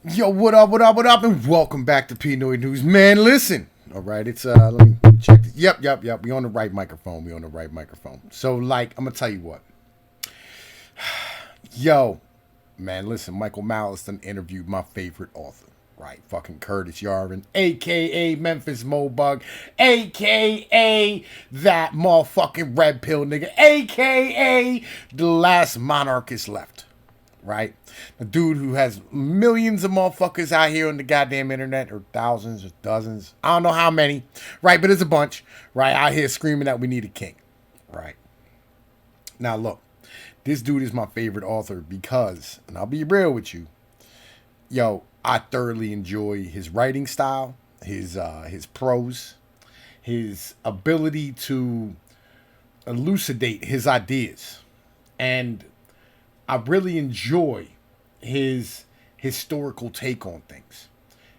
Yo, what up, what up, what up, and welcome back to Pnoid News. Man, listen. All right, it's let me check this. Yep. We on the right microphone. We on the right microphone. So, like, I'm gonna tell you what. Yo, man, listen. Michael Malice done interviewed my favorite author. Right, fucking Curtis Yarvin, aka Memphis Moldbug, aka that motherfucking red pill nigga, aka the last monarchist left. Right? The dude who has millions of motherfuckers out here on the goddamn internet, or thousands, or dozens. I don't know how many, right? But it's a bunch, right? Out here screaming that we need a king, right? Now, look, this dude is my favorite author because, and I'll be real with you, yo, I thoroughly enjoy his writing style, his prose, his ability to elucidate his ideas, and I really enjoy his historical take on things.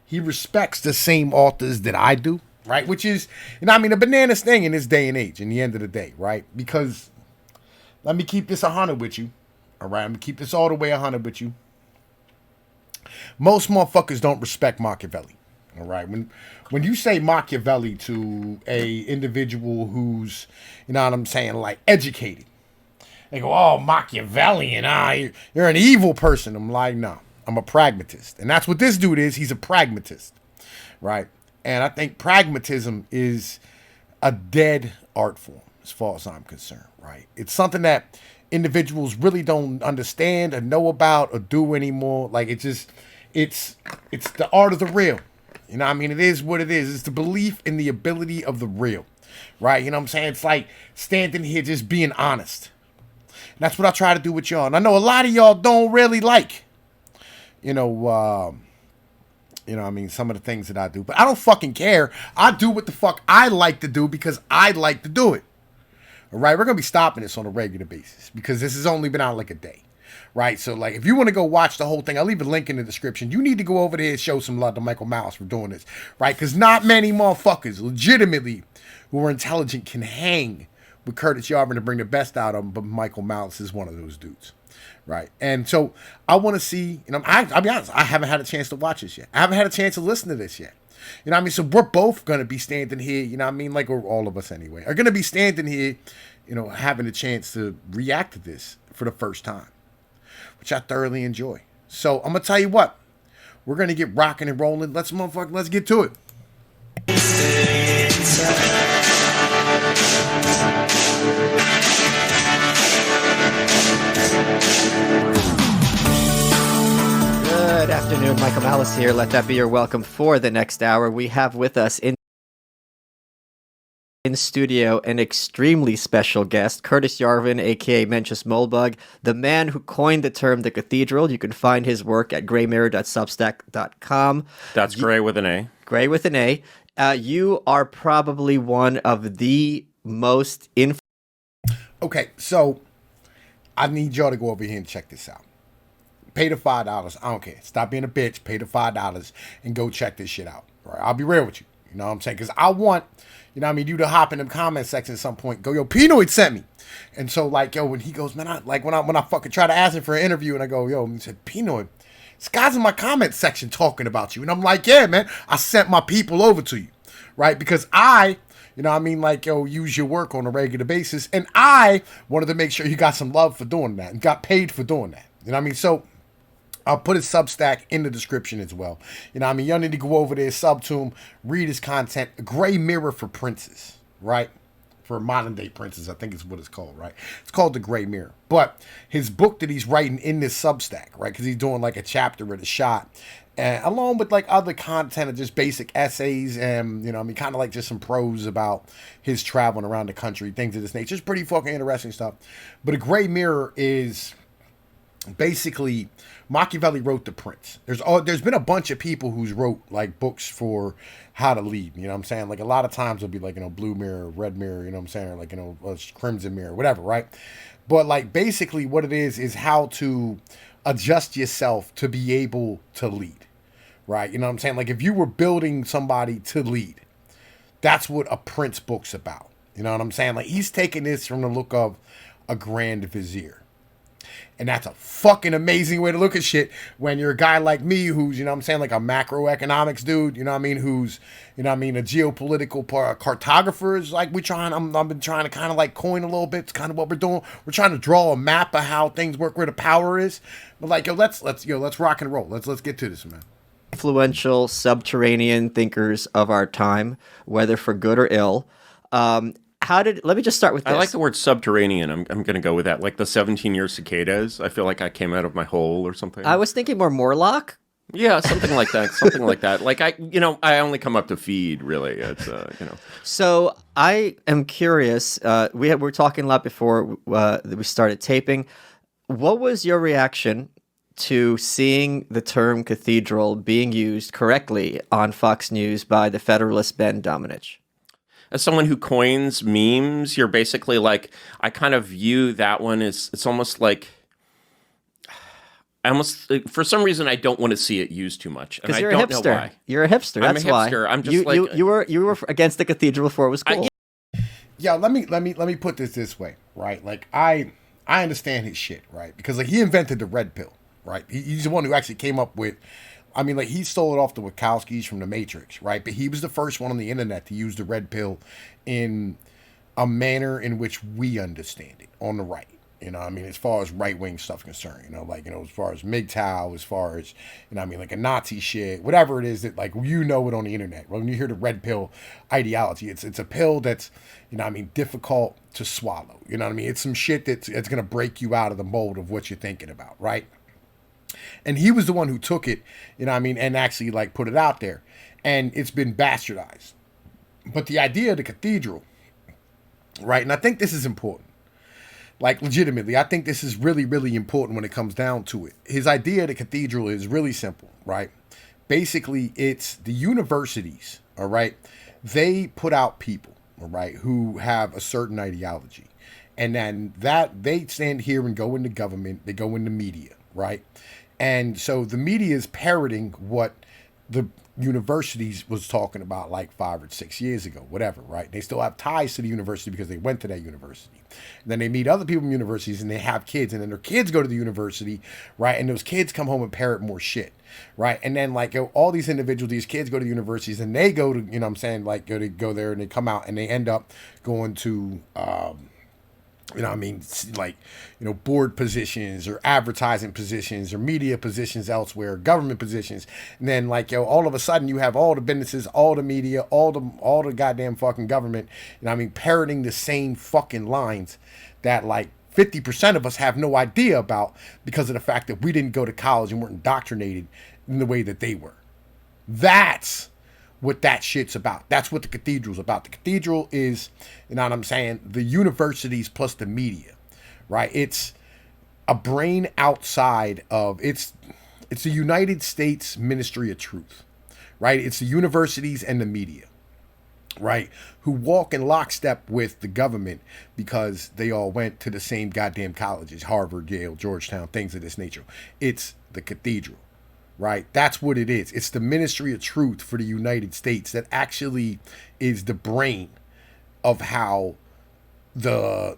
He respects the same authors that I do, right? Which is, a bananas thing in this day and age, in the end of the day, right? Because let me keep this 100 with you, all right? I'm going to keep this all the way 100 with you. Most motherfuckers don't respect Machiavelli, all right? When you say Machiavelli to a individual who's, like educated, they go, oh, Machiavellian, you're an evil person. I'm like, no, I'm a pragmatist. And that's what this dude is. He's a pragmatist, right? And I think pragmatism is a dead art form as far as I'm concerned, right? It's something that individuals really don't understand or know about or do anymore. Like, it's the art of the real. You know what I mean? It is what it is. It's the belief in the ability of the real, right? You know what I'm saying? It's like standing here just being honest. That's what I try to do with y'all. And I know a lot of y'all don't really like, some of the things that I do. But I don't fucking care. I do what the fuck I like to do because I like to do it. All right? We're going to be stopping this on a regular basis because this has only been out like a day. Right? So, like, if you want to go watch the whole thing, I'll leave a link in the description. You need to go over there and show some love to Michael Malice for doing this. Right? Because not many motherfuckers, legitimately, who are intelligent can hang with Curtis Yarvin to bring the best out of him, but Michael Malice is one of those dudes, right? And so I want to see, I'll be honest, I haven't had a chance to watch this yet. I haven't had a chance to listen to this yet. So we're both going to be standing here, or all of us anyway, are going to be standing here, having a chance to react to this for the first time, which I thoroughly enjoy. So I'm going to tell you what, we're going to get rocking and rolling. Let's get to it. Good afternoon, Michael Malice here. Let that be your welcome for the next hour. We have with us in studio an extremely special guest, Curtis Yarvin, aka Memphis Moldbug, the man who coined the term the cathedral. You can find his work at graymirror.substack.com. That's Gray with an A. Gray with an A. You are probably one of the most Okay, so I need y'all to go over here and check this out. Pay the $5. I don't care. Stop being a bitch. Pay the $5 and go check this shit out. Right? I'll be real with you. You know what I'm saying? Because I want, you to hop in the comment section at some point. Go, yo, Pnoid sent me. And so, like, yo, when he goes, man, when I fucking try to ask him for an interview, and I go, yo, and he said, Pnoid, this guy's in my comment section talking about you. And I'm like, yeah, man, I sent my people over to you. Right? Because I, use your work on a regular basis. And I wanted to make sure you got some love for doing that and got paid for doing that. You know what I mean? So I'll put his Substack in the description as well. Y'all need to go over there, sub to him, read his content. Gray Mirror for Princes, right? For modern day princes, I think is what it's called, right? It's called The Gray Mirror. But his book that he's writing in this Substack, right? Because he's doing like a chapter at a shot, along with like other content of just basic essays and, kind of like just some prose about his traveling around the country, things of this nature. It's pretty fucking interesting stuff. But A Gray Mirror is basically Machiavelli wrote The Prince. There's been a bunch of people who's wrote like books for how to lead. You know what I'm saying? Like a lot of times it'll be like, blue mirror, red mirror, you know what I'm saying? Or like, crimson mirror, whatever, right? But like basically what it is how to adjust yourself to be able to lead, right? You know what I'm saying? Like if you were building somebody to lead, that's what a Prince book's about. You know what I'm saying? Like he's taking this from the look of a grand vizier. And that's a fucking amazing way to look at shit when you're a guy like me who's, you know what I'm saying, like a macroeconomics dude, you know what I mean, who's, you know what I mean, a geopolitical cartographer is like I've been trying to kind of like coin a little bit. It's kind of what we're doing. We're trying to draw a map of how things work, where the power is. But like, let's rock and roll. Let's get to this, man. Influential subterranean thinkers of our time, whether for good or ill. Let me just start with this. I like the word subterranean. I'm going to go with that. Like the 17-year cicadas. I feel like I came out of my hole or something. I was thinking more Morlock. Yeah, something like that. Something like that. Like I only come up to feed, really. It's So I am curious. We were talking a lot before we started taping. What was your reaction to seeing the term cathedral being used correctly on Fox News by the Federalist Ben Domenech? As someone who coins memes, you're basically like, I kind of view that one as, it's almost like, for some reason, I don't want to see it used too much. Because you're a hipster. You're a hipster. That's I'm a hipster. Why. I'm just you were against the cathedral before it was cool. Yeah, let me put this way, right? Like I understand his shit, right? Because like he invented the red pill, right? He's the one who actually came up with. I mean, like, he stole it off the Wachowskis from The Matrix, right? But he was the first one on the internet to use the red pill in a manner in which we understand it on the right. You know what I mean? As far as right-wing stuff concerned, you know, like, you know, as far as MGTOW, as far as, you know what I mean, like a Nazi shit, whatever it is that, like, you know it on the internet. When you hear the red pill ideology, it's a pill that's, you know what I mean, difficult to swallow. You know what I mean? It's some shit that's going to break you out of the mold of what you're thinking about, right? And he was the one who took it, you know what I mean, and actually, like, put it out there. And it's been bastardized. But the idea of the cathedral, right, and I think this is important. Like, legitimately, I think this is really, really important when it comes down to it. His idea of the cathedral is really simple, right? Basically, it's the universities, all right? They put out people, all right, who have a certain ideology. And then that they stand here and go into government, they go into media, right? And so the media is parroting what the universities was talking about like 5 or 6 years ago, whatever, right? They still have ties to the university because they went to that university. And then they meet other people in universities and they have kids, and then their kids go to the university, right? And those kids come home and parrot more shit, right? And then like all these individuals, these kids go to universities and they go to, you know what I'm saying, like go there and they come out and they end up going to, you know what I mean, like, you know, board positions or advertising positions or media positions elsewhere, government positions. And then like, all of a sudden you have all the businesses, all the media, all the goddamn fucking government, you know what I mean, parroting the same fucking lines that like 50% of us have no idea about because of the fact that we didn't go to college and weren't indoctrinated in the way that they were. That's what that shit's about. That's what the cathedral's about. The cathedral is, you know what I'm saying, the universities plus the media, right? It's a brain outside of, it's the United States Ministry of Truth, right? It's the universities and the media, right? Who walk in lockstep with the government because they all went to the same goddamn colleges, Harvard, Yale, Georgetown, things of this nature. It's the cathedral. Right? That's what it is. It's the Ministry of Truth for the United States that actually is the brain of how the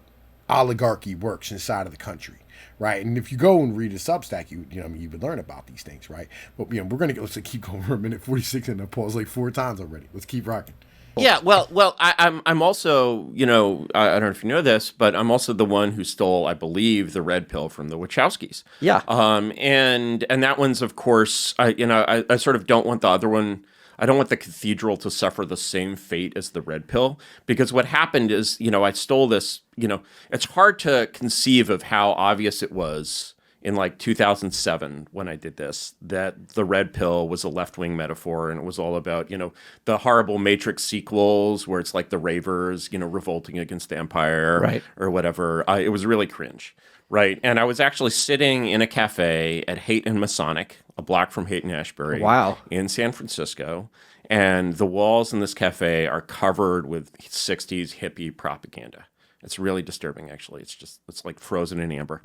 oligarchy works inside of the country. Right? And if you go and read a Substack, you know, I mean, you would learn about these things, right? But you know, we're gonna let's keep going for a minute 46 and I paused like 4 times already. Let's keep rocking. Yeah, well, I'm also, you know, I don't know if you know this, but I'm also the one who stole, I believe, the red pill from the Wachowskis. Yeah. And that one's, of course, I sort of don't want the other one. I don't want the cathedral to suffer the same fate as the red pill, because what happened is, you know, I stole this. You know, it's hard to conceive of how obvious it was in like 2007 when I did this, that the red pill was a left-wing metaphor, and it was all about, you know, the horrible Matrix sequels where it's like the ravers, you know, revolting against the empire, right, or whatever. It was really cringe, right? And I was actually sitting in a cafe at Haight and Masonic, a block from Haight and Ashbury, wow, in San Francisco, and the walls in this cafe are covered with 60s hippie propaganda. It's really disturbing, actually. It's like frozen in amber.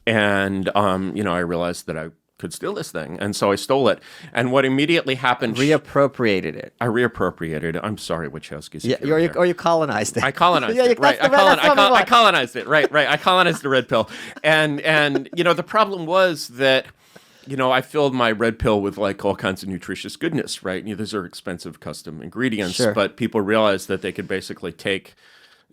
And, you know, I realized that could steal this thing. And so I stole it. And what immediately happened... Reappropriated it. I reappropriated it. I'm sorry, Wachowski's. Yeah, or you colonized it. I colonized it, right? I colonized it, right? I colonized the red pill. And the problem was that, I filled my red pill with like all kinds of nutritious goodness, right? These are expensive custom ingredients, Sure. but people realized that they could basically take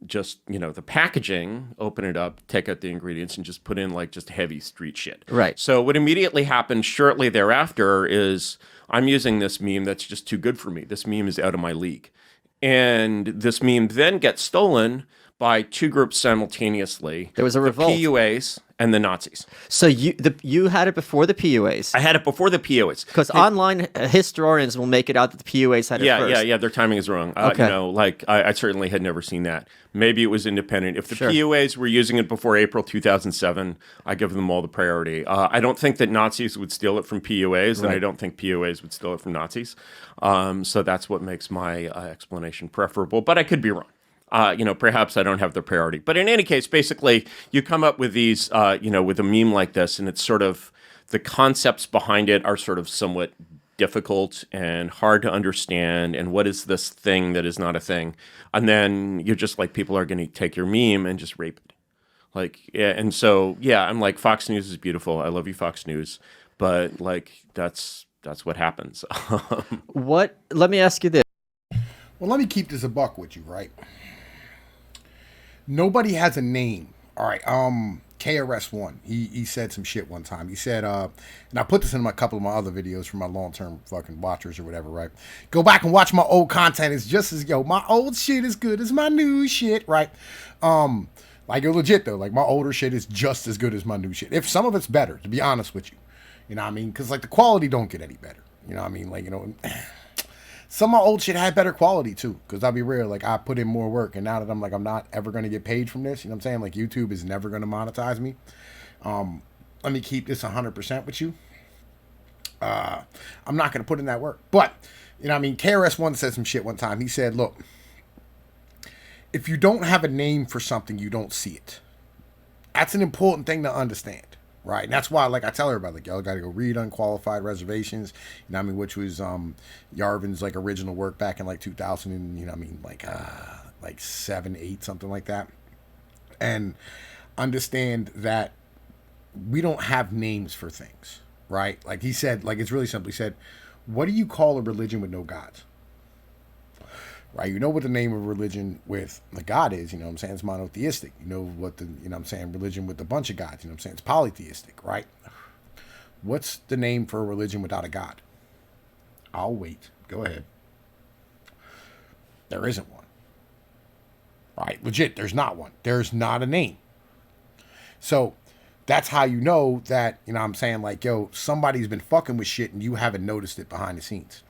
just, the packaging, open it up, take out the ingredients, and just put in like just heavy street shit. Right. So what immediately happened shortly thereafter is I'm using this meme that's just too good for me. This meme is out of my league. And this meme then gets stolen by two groups simultaneously. There was a revolt. The PUAs and the Nazis. So you had it before the PUAs. I had it before the PUAs. Because online historians will make it out that the PUAs had it first. Yeah. Their timing is wrong. Okay. I certainly had never seen that. Maybe it was independent. If the Sure. PUAs were using it before April 2007, I give them all the priority. I don't think that Nazis would steal it from PUAs, and I don't think PUAs would steal it from Nazis. So that's what makes my explanation preferable. But I could be wrong. Perhaps I don't have the priority. But in any case, basically, you come up with these, with a meme like this, and it's sort of the concepts behind it are sort of somewhat difficult and hard to understand. And what is this thing that is not a thing? And then you're just like, people are going to take your meme and just rape it. Like, yeah, and so, yeah, I'm like, Fox News is beautiful. I love you, Fox News. But like, that's what happens. Let me ask you this. Well, let me keep this a buck with you, right? Nobody has a name. All right. KRS-One. He said some shit one time. He said, and I put this in a couple of my other videos for my long-term fucking watchers or whatever, right? Go back and watch my old content. It's just as, my old shit is good as my new shit, right? Like, legit though, like my older shit is just as good as my new shit. If some of it's better, to be honest with you. You know what I mean? Because like the quality don't get any better. You know what I mean? Like, some of my old shit had better quality too, because I'll be real, like I put in more work, and now that I'm like, I'm not ever going to get paid from this, you know what I'm saying? Like YouTube is never going to monetize me. Let me keep this 100% with you. I'm not going to put in that work. But, KRS-One said some shit one time. He said, look, if you don't have a name for something, you don't see it. That's an important thing to understand. Right, and that's why, like I tell everybody, like y'all got to go read Unqualified Reservations, which was Yarvin's like original work back in like 2000, and like 7, 8, something like that, and understand that we don't have names for things, right? Like he said, like it's really simple. He said, "What do you call a religion with no gods?" Right, you know what the name of religion with the God is, it's monotheistic. You know what the, religion with a bunch of gods, it's polytheistic, right? What's the name for a religion without a God? I'll wait. Go ahead. There isn't one. Right, legit, there's not one. There's not a name. So that's how you know that, like, somebody's been fucking with shit and you haven't noticed it behind the scenes.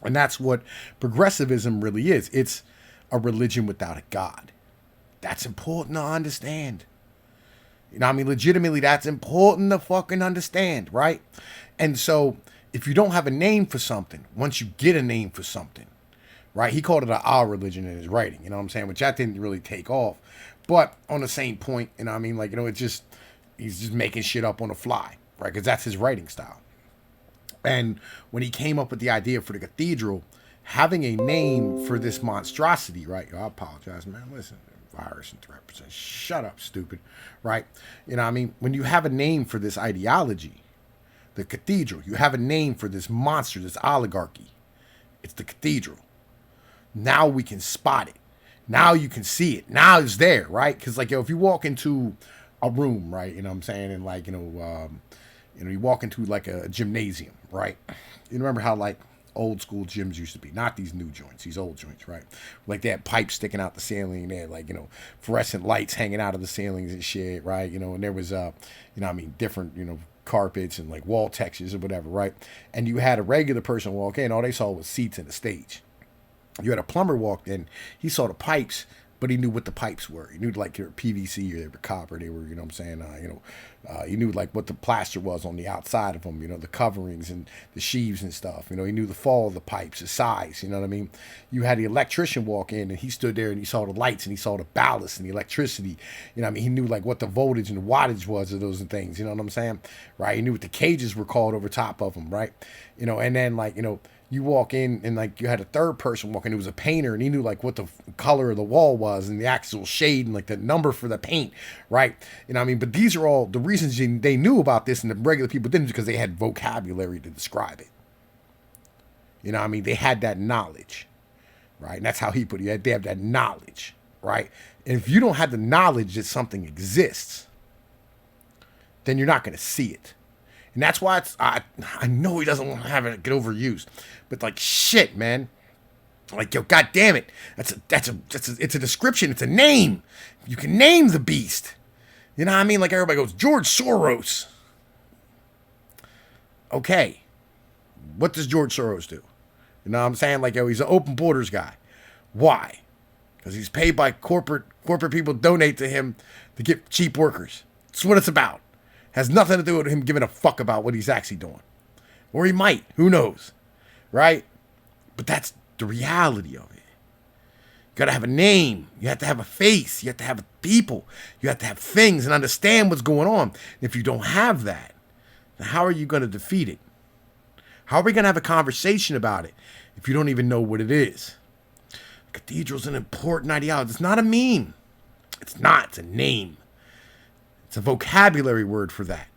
And that's what progressivism really is. It's a religion without a God. That's important to understand. Legitimately, that's important to fucking understand, right? And so, if you don't have a name for something, once you get a name for something, right? He called it an our religion in his writing, which that didn't really take off. But on the same point, it's just, he's just making shit up on the fly, right? Because that's his writing style. And when he came up with the idea for the cathedral, having a name for this monstrosity, right? I apologize, man. Listen, virus and threat percent. Shut up, stupid. Right? When you have a name for this ideology, the cathedral, you have a name for this monster, this oligarchy. It's the cathedral. Now we can spot it. Now you can see it. Now it's there, right? Because if you walk into a room, right? And you walk into like a gymnasium, right? You remember how like old school gyms used to be, not these new joints, these old joints, right? Like they had pipes sticking out the ceiling, they had like, fluorescent lights hanging out of the ceilings and shit, right? And there was, different, carpets and like wall textures or whatever, right? And you had a regular person walk in, all they saw was seats and a stage. You had a plumber walked in, he saw the pipes, but he knew what the pipes were. He knew like they were PVC or they were copper, they were, He knew like what the plaster was on the outside of them, you know, the coverings and the sheaves and stuff. You know, he knew the fall of the pipes, the size. You know what I mean? You had the electrician walk in, and he stood there and he saw the lights and he saw the ballast and the electricity. You know what I mean? He knew like what the voltage and the wattage was of those things. You know what I'm saying? Right? He knew what the cages were called over top of them. Right? You know, and then like, you know, you walk in and like you had a third person walk in who was a painter, and he knew like what the color of the wall was and the actual shade and like the number for the paint, right? You know what I mean? But these are all the reasons they knew about this and the regular people didn't, because they had vocabulary to describe it. You know what I mean? They had that knowledge, right? And that's how he put it. They have that knowledge, right? And if you don't have the knowledge that something exists, then you're not going to see it. And that's why I know he doesn't want to have it get overused, but like shit, man, like yo, god damn it, it's a description, it's a name. You can name the beast. You know what I mean? Like everybody goes George Soros. Okay, what does George Soros do? You know what I'm saying? Like yo, he's an open borders guy. Why? Because he's paid by corporate people donate to him to get cheap workers. That's what it's about. Has nothing to do with him giving a fuck about what he's actually doing. Or he might. Who knows? Right? But that's the reality of it. You got to have a name. You have to have a face. You have to have people. You have to have things and understand what's going on. If you don't have that, then how are you going to defeat it? How are we going to have a conversation about it if you don't even know what it is? Cathedral's an important ideology. It's not a meme. It's not. It's a name. It's a vocabulary word for that.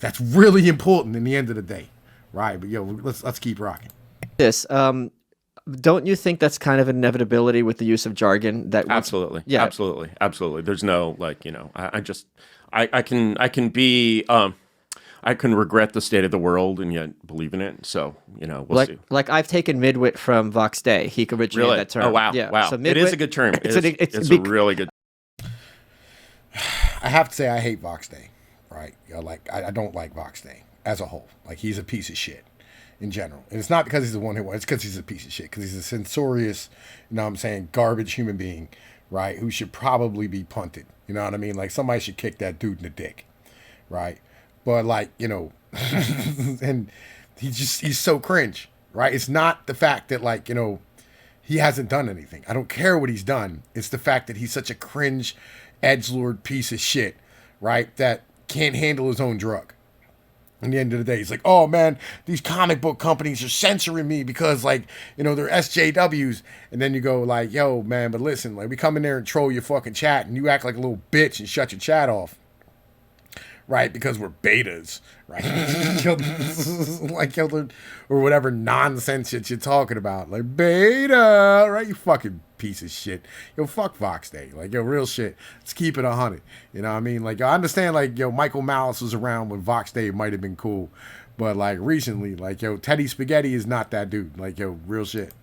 That's really important in the end of the day, right? But yo, let's keep rocking. This, don't you think that's kind of an inevitability with the use of jargon? That absolutely, yeah, absolutely. There's no like, you know, I can regret the state of the world and yet believe in it. So, you know, we'll see. Like I've taken midwit from Vox Day. He originated that term. Oh wow, yeah. Wow. So It is a good term. It's a really good. I have to say I hate Vox Day, right? You know, like I don't like Vox Day as a whole. Like he's a piece of shit in general, and it's not because he's the one who won. It's because he's a piece of shit. Because he's a censorious, you know what I'm saying, garbage human being, right? Who should probably be punted. You know what I mean? Like somebody should kick that dude in the dick, right? But like, you know, and he's so cringe, right? It's not the fact that like, you know, he hasn't done anything. I don't care what he's done. It's the fact that he's such a cringe edgelord piece of shit, right? That can't handle his own drug. In the end of the day, he's like, oh man, these comic book companies are censoring me because like, you know, they're SJWs. And then you go like, yo man, but listen, like we come in there and troll your fucking chat and you act like a little bitch and shut your chat off. Right, because we're betas, right? Like, or whatever nonsense shit you're talking about. Like, beta, right? You fucking piece of shit. Yo, fuck Vox Day. Like, yo, real shit. Let's keep it 100. You know what I mean? Like, I understand, like, yo, Michael Malice was around when Vox Day might have been cool. But, like, recently, like, yo, Teddy Spaghetti is not that dude. Like, yo, real shit.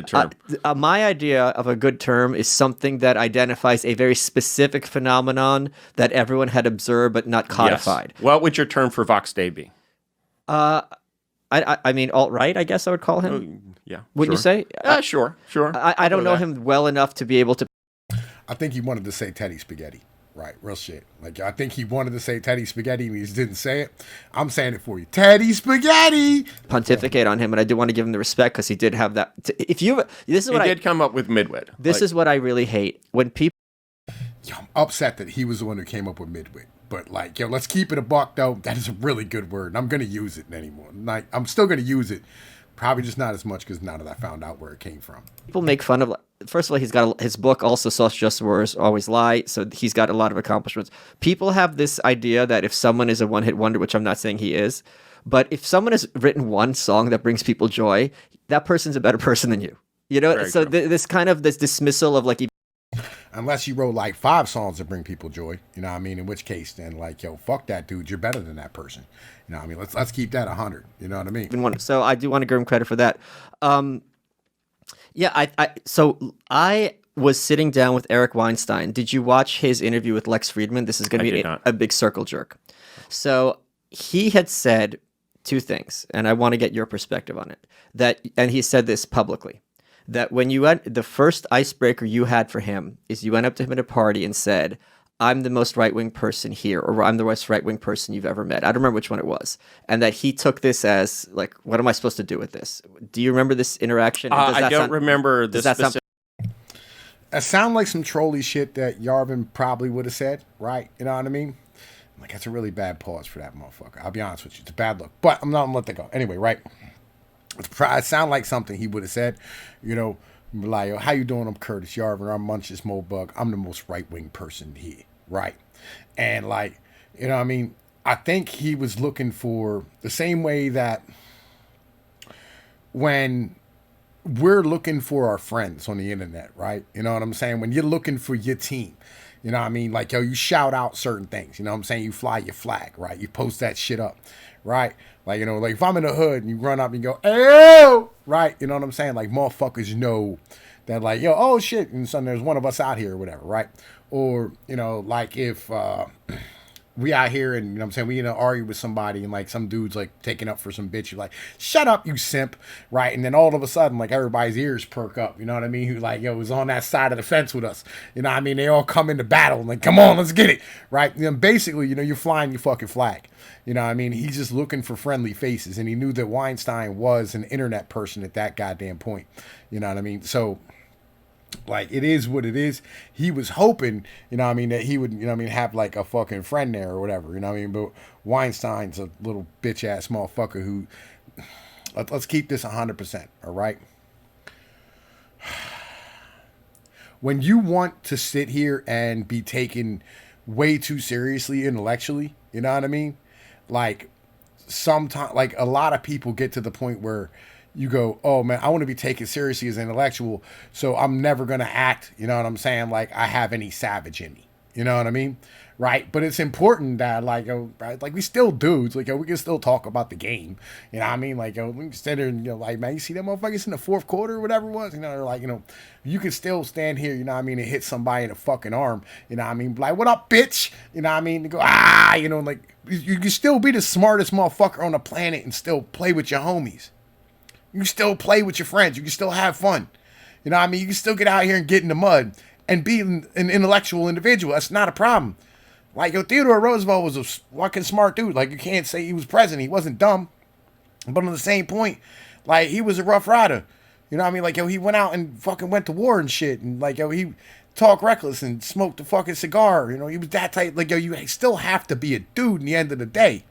Term. My idea of a good term is something that identifies a very specific phenomenon that everyone had observed but not codified. Yes. What would your term for Vox Day be? I mean, alt-right, I guess I would call him. Yeah. Wouldn't you say? Sure. I don't know him well enough to be able to. I think he wanted to say Teddy Spaghetti. Right, real shit. Like, I think he wanted to say Teddy Spaghetti and he just didn't say it. I'm saying it for you. Teddy Spaghetti! Pontificate on him, but I do want to give him the respect because he did have that. This is what he did come up with midwit. This is what I really hate. When people. Yo, I'm upset that he was the one who came up with midwit. But, like, yo, let's keep it a buck, though. That is a really good word. And I'm going to use it anymore. Like, I'm still going to use it. Probably just not as much because now that I found out where it came from. People make fun of. First of all, he's got his book, also Sauce Just Wars Always Lie. So he's got a lot of accomplishments. People have this idea that if someone is a one-hit wonder, which I'm not saying he is, but if someone has written one song that brings people joy, that person's a better person than you. You know, Very so true. This kind of this dismissal of like. Unless you wrote like 5 songs that bring people joy, you know what I mean? In which case, then like, yo, fuck that dude. You're better than that person. You know what I mean? Let's keep that 100. You know what I mean? So I do want to give him credit for that. Yeah, I was sitting down with Eric Weinstein. Did you watch his interview with Lex Friedman? This is going to be a big circle jerk. So he had said 2 things, and I want to get your perspective on it. And he said this publicly. That when the first icebreaker you had for him is you went up to him at a party and said, I'm the most right-wing person here, or I'm the most right-wing person you've ever met. I don't remember which one it was. And that he took this as, like, what am I supposed to do with this? Do you remember this interaction? And I don't remember this specific. That sound like some trolly shit that Yarvin probably would have said, right? You know what I mean? Like, that's a really bad pause for that motherfucker. I'll be honest with you. It's a bad look. But I'm not going to let that go. Anyway, right? It sound like something he would have said, you know, like, "Yo, how you doing? I'm Curtis Yarvin. I'm Munch's moldbug. I'm the most right-wing person here." Right? And, like, you know what I mean? I think he was looking for the same way that when we're looking for our friends on the internet, right? You know what I'm saying? When you're looking for your team, you know what I mean? Like, yo, you shout out certain things, you know what I'm saying? You fly your flag, right? You post that shit up, right? Like, you know, like if I'm in the hood and you run up and you go, "Ew!" Right? You know what I'm saying? Like, motherfuckers know that, like, yo, oh shit, and so there's one of us out here or whatever, right? Or, you know, like if we out here and, you know what I'm saying, we argue with somebody and like some dude's like taking up for some bitch, you're like, "Shut up, you simp," right? And then all of a sudden, like, everybody's ears perk up, you know what I mean? Who, like, yo, was on that side of the fence with us, you know what I mean? They all come into battle and like, "Come on, let's get it," right? You know, basically, you know, you're flying your fucking flag, you know what I mean? He's just looking for friendly faces, and he knew that Weinstein was an internet person at that goddamn point, you know what I mean? So, like, it is what it is. He was hoping, you know what I mean, that he would, you know what I mean, have like a fucking friend there or whatever, you know what I mean? But Weinstein's a little bitch ass motherfucker who, let's keep this 100%, all right? When you want to sit here and be taken way too seriously intellectually, you know what I mean? Like, sometimes, like, a lot of people get to the point where you go, "Oh man, I want to be taken seriously as an intellectual, so I'm never gonna act," you know what I'm saying, like I have any savage in me. You know what I mean? Right? But it's important that, like, right, like, we still dudes, like, we can still talk about the game. You know what I mean? Like, we can stand there and, you know, like, "Man, you see that motherfuckers in the fourth quarter or whatever it was?" You know, or like, you know, you can still stand here, you know what I mean, and hit somebody in the fucking arm, you know what I mean? Like, "What up, bitch?" You know what I mean? And go, "Ah," you know, like, you can still be the smartest motherfucker on the planet and still play with your homies. You can still play with your friends. You can still have fun. You know what I mean? You can still get out here and get in the mud and be an intellectual individual. That's not a problem. Like, yo, Theodore Roosevelt was a fucking smart dude. Like, you can't say he was president. He wasn't dumb. But on the same point, like, he was a rough rider. You know what I mean? Like, yo, he went out and fucking went to war and shit. And, like, yo, he talked reckless and smoked a fucking cigar. You know, he was that type. Like, yo, you still have to be a dude in the end of the day.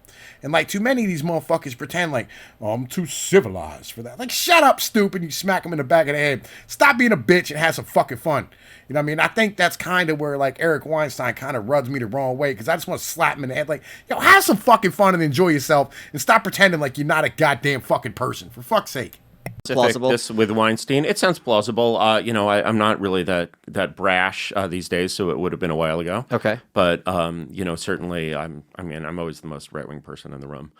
And, like, too many of these motherfuckers pretend like, "Oh, I'm too civilized for that." Like, shut up, stupid. You smack them in the back of the head. Stop being a bitch and have some fucking fun. You know what I mean? I think that's kind of where, like, Eric Weinstein kind of rubs me the wrong way, because I just want to slap him in the head. Like, yo, have some fucking fun and enjoy yourself, and stop pretending like you're not a goddamn fucking person. For fuck's sake. Plausible. This with Weinstein, it sounds plausible. You know, I'm not really that brash these days, so it would have been a while ago. Okay. But you know, certainly, I'm always the most right wing person in the room,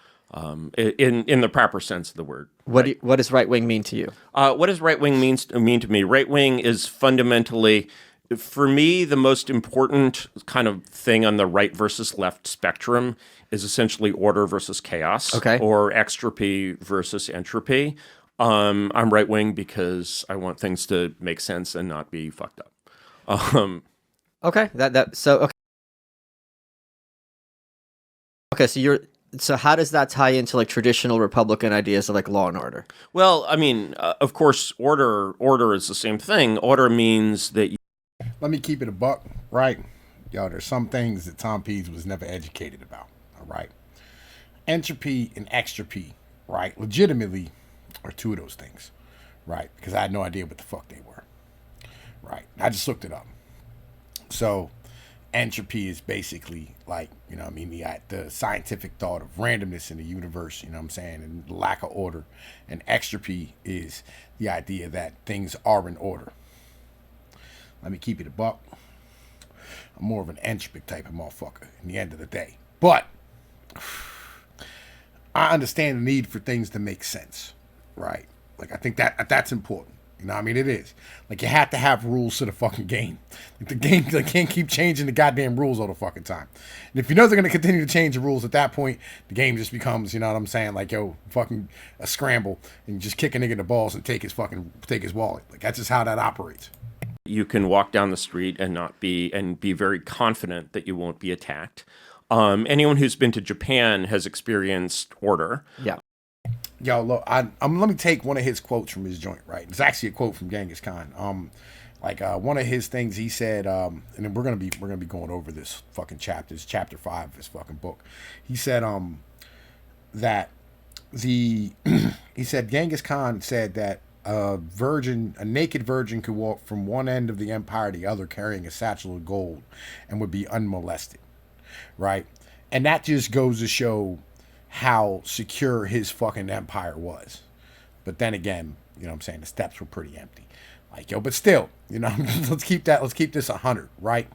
in the proper sense of the word. What does right wing mean to you? What does right wing mean to me? Right wing is fundamentally, for me, the most important kind of thing on the right versus left spectrum is essentially order versus chaos, Okay. or extropy versus entropy. I'm right wing because I want things to make sense and not be fucked up. Okay. So how does that tie into, like, traditional Republican ideas of, like, law and order? Well, I mean, of course, order is the same thing. Order means that Let me keep it a buck, right? Yo, there's some things that Tom Pease was never educated about, all right? Entropy and extropy, right, legitimately are two of those things, right? Because I had no idea what the fuck they were, right? I just looked it up. So entropy is basically, like, you know what I mean, the scientific thought of randomness in the universe, you know what I'm saying, and lack of order. And extropy is the idea that things are in order. Let me keep it a buck. I'm more of an entropic type of motherfucker in the end of the day. But I understand the need for things to make sense, right? Like, I think that's important. You know what I mean? It is. Like, you have to have rules to the fucking game. Like, the game, they can't keep changing the goddamn rules all the fucking time. And if you know they're going to continue to change the rules, at that point, the game just becomes, you know what I'm saying, like, yo, fucking a scramble, and you just kick a nigga in the balls and take his wallet. Like, that's just how that operates. You can walk down the street and be very confident that you won't be attacked. Anyone who's been to Japan has experienced order. Yeah. Yo, look, let me take one of his quotes from his joint, right? It's actually a quote from Genghis Khan. One of his things he said, and then we're gonna be going over this fucking chapter. It's chapter 5 of his fucking book. He said that he said Genghis Khan said that a naked virgin could walk from one end of the empire to the other carrying a satchel of gold and would be unmolested, right? And that just goes to show how secure his fucking empire was. But then again, you know what I'm saying, the steps were pretty empty. Like, yo, but still, you know, let's keep this 100, right?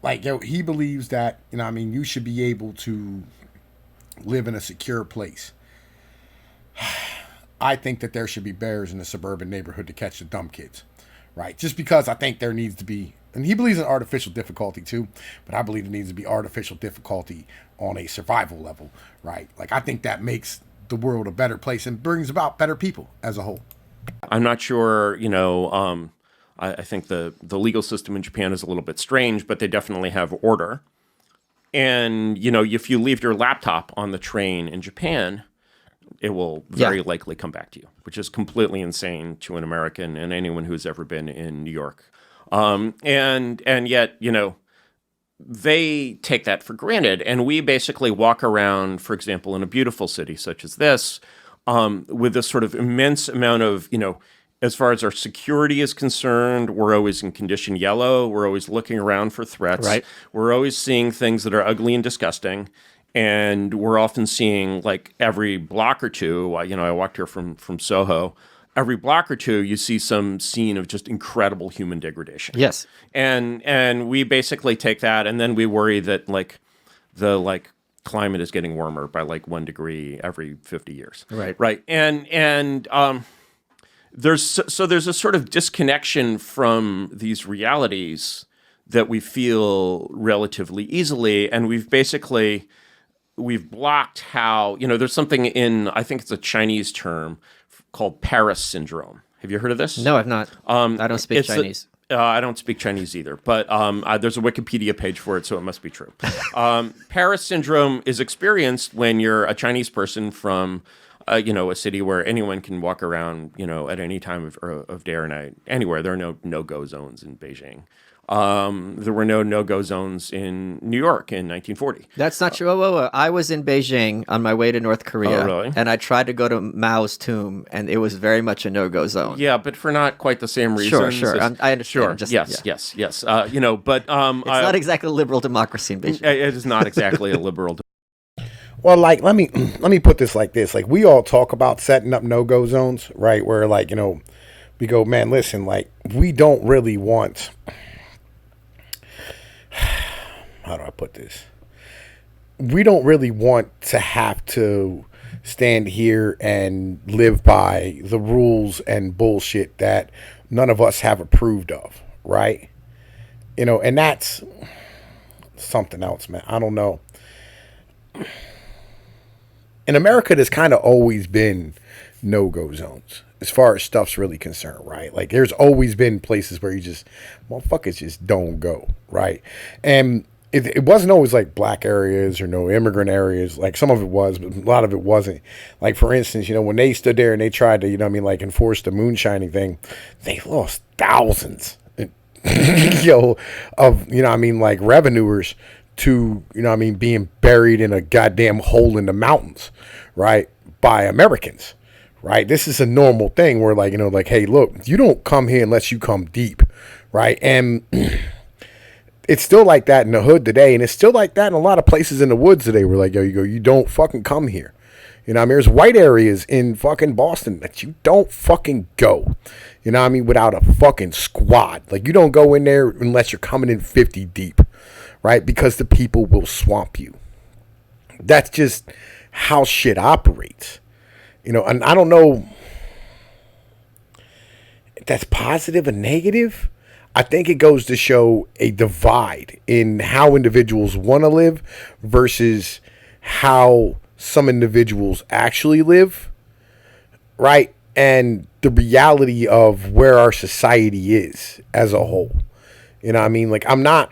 Like, yo, he believes that, you know what I mean, you should be able to live in a secure place. I think that there should be bears in the suburban neighborhood to catch the dumb kids, right? Just because I think there needs to be, and he believes in artificial difficulty too, but I believe there needs to be artificial difficulty on a survival level, right? Like, I think that makes the world a better place and brings about better people as a whole. I'm not sure, you know, I think the legal system in Japan is a little bit strange, but they definitely have order. And, you know, if you leave your laptop on the train in Japan, it will very likely come back to you, which is completely insane to an American and anyone who's ever been in New York. And yet, you know, they take that for granted. And we basically walk around, for example, in a beautiful city such as this, with this sort of immense amount of, you know, as far as our security is concerned, we're always in condition yellow. We're always looking around for threats. Right. We're always seeing things that are ugly and disgusting. And we're often seeing, like, every block or two, you know, I walked here from Soho. Every block or two, you see some scene of just incredible human degradation. Yes. And we basically take that, and then we worry that, the climate is getting warmer by 1 degree every 50 years. Right. And there's a sort of disconnection from these realities that we feel relatively easily, and we've blocked how, you know, there's something in, I think it's a Chinese term called Paris syndrome. Have you heard of this? No, I've not. I don't speak Chinese. I don't speak Chinese either, but there's a Wikipedia page for it, so it must be true. Paris syndrome is experienced when you're a Chinese person from, you know, a city where anyone can walk around, you know, at any time of day or night, anywhere. There are no-go zones in Beijing. There were no-go zones in New York in 1940. That's not true. Whoa. I was in Beijing on my way to North Korea, really? And I tried to go to Mao's tomb, and it was very much a no-go zone. Yeah, but for not quite the same reasons. Sure. I understand. Sure. Yes. You know, but it's not exactly a liberal democracy in Beijing. It is not exactly a liberal. Well, like, let me put this like this. Like, we all talk about setting up no-go zones, right? Where, like, you know, we go, man, listen, like, we don't really want... How do I put this? We don't really want to have to stand here and live by the rules and bullshit that none of us have approved of, right? You know, and that's something else, man. I don't know. In America, there's kind of always been no-go zones as far as stuff's really concerned, right? Like, there's always been places where motherfuckers just don't go, right? And it wasn't always like black areas or no immigrant areas. Like, some of it was, but a lot of it wasn't. Like, for instance, you know, when they stood there and they tried to, you know what I mean, like, enforce the moonshining thing, they lost thousands, of, you know what I mean, like, revenuers to, you know what I mean, being buried in a goddamn hole in the mountains, right, by Americans, right? This is a normal thing where, like, you know, like, hey, look, you don't come here unless you come deep, right? And it's still like that in the hood today, and it's still like that in a lot of places in the woods today where, like, yo, you don't fucking come here. You know what I mean? There's white areas in fucking Boston that you don't fucking go, you know what I mean, without a fucking squad. Like, you don't go in there unless you're coming in 50 deep, right? Because the people will swamp you. That's just how shit operates. You know, and I don't know if that's positive or negative. I think it goes to show a divide in how individuals want to live versus how some individuals actually live, right? and the reality of where our society is as a whole. You know what I mean? Like, I'm not,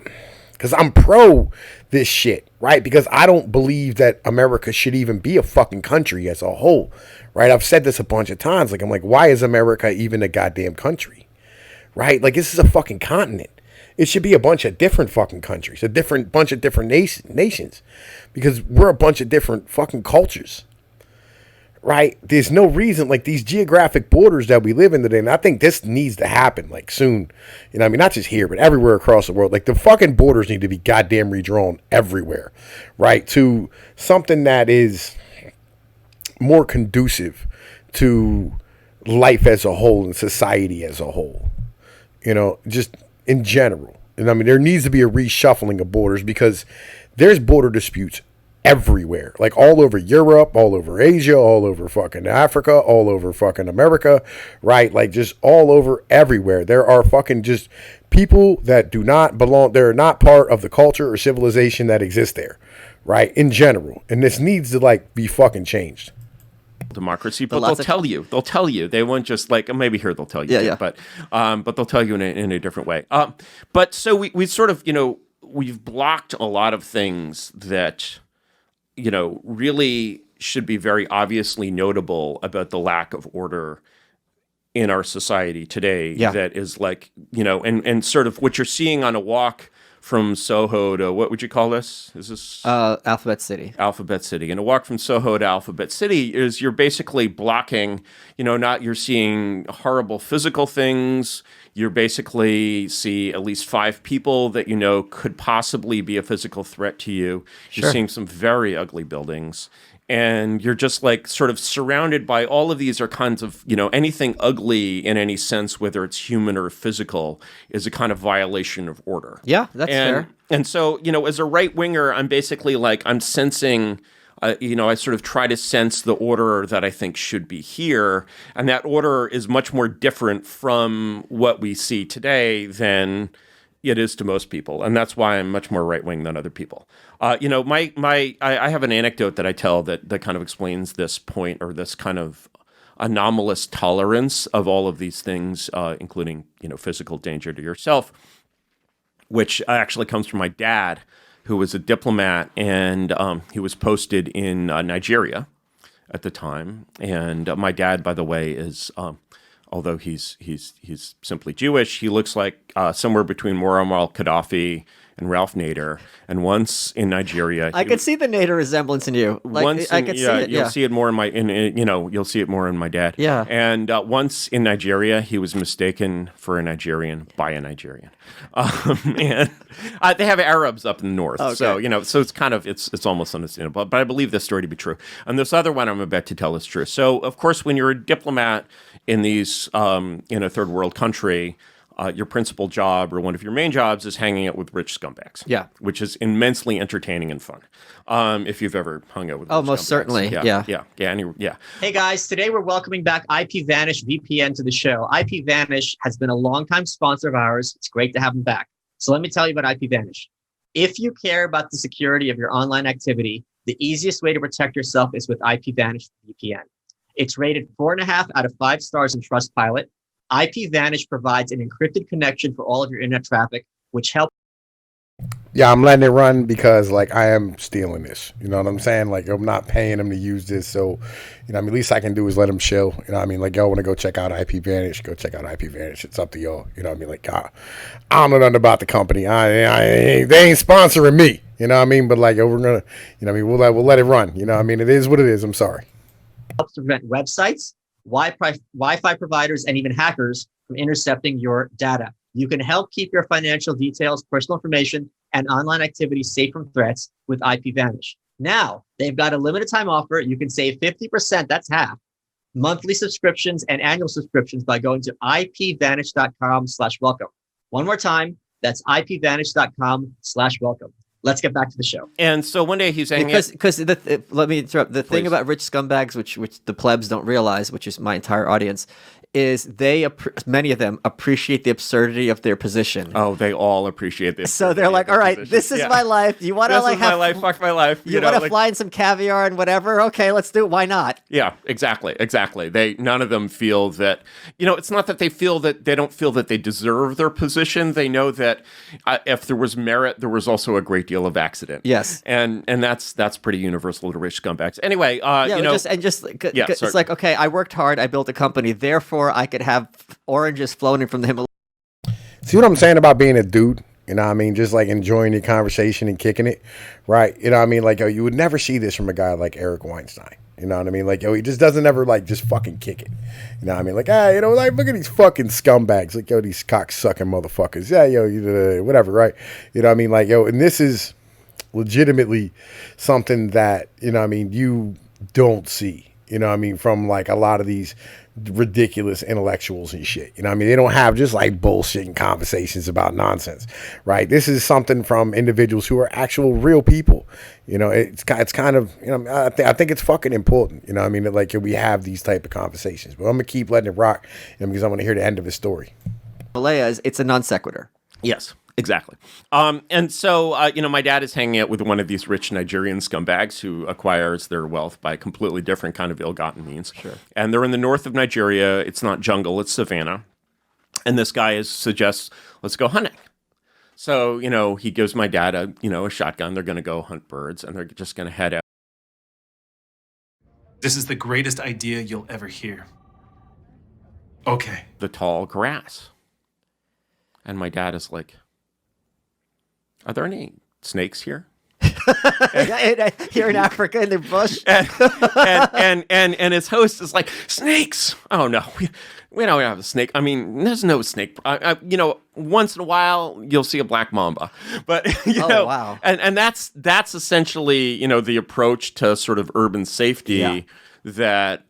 because I'm pro this shit, right? Because I don't believe that America should even be a fucking country as a whole, right? I've said this a bunch of times. Like, I'm like, why is America even a goddamn country, right? Like, this is a fucking continent. It should be a bunch of different fucking countries, bunch of different nations, because we're a bunch of different fucking cultures, right? There's no reason, like, these geographic borders that we live in today, and I think this needs to happen, like, soon. You know what I mean? Not just here, but everywhere across the world. Like, the fucking borders need to be goddamn redrawn everywhere, right? To something that is more conducive to life as a whole and society as a whole. You know, just in general. And I mean, there needs to be a reshuffling of borders, because there's border disputes everywhere, like all over Europe, all over Asia, all over fucking Africa, all over fucking America, right? Like, just all over everywhere. There are fucking just people that do not belong. They're not part of the culture or civilization that exists there, right? In general. And this needs to, like, be fucking changed. Democracy, but they'll tell you. They won't just, like, maybe here they'll tell you, but they'll tell you in a different way. But so we sort of, we've blocked a lot of things that, really should be very obviously notable about the lack of order in our society today. Yeah. That is, like, and sort of what you're seeing on a walk from Soho to, what would you call this? Is this Alphabet City? Alphabet City. And a walk from Soho to Alphabet City is, you're basically blocking, you're seeing horrible physical things. You basically see at least 5 people that could possibly be a physical threat to you. You're seeing some very ugly buildings. And you're just, like, sort of surrounded by all of these are kinds of, anything ugly in any sense, whether it's human or physical, is a kind of violation of order. Yeah, that's fair. And so, as a right winger, I'm basically, like, I'm sensing, I sort of try to sense the order that I think should be here. And that order is much more different from what we see today than it is to most people, and that's why I'm much more right wing than other people. I have an anecdote that I tell that kind of explains this point, or this kind of anomalous tolerance of all of these things, including physical danger to yourself, which actually comes from my dad, who was a diplomat, and he was posted in Nigeria at the time. And my dad, by the way, is although he's simply Jewish, he looks like somewhere between Muammar Gaddafi and Ralph Nader. And once in Nigeria, I could see the Nader resemblance in you. Like, I could see it. You'll see it more you'll see it more in my dad. Yeah. And once in Nigeria, he was mistaken for a Nigerian by a Nigerian. And they have Arabs up in the north, okay. So it's kind of it's almost understandable. But I believe this story to be true. And this other one I'm about to tell is true. So of course, when you're a diplomat in these in a third world country, your principal job, or one of your main jobs, is hanging out with rich scumbags. Yeah, which is immensely entertaining and fun. If you've ever hung out with rich most scumbags. certainly. Yeah. Hey guys, today we're welcoming back IPVanish VPN to the show. IPVanish has been a longtime sponsor of ours. It's great to have them back. So let me tell you about IPVanish. If you care about the security of your online activity, the easiest way to protect yourself is with IPVanish VPN. It's rated 4.5 out of 5 stars in Trustpilot. IPVanish provides an encrypted connection for all of your internet traffic, which helps. Yeah, I'm letting it run because, like, I am stealing this. You know what I'm saying? Like, I'm not paying them to use this. So, at least I can do is let them chill. You know what I mean? Like, y'all want to go check out IPVanish, go check out IPVanish. It's up to y'all. You know what I mean? Like, I don't know nothing about the company. They ain't sponsoring me. You know what I mean? But, like, we're going to, we'll let it run. You know what I mean? It is what it is. I'm sorry. Helps to prevent websites, Wi-Fi providers, and even hackers from intercepting your data. You can help keep your financial details, personal information, and online activity safe from threats with IPVanish. Now, they've got a limited time offer. You can save 50%, that's half, monthly subscriptions and annual subscriptions by going to ipvanish.com/welcome. One more time, that's ipvanish.com/welcome. Let's get back to the show. And so one day he's saying, because let me interrupt. The thing about rich scumbags, which the plebs don't realize, which is my entire audience, is many of them appreciate the absurdity of their position. Oh, they all appreciate this. So they're like, all right, this is my life. You want to like my life, fuck my life. You want to fly in some caviar and whatever? Okay, let's do it. Why not? Yeah, exactly. None of them feel that, it's not that they don't feel that they deserve their position. They know that if there was merit, there was also a great deal of accident. Yes. And that's pretty universal to rich scumbags. Anyway, it's like, okay, I worked hard, I built a company, therefore I could have oranges floating from the Himalayas. See what I'm saying about being a dude? You know what I mean? Just like enjoying your conversation and kicking it, right? You know what I mean? Like, you would never see this from a guy like Eric Weinstein. You know what I mean? Like, he just doesn't ever like just fucking kick it. You know what I mean? Like, like look at these fucking scumbags. Like, these cock-sucking motherfuckers. Yeah, whatever, right? You know what I mean? Like, and this is legitimately something that, you know what I mean, you don't see. You know what I mean? From like a lot of these ridiculous intellectuals and shit. You know what I mean? They don't have just like bullshitting conversations about nonsense, right? This is something from individuals who are actual real people. You know, it's kind of, I think it's fucking important. You know what I mean? That like we have these type of conversations. But I'm going to keep letting it rock because I want to hear the end of his story. Himalayas, it's a non sequitur. Yes. Exactly. And so, my dad is hanging out with one of these rich Nigerian scumbags who acquires their wealth by a completely different kind of ill-gotten means. Sure. And they're in the north of Nigeria. It's not jungle, it's savanna. And this guy suggests, let's go hunting. So, he gives my dad a shotgun. They're going to go hunt birds, and they're just going to head out. This is the greatest idea you'll ever hear. Okay. The tall grass. And my dad is like, are there any snakes here? Here in Africa in the bush. and his host is like, snakes? Oh no, we don't have a snake. I mean, there's no snake. Once in a while you'll see a black mamba, but wow. And that's essentially the approach to sort of urban safety that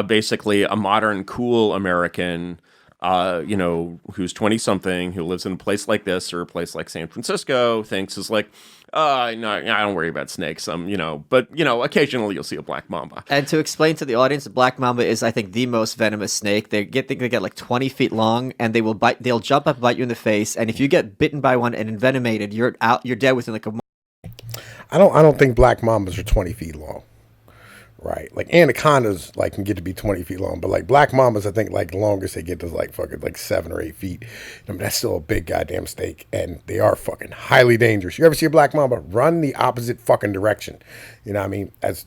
basically a modern cool American. Who's 20-something, who lives in a place like this or a place like San Francisco, thinks is like, no, I don't worry about snakes. But occasionally you'll see a black mamba. And to explain to the audience, the black mamba is, I think, the most venomous snake. They get like 20 feet long, and they will bite. They'll jump up and bite you in the face. And if you get bitten by one and envenomated, you're out. You're dead within like a month. I don't think black mambas are 20 feet long. Right, like anacondas can get to be 20 feet long, but like black mambas, I think like the longest they get is like fucking 7 or 8 feet. I mean, that's still a big goddamn snake, and they are fucking highly dangerous. You ever see a black mamba? Run the opposite fucking direction. You know what I mean? As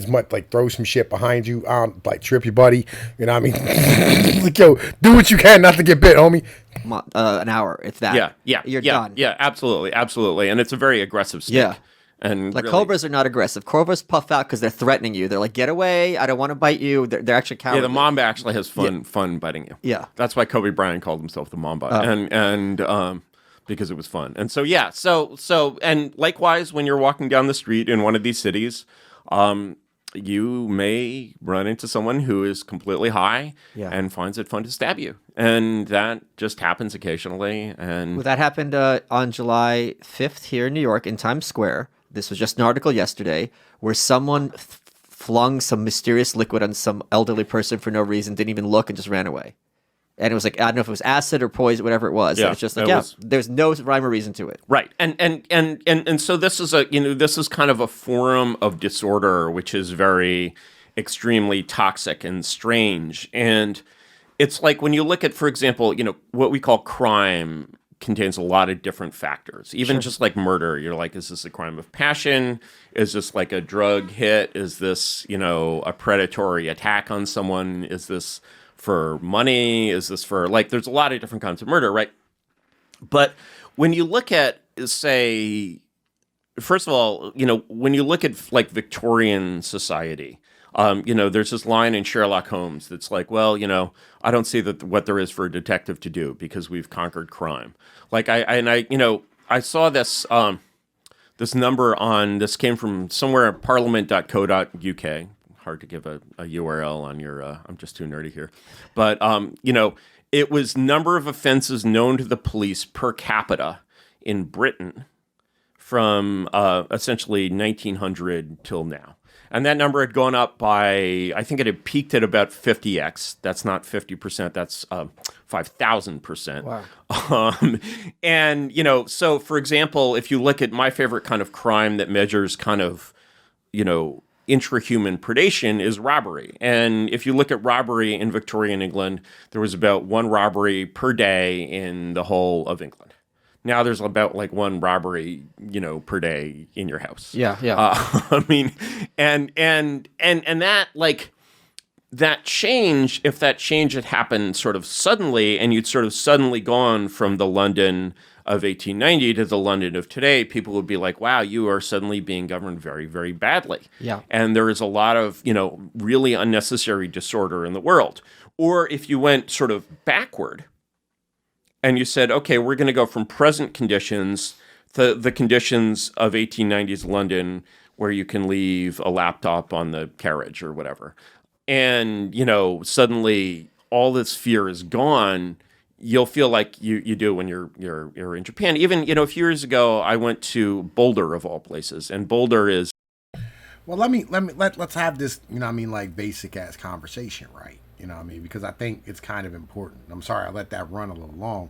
much like throw some shit behind you, like trip your buddy. You know what I mean? Like, do what you can not to get bit, homie. An hour, it's that. Yeah, you're done. Yeah, absolutely, and it's a very aggressive snake. Yeah. And like really, cobras are not aggressive. Cobras puff out because they're threatening you. They're like, get away! I don't want to bite you. They're actually cowardly. Yeah, the mamba actually has fun biting you. Yeah, that's why Kobe Bryant called himself the mamba, and because it was fun. And so and likewise, when you're walking down the street in one of these cities, you may run into someone who is completely high and finds it fun to stab you, and that just happens occasionally. And well, that happened on July 5th here in New York in Times Square. This was just an article yesterday where someone flung some mysterious liquid on some elderly person for no reason, didn't even look, and just ran away. And it was like, I don't know if it was acid or poison, whatever it was. Yeah, it's just like, there's no rhyme or reason to it. Right. And so this is this is kind of a form of disorder, which is very extremely toxic and strange. And it's like when you look at, for example, what we call crime contains a lot of different factors. Even just like murder, you're like, is this a crime of passion? Is this like a drug hit? Is this, a predatory attack on someone? Is this for money? Is this for there's a lot of different kinds of murder, right? But when you look at, say, first of all, when you look at Victorian society, there's this line in Sherlock Holmes that's like, well, I don't see that what there is for a detective to do because we've conquered crime. I saw this this number this came from somewhere at parliament.co.uk. Hard to give a URL on your, I'm just too nerdy here. But, it was number of offenses known to the police per capita in Britain from essentially 1900 till now. And that number had gone up by, I think it had peaked at about 50x. That's not 50%, that's 5,000%. Wow. And, so for example, if you look at my favorite kind of crime that measures kind of, intrahuman predation is robbery. And if you look at robbery in Victorian England, there was about one robbery per day in the whole of England. Now there's about like one robbery, per day in your house. Yeah. I mean, and that like that change, if that change had happened sort of suddenly, and you'd sort of suddenly gone from the London of 1890 to the London of today, people would be like, wow, you are suddenly being governed very, very badly. Yeah. And there is a lot of, really unnecessary disorder in the world. Or if you went sort of backward, and you said, okay, we're going to go from present conditions to the conditions of 1890s London, where you can leave a laptop on the carriage or whatever. And, suddenly all this fear is gone. You'll feel like you do when you're in Japan. Even, a few years ago, I went to Boulder of all places. And Boulder is... Well, let's have this, like basic ass conversation, right? Because I think it's kind of important. I'm sorry I let that run a little long,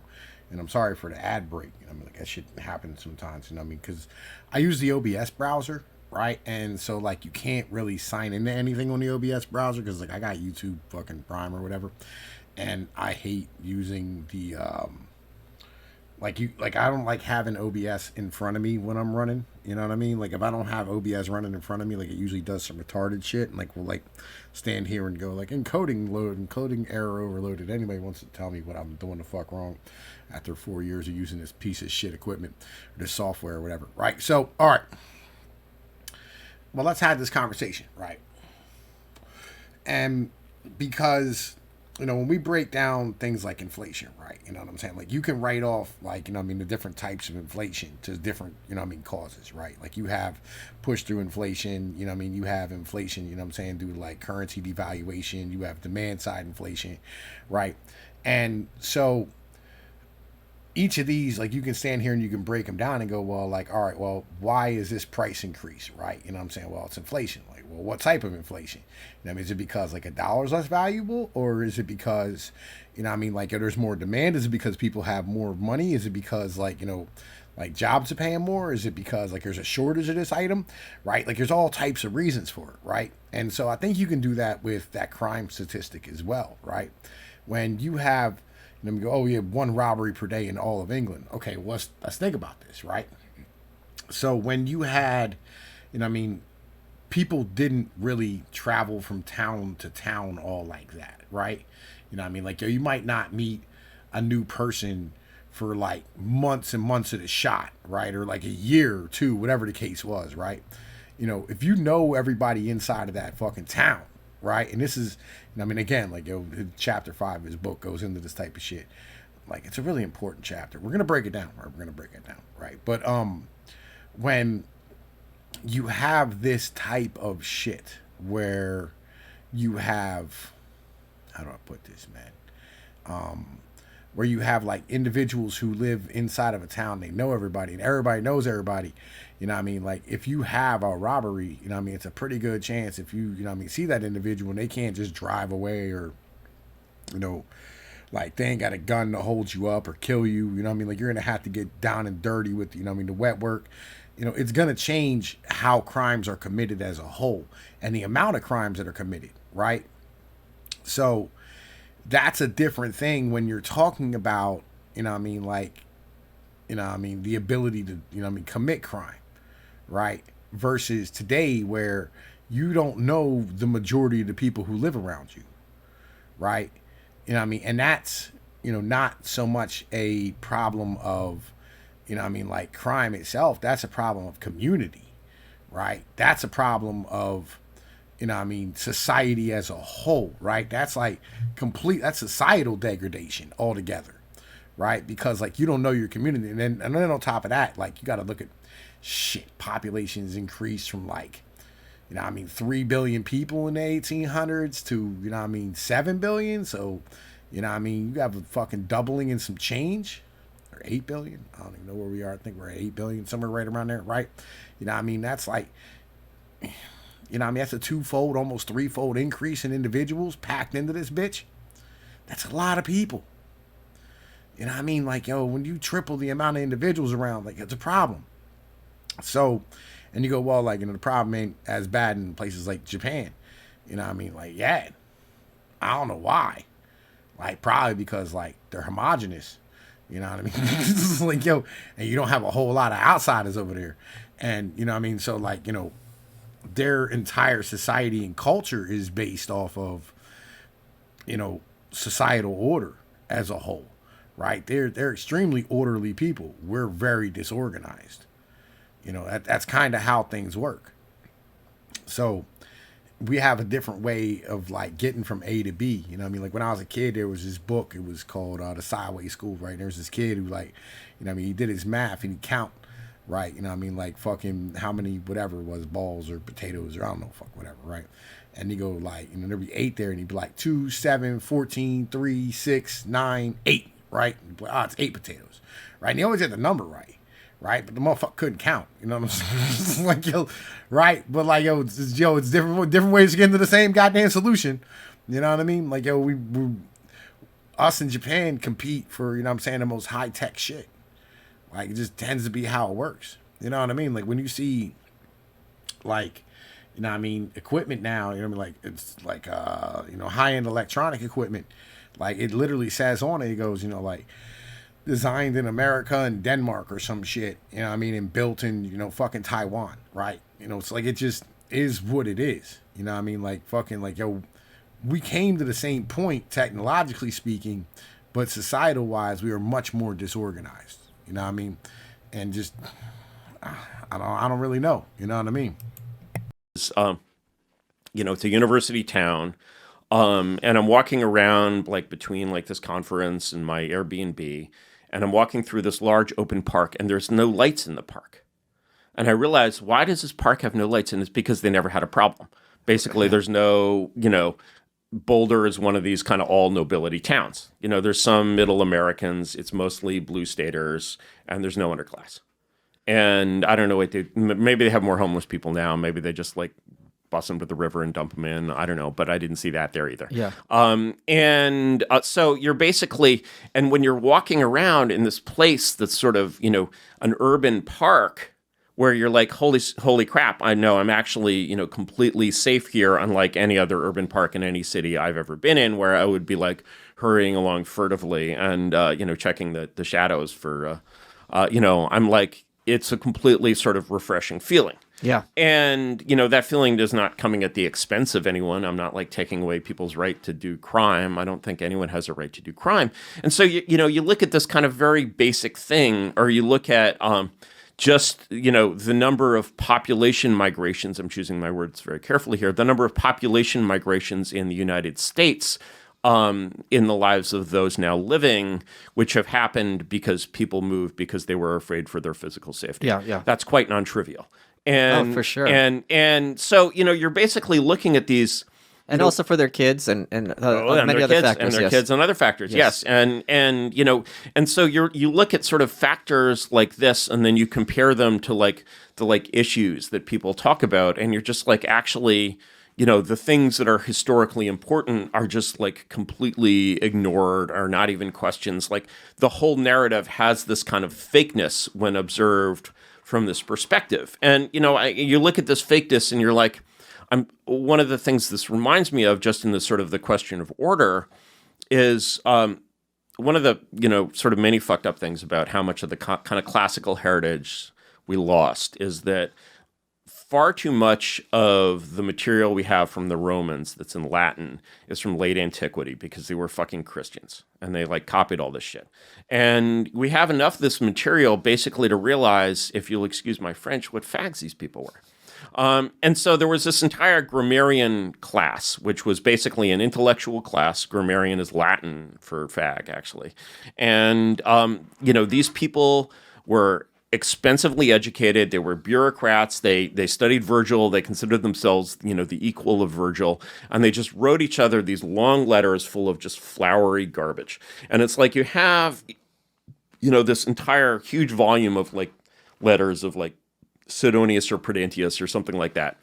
and I'm sorry for the ad break. Like that shit happens sometimes, because I use the OBS browser, right? And so like you can't really sign into anything on the OBS browser because like I got YouTube fucking Prime or whatever, and I hate using the I don't like having OBS in front of me when I'm running. You know what I mean? Like if I don't have OBS running in front of me, like it usually does some retarded shit, and like we'll like stand here and go like encoding error overloaded. Anybody wants to tell me what I'm doing the fuck wrong after 4 years of using this piece of shit equipment or this software or whatever, right? So all right, well let's have this conversation, right? And because when we break down things like inflation, right? You know what I'm saying? Like you can write off like, the different types of inflation to different, causes, right? Like you have push through inflation, you have inflation, due to like currency devaluation, you have demand side inflation, right? And so each of these, like you can stand here and you can break them down and go, well, like, all right, well, why is this price increase, right? Well, it's inflation. Like, well, what type of inflation? Is it because like $1 is less valuable, or is it because, like there's more demand? Is it because people have more money? Is it because like, like jobs are paying more? Is it because like there's a shortage of this item, right? Like there's all types of reasons for it, right? And so I think you can do that with that crime statistic as well, right? When you have, we go, oh, we have one robbery per day in all of England. Okay, well, let's think about this, right? So when you had, people didn't really travel from town to town all like that, right? Like you might not meet a new person for like months and months at a shot, right? Or like a year or two, whatever the case was, right? If you know everybody inside of that fucking town, right? And this is, again, like chapter 5 of his book goes into this type of shit. Like it's a really important chapter. We're gonna break it down, right? But when you have this type of shit where you have, how do I put this, man? Where you have like individuals who live inside of a town, they know everybody and everybody knows everybody. Like if you have a robbery, it's a pretty good chance if you, see that individual and they can't just drive away or, like they ain't got a gun to hold you up or kill you, like you're gonna have to get down and dirty with, the wet work. It's gonna change how crimes are committed as a whole and the amount of crimes that are committed, right? So that's a different thing when you're talking about, the ability to, commit crime, right? Versus today where you don't know the majority of the people who live around you, right? And that's, not so much a problem of, like crime itself. That's a problem of community, right? That's a problem of, society as a whole, right? That's like that's societal degradation altogether, right? Because like you don't know your community. And then on top of that, like you got to look at shit, populations increased from like, 3 billion people in the 1800s to, 7 billion. So, you have a fucking doubling and some change, or 8 billion. I don't even know where we are. I think we're at 8 billion, somewhere right around there, right? That's like, You know what I mean? That's a twofold, almost threefold increase in individuals packed into this bitch. That's a lot of people. You know what I mean? Like, yo, when you triple the amount of individuals around, like, it's a problem. So, and you go, well, like, you know, the problem ain't as bad in places like Japan. You know what I mean? Like, yeah, I don't know why. Like, probably because, like, they're homogenous. You know what I mean? Like, yo, and you don't have a whole lot of outsiders over there. And, you know what I mean? So, like, you know, their entire society and culture is based off of, you know, societal order as a whole, right? They're extremely orderly people. We're very disorganized. You know, that's kind of how things work. So we have a different way of like getting from A to B. You know what I mean? Like when I was a kid, there was this book. It was called The Sideways School, right? And there was this kid who like, you know what I mean? He did his math and he count, right? You know what I mean? Like fucking how many, whatever it was, balls or potatoes or I don't know, fuck whatever, right? And he go like, you know, there'd be 8 there and he'd be like 2, 7, 14, 3, 6, 9, 8, right? Like, it's 8 potatoes, right? And he always had the number right. Right, but the motherfucker couldn't count. You know what I'm saying? Like, yo, right? But like, it's different ways to get into the same goddamn solution. You know what I mean? Like, yo, we us in Japan compete for, you know what I'm saying, the most high tech shit. Like, it just tends to be how it works. You know what I mean? Like when you see, like, you know what I mean, equipment now. You know what I mean? Like it's like you know, high end electronic equipment. Like it literally says on it, it goes, you know, like, designed in America and Denmark or some shit, you know what I mean, and built in, you know, fucking Taiwan, right? You know, it's like it just is what it is. You know what I mean? Like fucking like, yo, we came to the same point technologically speaking, but societal wise we are much more disorganized. You know what I mean? And just I don't really know. You know what I mean? You know, it's a university town. And I'm walking around like between like this conference and my Airbnb, and I'm walking through this large open park and there's no lights in the park. And I realized, why does this park have no lights? And it's because they never had a problem. Basically, there's no, you know, Boulder is one of these kind of all nobility towns. You know, there's some middle Americans, it's mostly blue staters, and there's no underclass. And I don't know what maybe they have more homeless people now. Maybe they just like bust them to the river and dump them in. I don't know, but I didn't see that there either. Yeah. So you're basically, and when you're walking around in this place that's sort of, you know, an urban park where you're like, holy crap, I know I'm actually, you know, completely safe here, unlike any other urban park in any city I've ever been in, where I would be like hurrying along furtively and, you know, checking the shadows for, you know, I'm like, it's a completely sort of refreshing feeling. Yeah. And, you know, that feeling is not coming at the expense of anyone. I'm not like taking away people's right to do crime. I don't think anyone has a right to do crime. And so, you know, you look at this kind of very basic thing, or you look at just, you know, the number of population migrations. I'm choosing my words very carefully here. The number of population migrations in the United States in the lives of those now living, which have happened because people moved because they were afraid for their physical safety. Yeah, yeah. That's quite non-trivial. And, for sure. And so, you know, you're basically looking at these, and also for their kids and many other factors. And their kids and other factors, yes. And you know, and so you look at sort of factors like this, and then you compare them to like the like issues that people talk about, and you're just like, actually, you know, the things that are historically important are just like completely ignored, or not even questions. Like the whole narrative has this kind of fakeness when observed from this perspective. And, you know, you look at this fakeness and you're like, one of the things this reminds me of, just in the sort of the question of order, is one of the, you know, sort of many fucked up things about how much of the kind of classical heritage we lost is that far too much of the material we have from the Romans that's in Latin is from late antiquity, because they were fucking Christians and they like copied all this shit. And we have enough of this material basically to realize, if you'll excuse my French, what fags these people were. And so there was this entire grammarian class, which was basically an intellectual class. Grammarian is Latin for fag, actually. And, you know, these people were expensively educated. They were bureaucrats. They studied Virgil. They considered themselves, you know, the equal of Virgil. And they just wrote each other these long letters full of just flowery garbage. And it's like you have, you know, this entire huge volume of like letters of like Sidonius or Prudentius or something like that.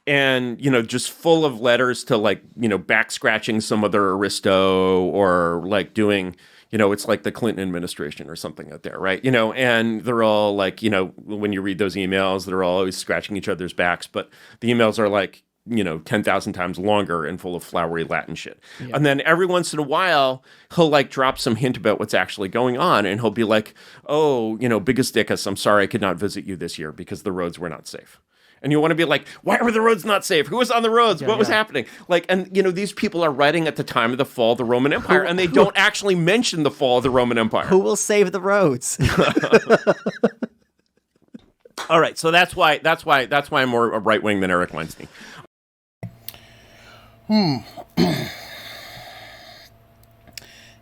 and just full of letters to like back scratching some other aristo, or like doing it's like the Clinton administration or something out there, right? And they're all like, when you read those emails, they're all always scratching each other's backs, but the emails are like 10,000 times longer and full of flowery Latin shit. Yeah. And then every once in a while, he'll like drop some hint about what's actually going on, and he'll be like, "Oh, biggest dickus, I'm sorry I could not visit you this year because the roads were not safe." And you want to be like, why were the roads not safe? Who was on the roads? What was happening? Like, and these people are writing at the time of the fall of the Roman Empire, and they don't actually mention the fall of the Roman Empire. Who will save the roads? All right, so that's why I'm more a right wing than Eric Weinstein.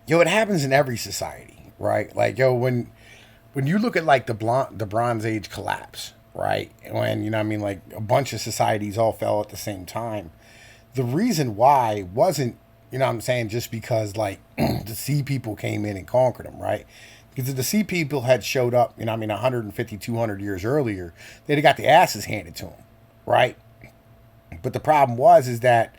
It happens in every society, right? Like, when you look at like the Bronze Age collapse, right? When, like a bunch of societies all fell at the same time. The reason why wasn't, just because like the sea people came in and conquered them, right? Because if the sea people had showed up, 150, 200 years earlier, they'd have got the asses handed to them, right? But the problem is that,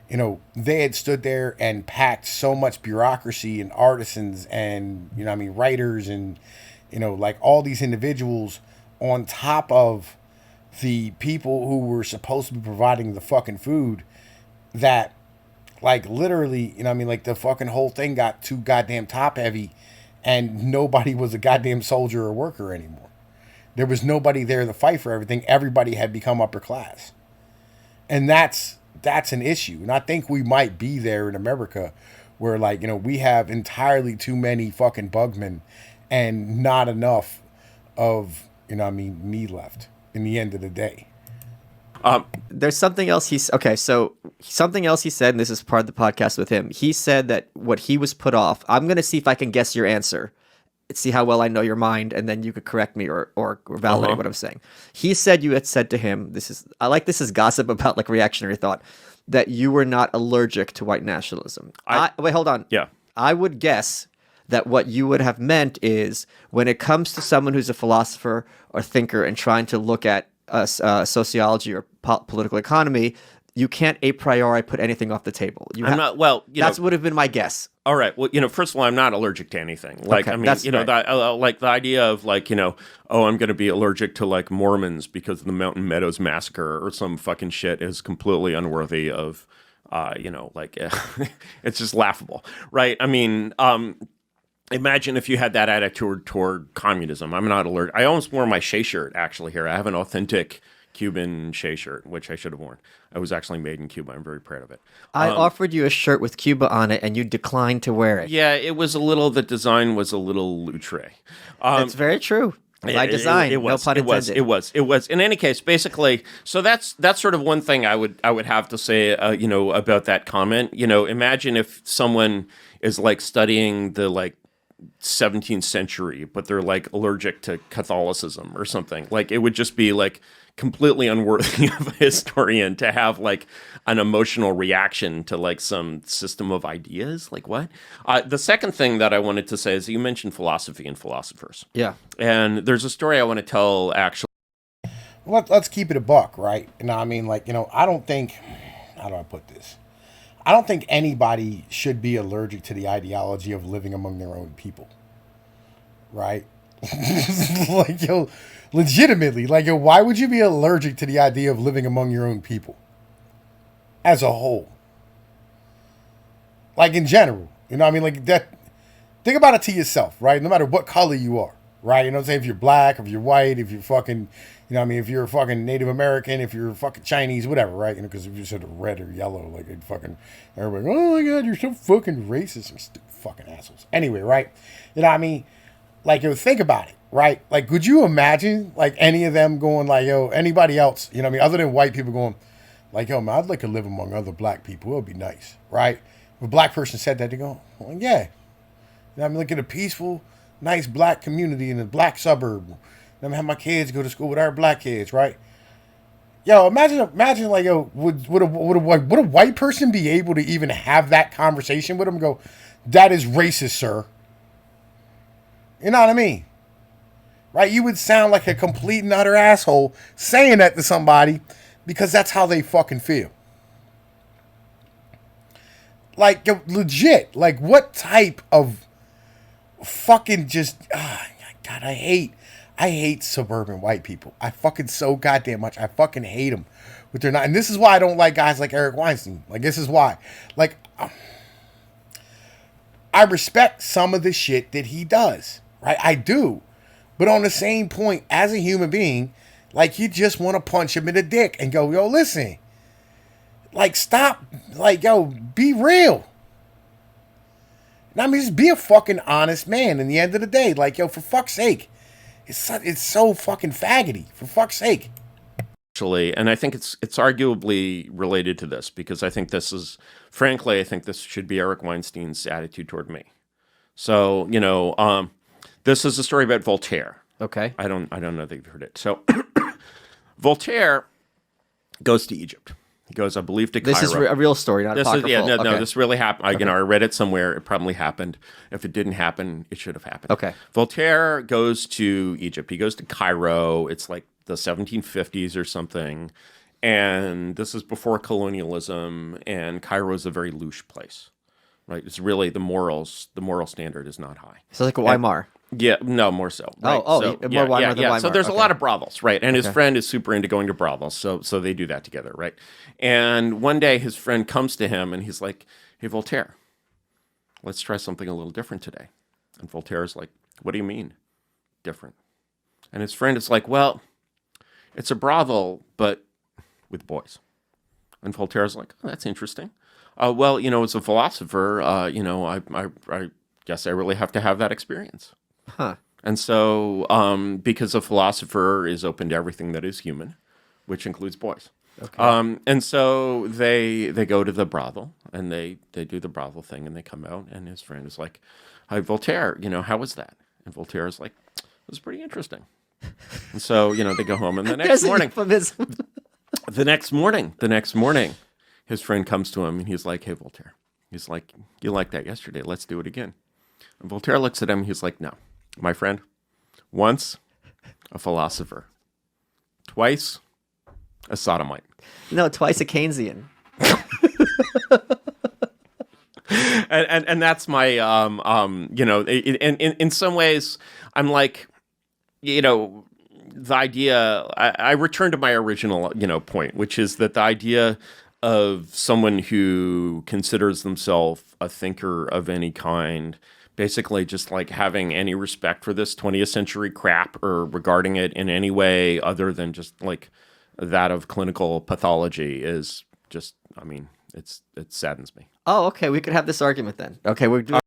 they had stood there and packed so much bureaucracy and artisans and, writers and, like all these individuals on top of the people who were supposed to be providing the fucking food, that like literally, like the fucking whole thing got too goddamn top heavy, and nobody was a goddamn soldier or worker anymore. There was nobody there to fight for everything. Everybody had become upper class. And that's an issue. And I think we might be there in America where like, we have entirely too many fucking bugmen and not enough of me left in the end of the day. There's something else something else he said, and this is part of the podcast with him. He said that what he was put off, I'm going to see if I can guess your answer, see how well I know your mind, and then you could correct me or validate what I'm saying. He said you had said to him, this is gossip about like reactionary thought, that you were not allergic to white nationalism. Wait, hold on. Yeah. I would guess that what you would have meant is when it comes to someone who's a philosopher or thinker and trying to look at sociology or political economy, you can't a priori put anything off the table. That would have been my guess. All right. Well, first of all, I'm not allergic to anything. Like, Okay, like the idea of like, I'm going to be allergic to like Mormons because of the Mountain Meadows massacre or some fucking shit is completely unworthy of, like it's just laughable, right? Imagine if you had that attitude toward communism. I'm not allergic. I almost wore my Shea shirt actually here. I have an authentic Cuban Shea shirt, which I should have worn. It was actually made in Cuba. I'm very proud of it. I offered you a shirt with Cuba on it, and you declined to wear it. Yeah, the design was a little loutre. It's very true. By design, it was, no pun intended. It was. In any case, basically, so that's sort of one thing I would have to say, about that comment. Imagine if someone is like studying the like 17th century, but they're like allergic to Catholicism or something. Like it would just be like completely unworthy of a historian to have like an emotional reaction to like some system of ideas. Like what? The second thing that I wanted to say is that you mentioned philosophy and philosophers. Yeah. And there's a story I want to tell actually. Let's keep it a buck, right? I don't think, how do I put this? I don't think anybody should be allergic to the ideology of living among their own people, right? Like, legitimately, like, why would you be allergic to the idea of living among your own people as a whole? Like, in general, like that. Think about it to yourself, right? No matter what color you are, right? Say if you're black, if you're white, if you're fucking, if you're a fucking Native American, if you're fucking Chinese, whatever, right? Because if you're sort of red or yellow, like it fucking, everybody, oh my God, you're so fucking racist and stupid fucking assholes. Anyway, right? Like, think about it, right? Like, could you imagine, like, any of them going, like, anybody else, other than white people going, like, man, I'd like to live among other black people. It would be nice, right? If a black person said that, they go, well, yeah. Look at a peaceful, nice black community in a black suburb. I'm have my kids go to school with our black kids, right? Imagine like, would a white person be able to even have that conversation with them and go, that is racist, sir? You know what I mean? Right? You would sound like a complete and utter asshole saying that to somebody because that's how they fucking feel. Like, yo, legit. Like, what type of fucking just... God, I hate suburban white people. I fucking so goddamn much. I fucking hate them. But they're not... And this is why I don't like guys like Eric Weinstein. Like, this is why. Like, I respect some of the shit that he does. Right? I do. But on the same point, as a human being, like, you just want to punch him in the dick and go, yo, listen... Like, stop. Like, yo, be real. I mean, just be a fucking honest man in the end of the day. Like, yo, for fuck's sake. It's so fucking faggoty. For fuck's sake. Actually, and I think it's arguably related to this, because I think this is, frankly, I think this should be Eric Weinstein's attitude toward me. So, you know, this is a story about Voltaire. Okay. I don't know that you've heard it. So, Voltaire goes to Egypt. He goes, I believe, to Cairo. This is a real story, not apocryphal. No, this really happened. I read it somewhere. It probably happened. If it didn't happen, it should have happened. Okay. Voltaire goes to Egypt. He goes to Cairo. It's like the 1750s or something. And this is before colonialism. And Cairo is a very louche place, right? It's really the moral standard is not high. So like a Weimar. Yeah, no, more so. Right? More so, Weimar than Weimar. So there's a Okay. lot of brothels, right? And his friend is super into going to brothels, so they do that together, right? And one day his friend comes to him and he's like, hey, Voltaire, let's try something a little different today. And Voltaire's like, what do you mean, different? And his friend is like, well, it's a brothel, but with boys. And Voltaire's like, oh, that's interesting. Well, you know, as a philosopher, you know, I guess I really have to have that experience. Huh. And so, because a philosopher is open to everything that is human, which includes boys. Okay. And so they go to the brothel, and they do the brothel thing, and they come out, and his friend is like, hi, Voltaire, you know, how was that? And Voltaire is like, it was pretty interesting. And so, you know, they go home, and the next morning, the next morning, his friend comes to him, and he's like, hey, Voltaire, he's like, you liked that yesterday, let's do it again. And Voltaire looks at him, and he's like, no. My friend, once a philosopher, twice a sodomite. No, twice a Keynesian. and that's my you know, in some ways I'm like, you know, the idea, I return to my original, you know, point, which is that the idea of someone who considers themselves a thinker of any kind, basically just like having any respect for this 20th century crap or regarding it in any way other than just like that of clinical pathology is just, I mean, it saddens me. Oh, okay. We could have this argument then. Okay, we're doing.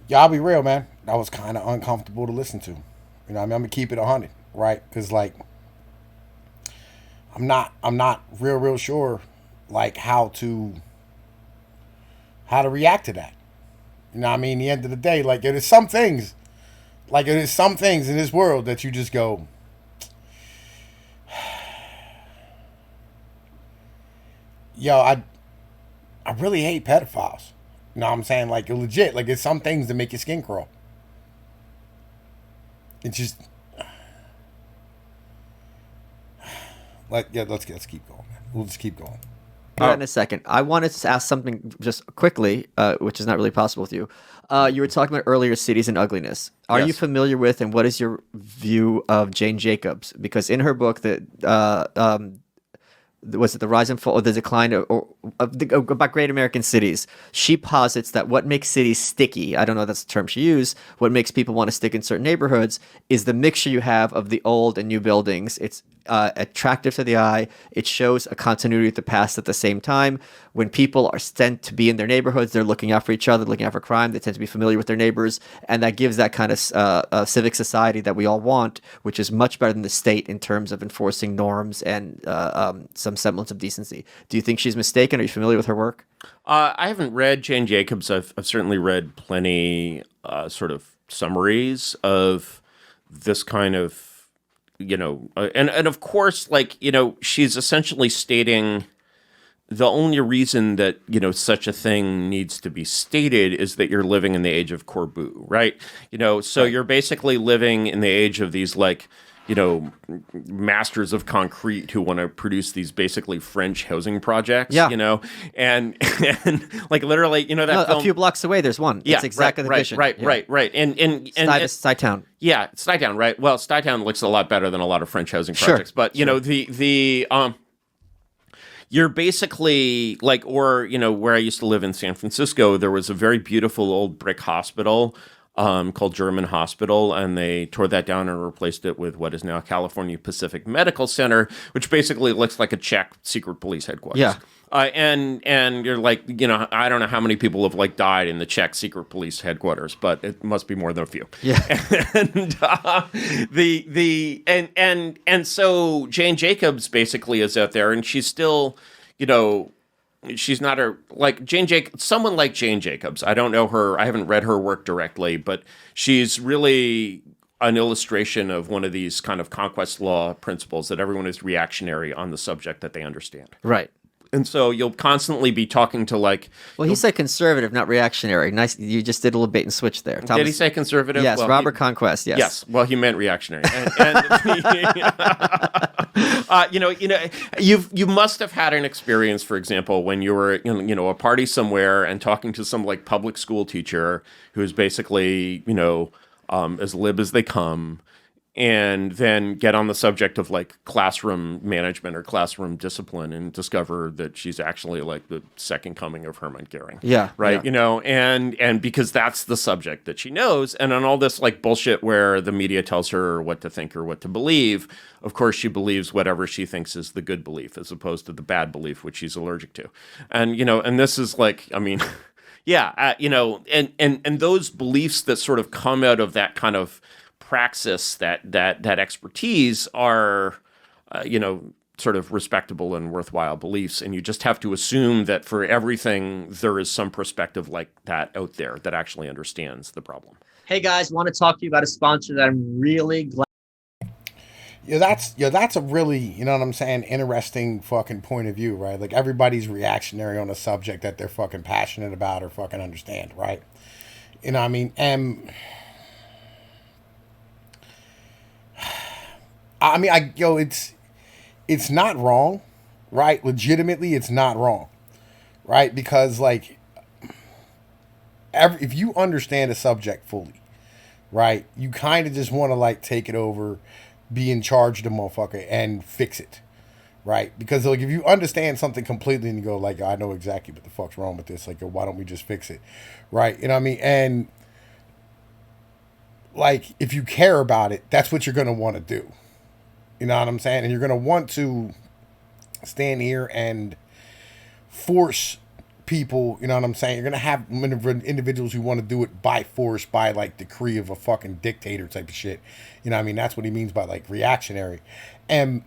Yeah, I'll be real, man. That was kind of uncomfortable to listen to. You know what I mean? I'm going to keep it 100, right? Because, like, I'm not real sure, like, how to react to that. You know what I mean? At the end of the day, like, it is some things in this world that you just go, yo, I really hate pedophiles. You know what I'm saying? Like, legit, like, it's some things that make your skin crawl. It's just, let's keep going, man. We'll just keep going. In a second. I wanted to ask something just quickly, which is not really possible with you. You were talking about earlier cities and ugliness. Are you familiar with, and what is your view of Jane Jacobs? Because in her book, was it The Rise and Fall or the Decline about Great American Cities, she posits that what makes cities sticky, I don't know if that's the term she used, what makes people want to stick in certain neighborhoods is the mixture you have of the old and new buildings. It's attractive to the eye. It shows a continuity with the past at the same time. When people are sent to be in their neighborhoods, they're looking out for each other, looking out for crime. They tend to be familiar with their neighbors, and that gives that kind of civic society that we all want, which is much better than the state in terms of enforcing norms and some semblance of decency. Do you think she's mistaken? Are you familiar with her work? I haven't read Jane Jacobs. I've certainly read plenty sort of summaries of this kind of, you know, and of course, like, you know, she's essentially stating the only reason that, you know, such a thing needs to be stated is that you're living in the age of Corbu, right? You know, so you're basically living in the age of these, like, masters of concrete who want to produce these basically French housing projects, Yeah. and like literally, that No, film, a few blocks away, there's one. yeah, It's exactly right, the vision. right, Yeah. right. And Stuytown. yeah, Stuytown, right? Well, Stuytown looks a lot better than a lot of French housing Sure, projects, but you're basically like, or where I used to live in San Francisco, there was a very beautiful old brick hospital called German Hospital, and they tore that down and replaced it with what is now California Pacific Medical Center, which basically looks like a Czech secret police headquarters. Yeah. And you're like, I don't know how many people have like died in the Czech secret police headquarters, but it must be more than a few. Yeah. And so Jane Jacobs basically is out there, and she's still, she's not someone like Jane Jacobs. I don't know her. I haven't read her work directly, but she's really an illustration of one of these kind of conquest law principles that everyone is reactionary on the subject that they understand. Right. And so you'll constantly be talking to like. Well, he said conservative, not reactionary. Nice. You just did a little bait and switch there. Did he say conservative? Yes, Well, Robert Conquest. Yes. Yes. Well, he meant reactionary. You must have had an experience, for example, when you were in a party somewhere and talking to some like public school teacher who's basically as lib as they come, and then get on the subject of like classroom management or classroom discipline and discover that she's actually like the second coming of Hermann Goering. Yeah. Right. Yeah. And because that's the subject that she knows. And on all this like bullshit where the media tells her what to think or what to believe, of course she believes whatever she thinks is the good belief as opposed to the bad belief, which she's allergic to. And, and this is like, I mean, yeah, and those beliefs that sort of come out of that kind of praxis, that expertise are, sort of respectable and worthwhile beliefs. And you just have to assume that for everything, there is some perspective like that out there that actually understands the problem. Hey guys, want to talk to you about a sponsor that I'm really glad. That's a really, what I'm saying, interesting fucking point of view, right? Like everybody's reactionary on a subject that they're fucking passionate about or fucking understand, right? I mean? It's not wrong, right? Legitimately, it's not wrong, right? Because like, if you understand a subject fully, right, you kind of just want to like take it over, be in charge of the motherfucker and fix it, right? Because like if you understand something completely and you go like, I know exactly what the fuck's wrong with this, like, why don't we just fix it, right? And like if you care about it, that's what you're gonna want to do. You know what I'm saying? And you're going to want to stand here and force people, you know what I'm saying? You're going to have individuals who want to do it by force, by like decree of a fucking dictator type of shit. You know what I mean? That's what he means by like reactionary. And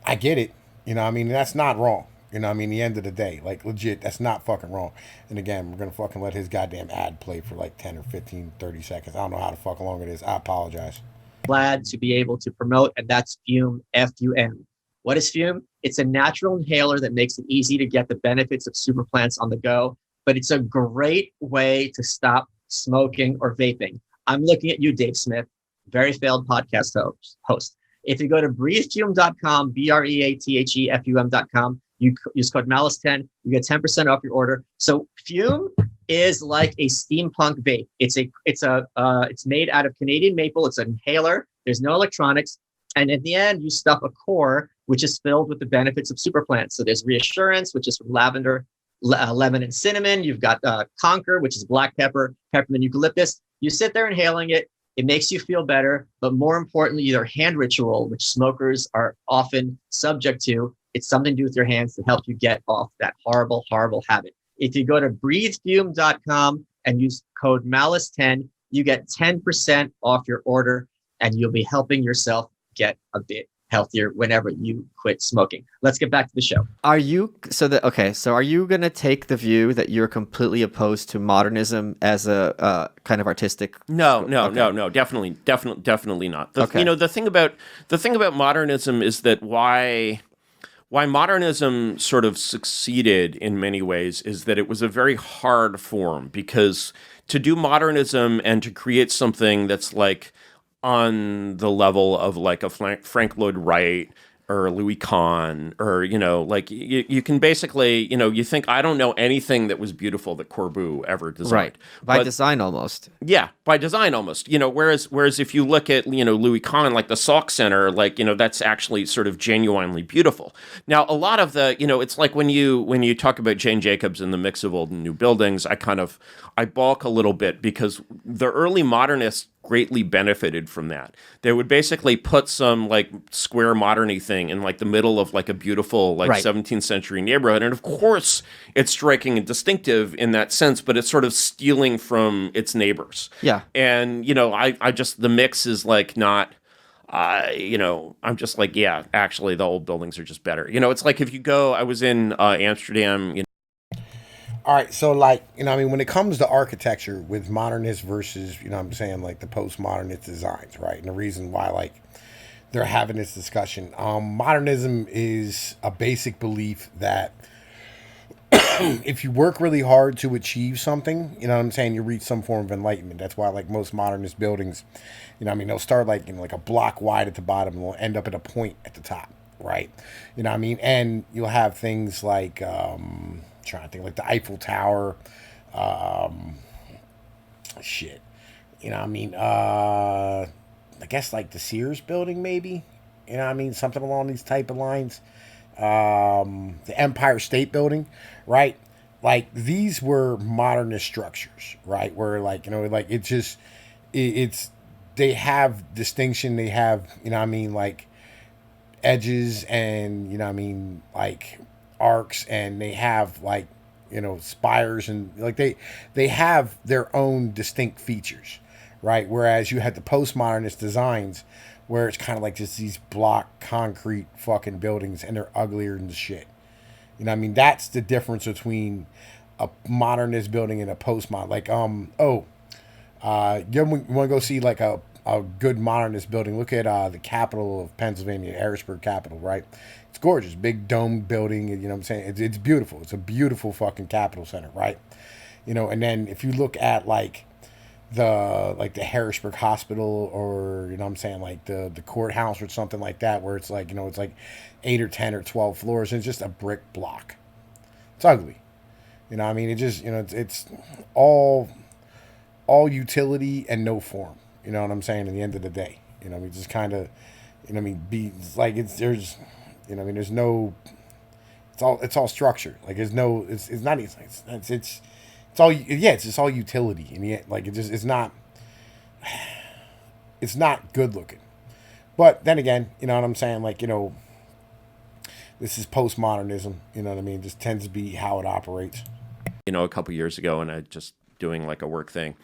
I get it. That's not wrong. The end of the day, like legit, that's not fucking wrong. And again, we're going to fucking let his goddamn ad play for like 10 or 15, 30 seconds. I don't know how the fuck long it is. I apologize. Glad to be able to promote, and that's Fume, F-U-M. What is Fume? It's a natural inhaler that makes it easy to get the benefits of super plants on the go, but it's a great way to stop smoking or vaping. I'm looking at you, Dave Smith, very failed podcast host. If you go to breathefume.com, BREATHEFUM.com, you use code Malice10, you get 10% off your order. So Fume is like a steampunk vape. It's made out of Canadian maple. It's an inhaler. There's no electronics. And at the end, you stuff a core, which is filled with the benefits of super plants. So there's reassurance, which is from lavender, lemon and cinnamon. You've got conker, which is black pepper, peppermint, eucalyptus. You sit there inhaling it. It makes you feel better. But more importantly, your hand ritual, which smokers are often subject to, it's something to do with your hands to help you get off that horrible, horrible habit. If you go to breathefume.com and use code Malice10, you get 10% off your order, and you'll be helping yourself get a bit healthier whenever you quit smoking. Let's get back to the show. Are you are you going to take the view that you're completely opposed to modernism as a kind of artistic? No, definitely not. The thing about modernism is that why modernism sort of succeeded in many ways is that it was a very hard form, because to do modernism and to create something that's like on the level of like a Frank Lloyd Wright or Louis Kahn, or, like you can basically, you think, I don't know anything that was beautiful that Corbu ever designed. Right. By But design almost. yeah, by design almost. Whereas if you look at, Louis Kahn, like the Salk Center, like, that's actually sort of genuinely beautiful. Now, a lot of the, it's like when you talk about Jane Jacobs and the mix of old and new buildings, I balk a little bit, because the early modernists greatly benefited from that. They would basically put some like square modern-y thing in like the middle of like a beautiful like Right. 17th century neighborhood. And of course it's striking and distinctive in that sense, but it's sort of stealing from its neighbors. Yeah. And, I just, the mix is like not, I'm just like, yeah, actually the old buildings are just better. It's like if you go, I was in Amsterdam, All right, so like, when it comes to architecture with modernist versus, like the postmodernist designs, right? And the reason why like they're having this discussion, modernism is a basic belief that if you work really hard to achieve something, you reach some form of enlightenment. That's why like most modernist buildings, they'll start like like a block wide at the bottom and will end up at a point at the top, right? And you'll have things like trying to think like the Eiffel Tower, shit. I guess like the Sears building maybe. Something along these type of lines. The Empire State Building, right? Like these were modernist structures, right? Where like, like it's just it's they have distinction, they have, like edges and like arcs, and they have like spires, and like they have their own distinct features, right? Whereas you had the postmodernist designs where it's kind of like just these block concrete fucking buildings, and they're uglier than shit. That's the difference between a modernist building and a postmodern. Like you want to go see like a good modernist building? Look at the capital of Pennsylvania, Harrisburg Capitol, right? It's gorgeous, big domed building. It's beautiful. It's a beautiful fucking Capitol Center, right? And then if you look at like the Harrisburg Hospital, or like the courthouse or something like that, where it's like it's like 8 or 10 or 12 floors, and it's just a brick block. It's ugly. It just it's all utility and no form. You know what I'm saying? At the end of the day, we just kind of, be like there's no, it's all structure. Like there's no, it's not, it's all, yeah, it's just all utility. And yet, like it's not good looking. But then again, you know what I'm saying? Like, this is postmodernism. You know what I mean? It just tends to be how it operates. A couple years ago, and I just doing like a work thing,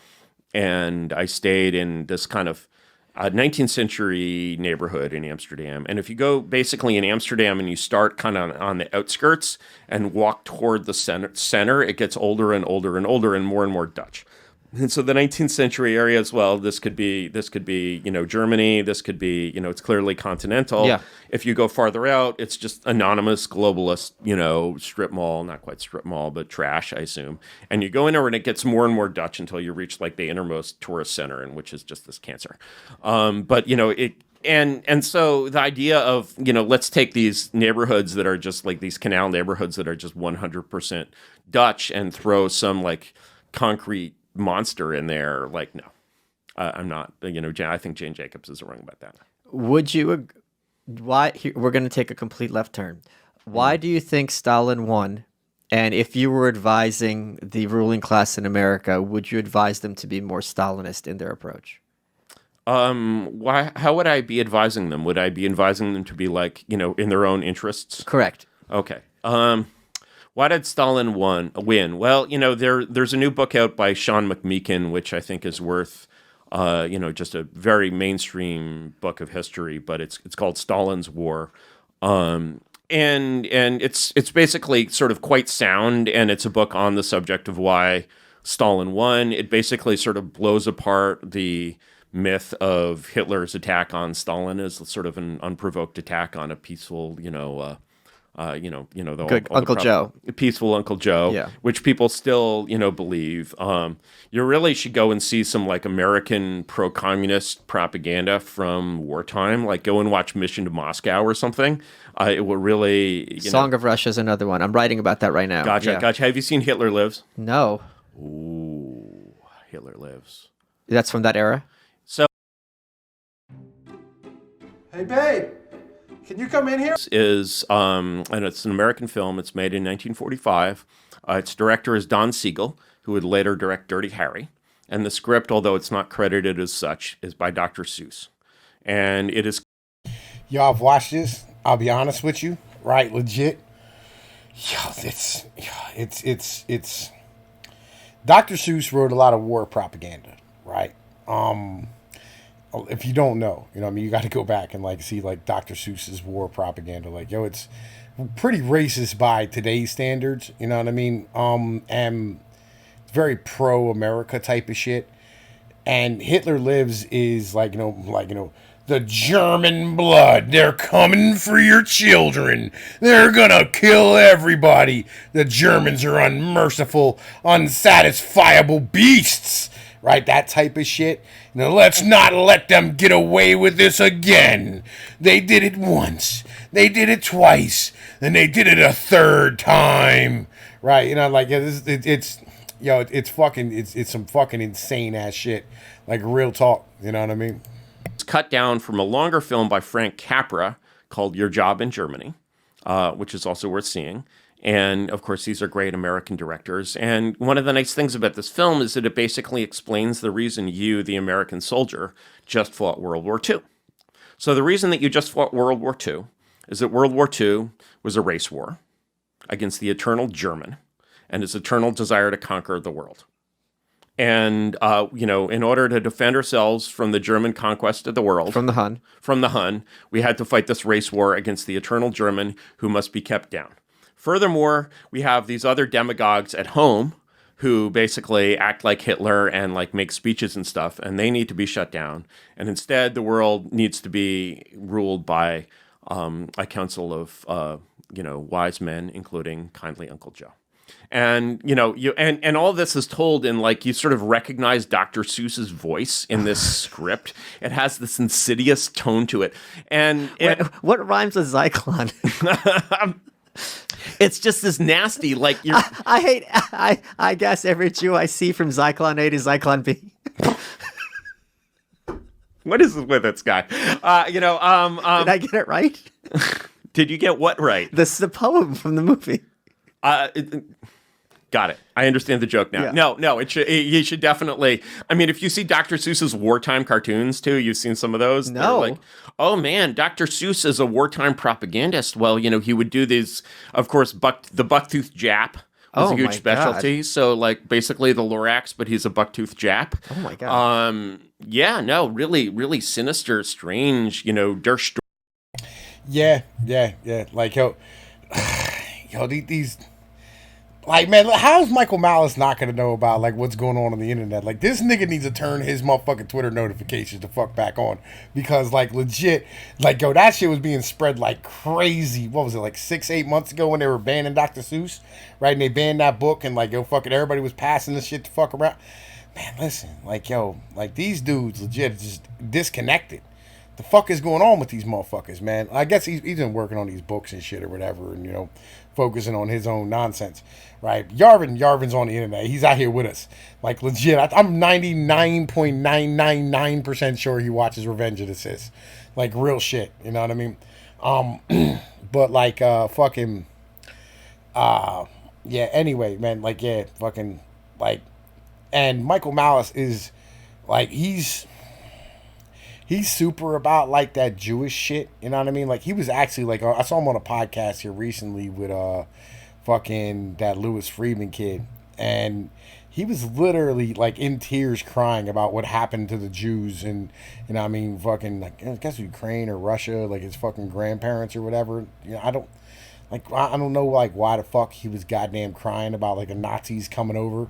and I stayed in this kind of 19th century neighborhood in Amsterdam. And if you go basically in Amsterdam and you start kind of on the outskirts and walk toward the center, it gets older and older and older and more Dutch. And so the 19th century area as well, this could be, Germany, this could be, it's clearly continental. Yeah. If you go farther out, it's just anonymous globalist, strip mall, not quite strip mall, but trash, I assume. And you go in there and it gets more and more Dutch until you reach like the innermost tourist center, and which is just this cancer. But so the idea of, let's take these neighborhoods that are just like these canal neighborhoods that are just 100% Dutch and throw some like concrete monster in there, like, no, I'm not. I think Jane Jacobs is wrong about that. Would you? Why? We're going to take a complete left turn. Why do you think Stalin won? And if you were advising the ruling class in America, would you advise them to be more Stalinist in their approach? Why? How would I be advising them? Would I be advising them to be like, in their own interests? Correct. Okay. Why did Stalin win? Well, there's a new book out by Sean McMeekin, which I think is worth, just a very mainstream book of history, but it's called Stalin's War. And it's basically sort of quite sound, and it's a book on the subject of why Stalin won. It basically sort of blows apart the myth of Hitler's attack on Stalin as sort of an unprovoked attack on a peaceful, the Good all the Uncle Joe. peaceful Uncle Joe, Yeah. which people still, believe. You really should go and see some like American pro-communist propaganda from wartime. Like go and watch Mission to Moscow or something. It will really, Song of Russia is another one. I'm writing about that right now. Gotcha, Yeah. gotcha. Have you seen Hitler Lives? No, Ooh, Hitler Lives. that's from that era. So Hey, babe, can you come in here? is and it's an American film. It's made in 1945. Its director is Don Siegel, who would later direct Dirty Harry. And the script, although it's not credited as such, is by Dr. Seuss. And it is Y'all have watched this. I'll be honest with you, right? Legit. Yo, it's. Dr. Seuss wrote a lot of war propaganda, right? If you don't know, you got to go back and like see like Dr. Seuss's war propaganda. Like, yo, it's pretty racist by today's standards. You know what I mean? And it's very pro-America type of shit. And Hitler Lives is like, the German blood. They're coming for your children. They're gonna kill everybody. The Germans are unmerciful, unsatisfiable beasts. Right? That type of shit. Let's not let them get away with this again. They did it once. They did it twice. And they did it a third time. Right? It's some fucking insane ass shit. Like real talk. You know what I mean? It's cut down from a longer film by Frank Capra called Your Job in Germany, which is also worth seeing. And, of course, these are great American directors. And one of the nice things about this film is that it basically explains the reason you, the American soldier, just fought World War II. So the reason that you just fought World War II is that World War II was a race war against the eternal German and his eternal desire to conquer the world. And, in order to defend ourselves from the German conquest of the world. From the Hun. We had to fight this race war against the eternal German who must be kept down. Furthermore, we have these other demagogues at home who basically act like Hitler and like make speeches and stuff, and they need to be shut down. And instead, the world needs to be ruled by a council of, wise men, including kindly Uncle Joe. And and all this is told in like you sort of recognize Dr. Seuss's voice in this script. It has this insidious tone to it. And What rhymes with Zyklon? it's just this nasty like you're. I guess every Jew I see from Zyklon A to Zyklon B. What is with this guy? Did I get it right? Did you get what right? This is the poem from the movie. Got it. I understand the joke now. Yeah. No, you should definitely. I mean, if you see Dr. Seuss's wartime cartoons too, you've seen some of those. No. They're like, oh man, Dr. Seuss is a wartime propagandist. Well, he would do these, of course, the bucktooth Jap was Oh a huge my specialty. So like basically the Lorax, but he's a bucktooth Jap. Oh my God. Yeah, no, really, really sinister, strange, der Sturm. Yeah. Like, these. Like, man, how's Michael Malice not gonna know about like what's going on the internet? Like, this nigga needs to turn his motherfucking Twitter notifications the fuck back on because, like, legit, like, that shit was being spread like crazy. What was it, like 6-8 months ago when they were banning Dr. Seuss, right? And they banned that book, and like, fucking everybody was passing this shit to fuck around. Man, listen, like, like these dudes legit just disconnected. The fuck is going on with these motherfuckers, man? I guess he's been working on these books and shit or whatever, and focusing on his own nonsense, right? Yarvin's on the internet. He's out here with us, like legit. I'm 99.999% sure he watches Revenge of the Sith, like real shit. You know what I mean? But like fucking yeah. Anyway, man, like yeah, fucking like, and Michael Malice is like he's super about like that Jewish shit, you know what I mean? Like he was actually like I saw him on a podcast here recently with fucking that Louis Friedman kid, and he was literally like in tears crying about what happened to the Jews and I mean fucking like I guess Ukraine or Russia, like his fucking grandparents or whatever. I don't know like why the fuck he was goddamn crying about like the Nazis coming over,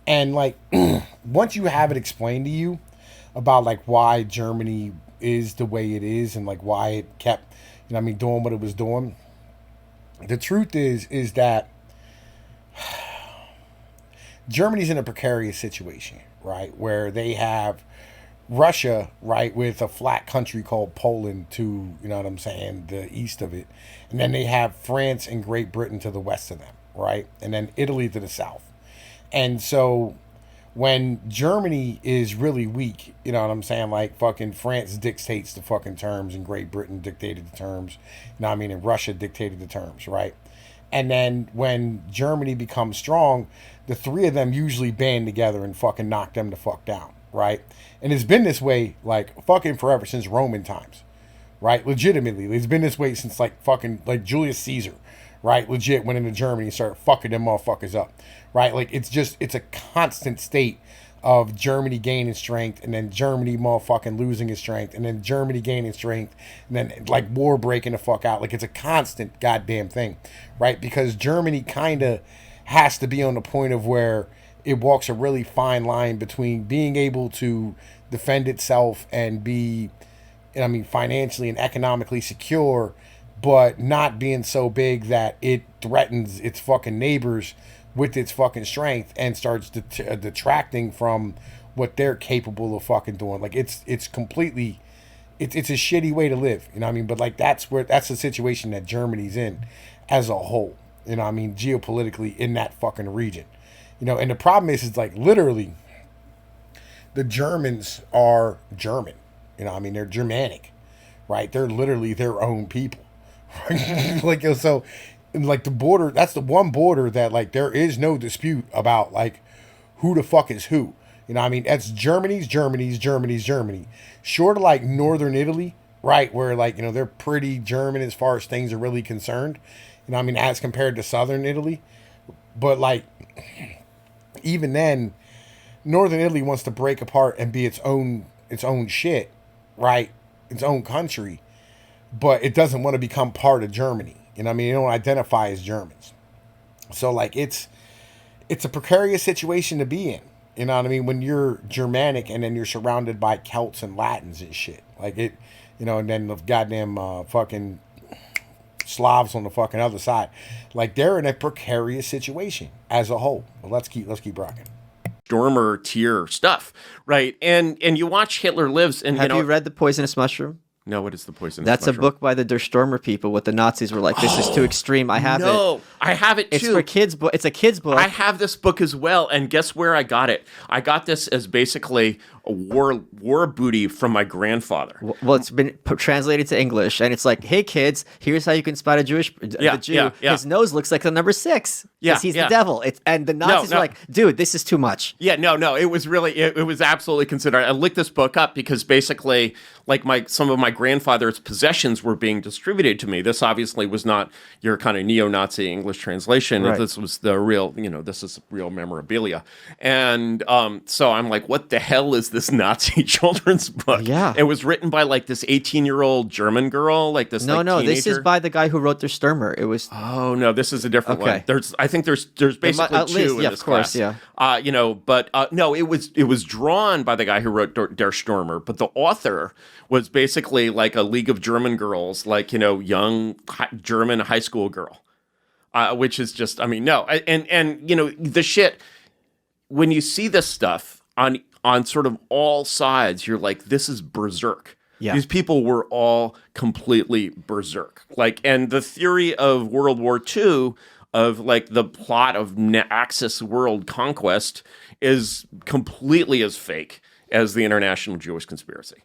and like once you have it explained to you about like why Germany is the way it is and like why it kept doing what it was doing, The truth is that Germany's in a precarious situation, right? Where they have Russia, right, with a flat country called Poland to, you know what I'm saying, the east of it. And then they have France and Great Britain to the west of them, right? And then Italy to the south. And so when Germany is really weak, you know what I'm saying, like fucking France dictates the fucking terms and Great Britain dictated the terms, you know what I mean, and Russia dictated the terms, right? And then when Germany becomes strong, the three of them usually band together and fucking knock them the fuck down, right? And it's been this way like fucking forever, since Roman times, right? Legitimately, it's been this way since like fucking like Julius Caesar, right? Legit went into Germany and started fucking them motherfuckers up, right? Like it's a constant state of Germany gaining strength and then Germany motherfucking losing its strength and then Germany gaining strength and then like war breaking the fuck out. Like it's a constant goddamn thing, right? Because Germany kind of has to be on the point of where it walks a really fine line between being able to defend itself and be, I mean, financially and economically secure, but not being so big that it threatens its fucking neighbors with its fucking strength and starts detracting from what they're capable of fucking doing. Like it's completely, it's a shitty way to live, you know what I mean? But like that's the situation that Germany's in as a whole, you know what I mean, geopolitically in that fucking region. You know, and the problem is like literally the Germans are German. You know, I mean, they're Germanic, right? They're literally their own people. Right? Like, so, like the border, that's the one border that like there is no dispute about like who the fuck is who. You know, I mean, that's Germany. Short of like northern Italy, right? Where like, you know, they're pretty German as far as things are really concerned. You know, I mean, as compared to southern Italy. But like, even then, northern Italy wants to break apart and be its own shit, right? Its own country, but it doesn't want to become part of Germany. You know what I mean? They don't identify as Germans. So like it's a precarious situation to be in. You know what I mean? When you're Germanic and then you're surrounded by Celts and Latins and shit. Like it, you know, and then the goddamn fucking Slavs on the fucking other side. Like they're in a precarious situation as a whole. Well, let's keep rocking. Stormer tier stuff, right? And you watch Hitler Lives, and Have you read The Poisonous Mushroom? No, what is The Poisonous That's Mushroom? a book by the Der Stürmer people. What the Nazis were like, this is too extreme. I have it. No, I have it too. It's for kids, but it's a kid's book. I have this book as well, and guess where I got it? I got this as basically a war booty from my grandfather. Well, it's been translated to English, and it's like, hey kids, here's how you can spot a Jew. Yeah. His nose looks like the number 6. Because he's the devil. And the Nazis were like, dude, this is too much. Yeah, no, it was really, it was absolutely considered. I looked this book up because basically, like some of my grandfather's possessions were being distributed to me. This obviously was not your kind of neo-Nazi English translation. Right. This was the real, this is real memorabilia. And so I'm like, what the hell is this Nazi children's book? Yeah. It was written by like this 18-year-old German girl, like this No, teenager. this is by the guy who wrote Der Stürmer. It was... Oh, no, this is a different Okay. one. I think there's basically at two least, in yeah, this of course, class. yeah. But no, it was drawn by the guy who wrote Der Stürmer, but the author was basically like a League of German Girls, like, young German high school girl, which is just, no. And the shit, when you see this stuff on sort of all sides, you're like, this is berserk. Yeah. These people were all completely berserk. Like, and the theory of World War II, of like the plot of Axis world conquest, is completely as fake as the International Jewish Conspiracy.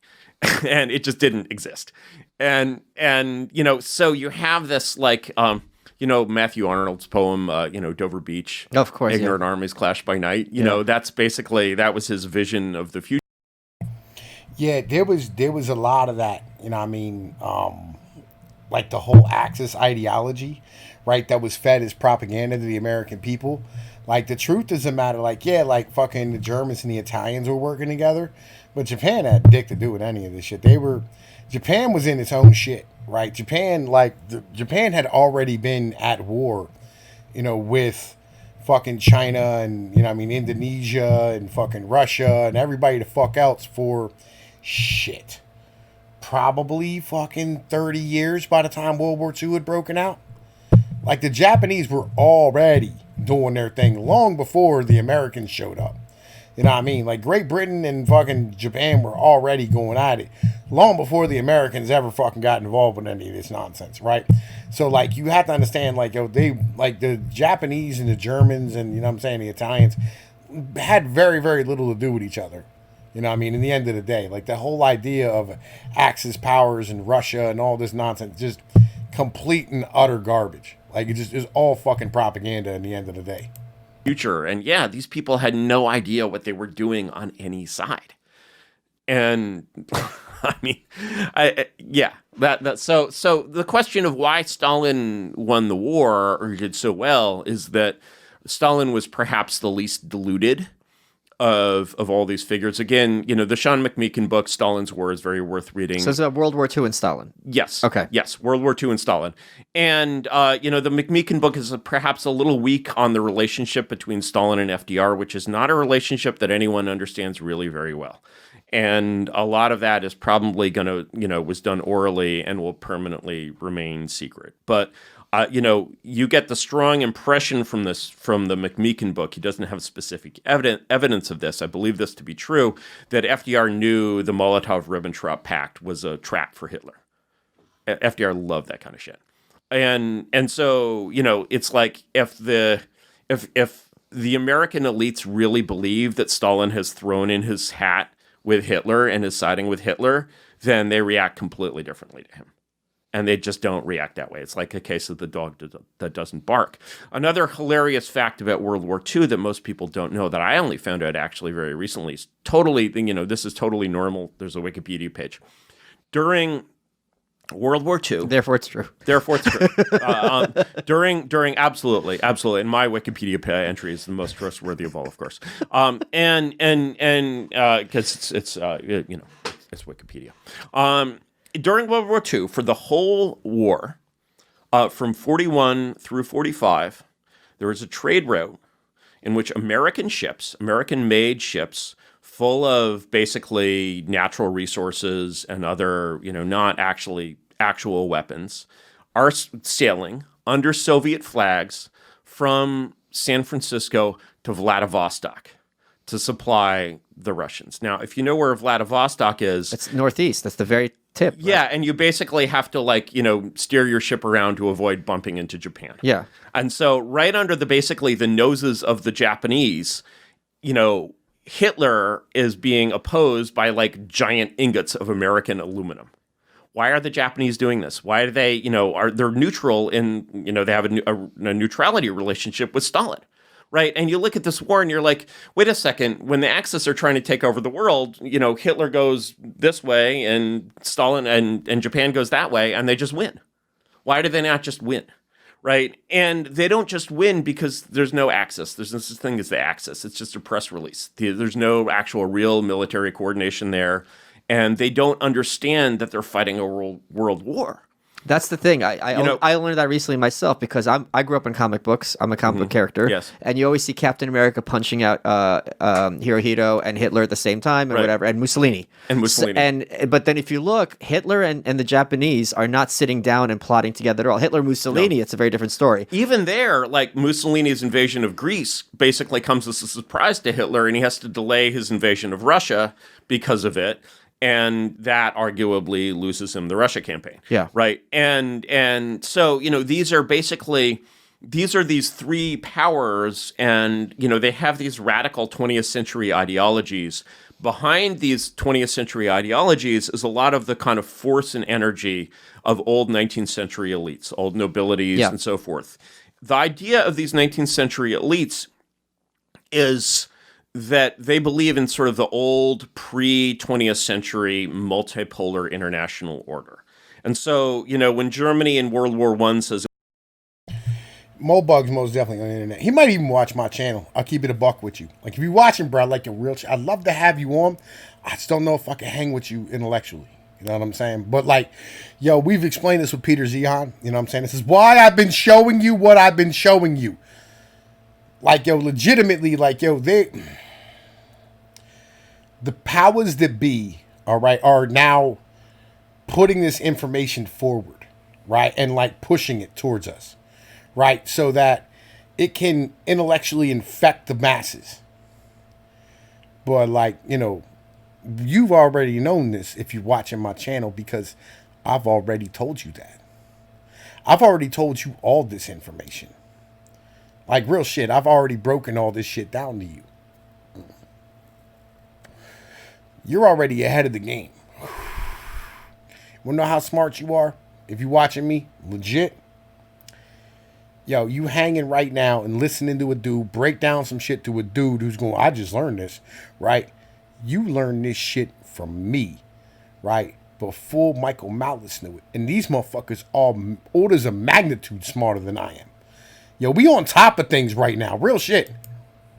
And it just didn't exist. And so you have this like, Matthew Arnold's poem, Dover Beach. Of course, Ignorant Armies Clash by Night. That's basically, that was his vision of the future. Yeah, there was a lot of that, like the whole Axis ideology, right, that was fed as propaganda to the American people. Like, the truth doesn't matter. Like, yeah, like fucking the Germans and the Italians were working together, but Japan had dick to do with any of this shit. Japan was in its own shit, right? Japan had already been at war, with fucking China and, Indonesia and fucking Russia and everybody the fuck else for shit. Probably fucking 30 years by the time World War II had broken out. Like the Japanese were already doing their thing long before the Americans showed up. You know what I mean? Like Great Britain and fucking Japan were already going at it long before the Americans ever fucking got involved with any of this nonsense, right? So like you have to understand, like, yo, they, like the Japanese and the Germans and, you know what I'm saying, the Italians had very, very little to do with each other. You know what I mean? In the end of the day, like the whole idea of Axis powers and Russia and all this nonsense, just complete and utter garbage. Like it just is all fucking propaganda in the end of the day. Future. And yeah, these people had no idea what they were doing on any side. And I mean, so the question of why Stalin won the war or did so well is that Stalin was perhaps the least deluded of all these figures. Again, you know, the Sean McMeekin book, Stalin's War, is very worth reading. So it's about World War II and Stalin. Yes. Okay. Yes, World War II and Stalin. And, you know, the McMeekin book is perhaps a little weak on the relationship between Stalin and FDR, which is not a relationship that anyone understands really very well. And a lot of that is probably going to, you know, was done orally and will permanently remain secret. But you know, you get the strong impression from the McMeekin book. He doesn't have specific evidence of this. I believe this to be true, that FDR knew the Molotov-Ribbentrop Pact was a trap for Hitler. FDR loved that kind of shit. And so, you know, it's like if the American elites really believe that Stalin has thrown in his hat with Hitler and is siding with Hitler, then they react completely differently to him. And they just don't react that way. It's like a case of the dog that doesn't bark. Another hilarious fact about World War II that most people don't know that I only found out actually very recently is totally, you know, this is totally normal. There's a Wikipedia page. During World War II. Therefore, it's true. Therefore, it's true. During absolutely. And my Wikipedia entry is the most trustworthy of all, of course. And because it's you know, it's Wikipedia. During World War II, for the whole war, from 41 through 45, there was a trade route in which American ships, American-made ships, full of basically natural resources and other, you know, not actually actual weapons, are sailing under Soviet flags from San Francisco to Vladivostok to supply the Russians. Now, if you know where Vladivostok is... It's northeast. That's the very tip. Right? Yeah, and you basically have to, like, you know, steer your ship around to avoid bumping into Japan. Yeah. And so right under basically the noses of the Japanese, you know, Hitler is being opposed by, like, giant ingots of American aluminum. Why are the Japanese doing this? Why do they, you know, they're neutral in, you know, they have a neutrality relationship with Stalin. Right. And you look at this war and you're like, wait a second, when the Axis are trying to take over the world, you know, Hitler goes this way and Stalin and Japan goes that way and they just win. Why do they not just win? Right. And they don't just win because there's no Axis. There's no such thing as the Axis. It's just a press release. There's no actual real military coordination there. And they don't understand that they're fighting a world war. That's the thing. I learned that recently myself because I grew up in comic books. I'm a comic book character. Yes. And you always see Captain America punching out Hirohito and Hitler at the same time and whatever, and Mussolini. But then if you look, Hitler and the Japanese are not sitting down and plotting together at all. Hitler, Mussolini, it's a very different story. Even there, like Mussolini's invasion of Greece basically comes as a surprise to Hitler, and he has to delay his invasion of Russia because of it. And that arguably loses him the Russia campaign. Yeah. Right. And so, you know, these are these three powers, and, you know, they have these radical 20th century ideologies. Behind these 20th century ideologies is a lot of the kind of force and energy of old 19th century elites, old nobilities and so forth. The idea of these 19th century elites is that they believe in sort of the old pre-20th century multipolar international order. And so, you know, when Germany in World War I says... Moldbug's most definitely on the internet. He might even watch my channel. I'll keep it a buck with you. Like, if you're watching, bro, like a real... I'd love to have you on. I just don't know if I can hang with you intellectually. You know what I'm saying? But, like, yo, we've explained this with Peter Zehan. You know what I'm saying? This is why I've been showing you what I've been showing you. Like, yo, legitimately, like, yo, the powers that be, all right, are now putting this information forward, right? And, like, pushing it towards us, right? So that it can intellectually infect the masses. But like, you know, you've already known this if you're watching my channel because I've already told you that. I've already told you all this information. Like real shit, I've already broken all this shit down to you. You're already ahead of the game. Wanna know how smart you are? If you're watching me, legit. Yo, you hanging right now and listening to a dude break down some shit to a dude who's going, I just learned this, right? You learned this shit from me, right? Before Michael Malice knew it. And these motherfuckers are orders of magnitude smarter than I am. Yo, we on top of things right now. Real shit.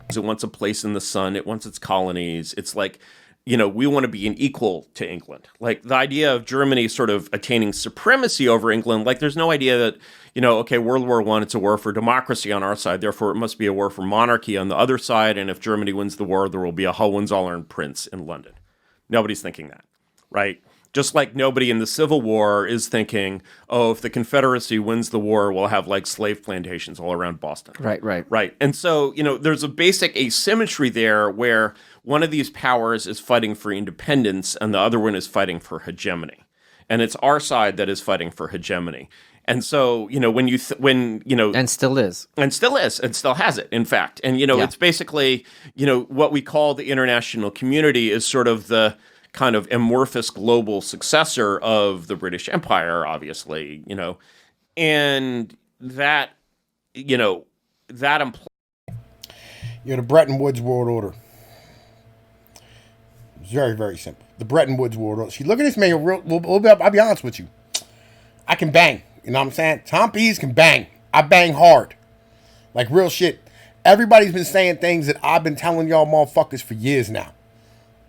It wants a place in the sun. It wants its colonies. It's like, you know, we want to be an equal to England. Like the idea of Germany sort of attaining supremacy over England, like there's no idea that, you know, okay, World War I, it's a war for democracy on our side. Therefore, it must be a war for monarchy on the other side. And if Germany wins the war, there will be a Hohenzollern prince in London. Nobody's thinking that, right? Just like nobody in the Civil War is thinking, oh, if the Confederacy wins the war, we'll have like slave plantations all around Boston. Right. And so, you know, there's a basic asymmetry there where one of these powers is fighting for independence and the other one is fighting for hegemony. And it's our side that is fighting for hegemony. And so, you know, And still is. And still has it, in fact. And, you know, It's basically, you know, what we call the international community is sort of the kind of amorphous global successor of the British Empire, obviously, you know, and that, you know, that implies. You're the Bretton Woods World Order. It's very, very simple. The Bretton Woods World Order. See, look at this man. I'll be honest with you. I can bang. You know what I'm saying? Tom Pease can bang. I bang hard. Like real shit. Everybody's been saying things that I've been telling y'all motherfuckers for years now.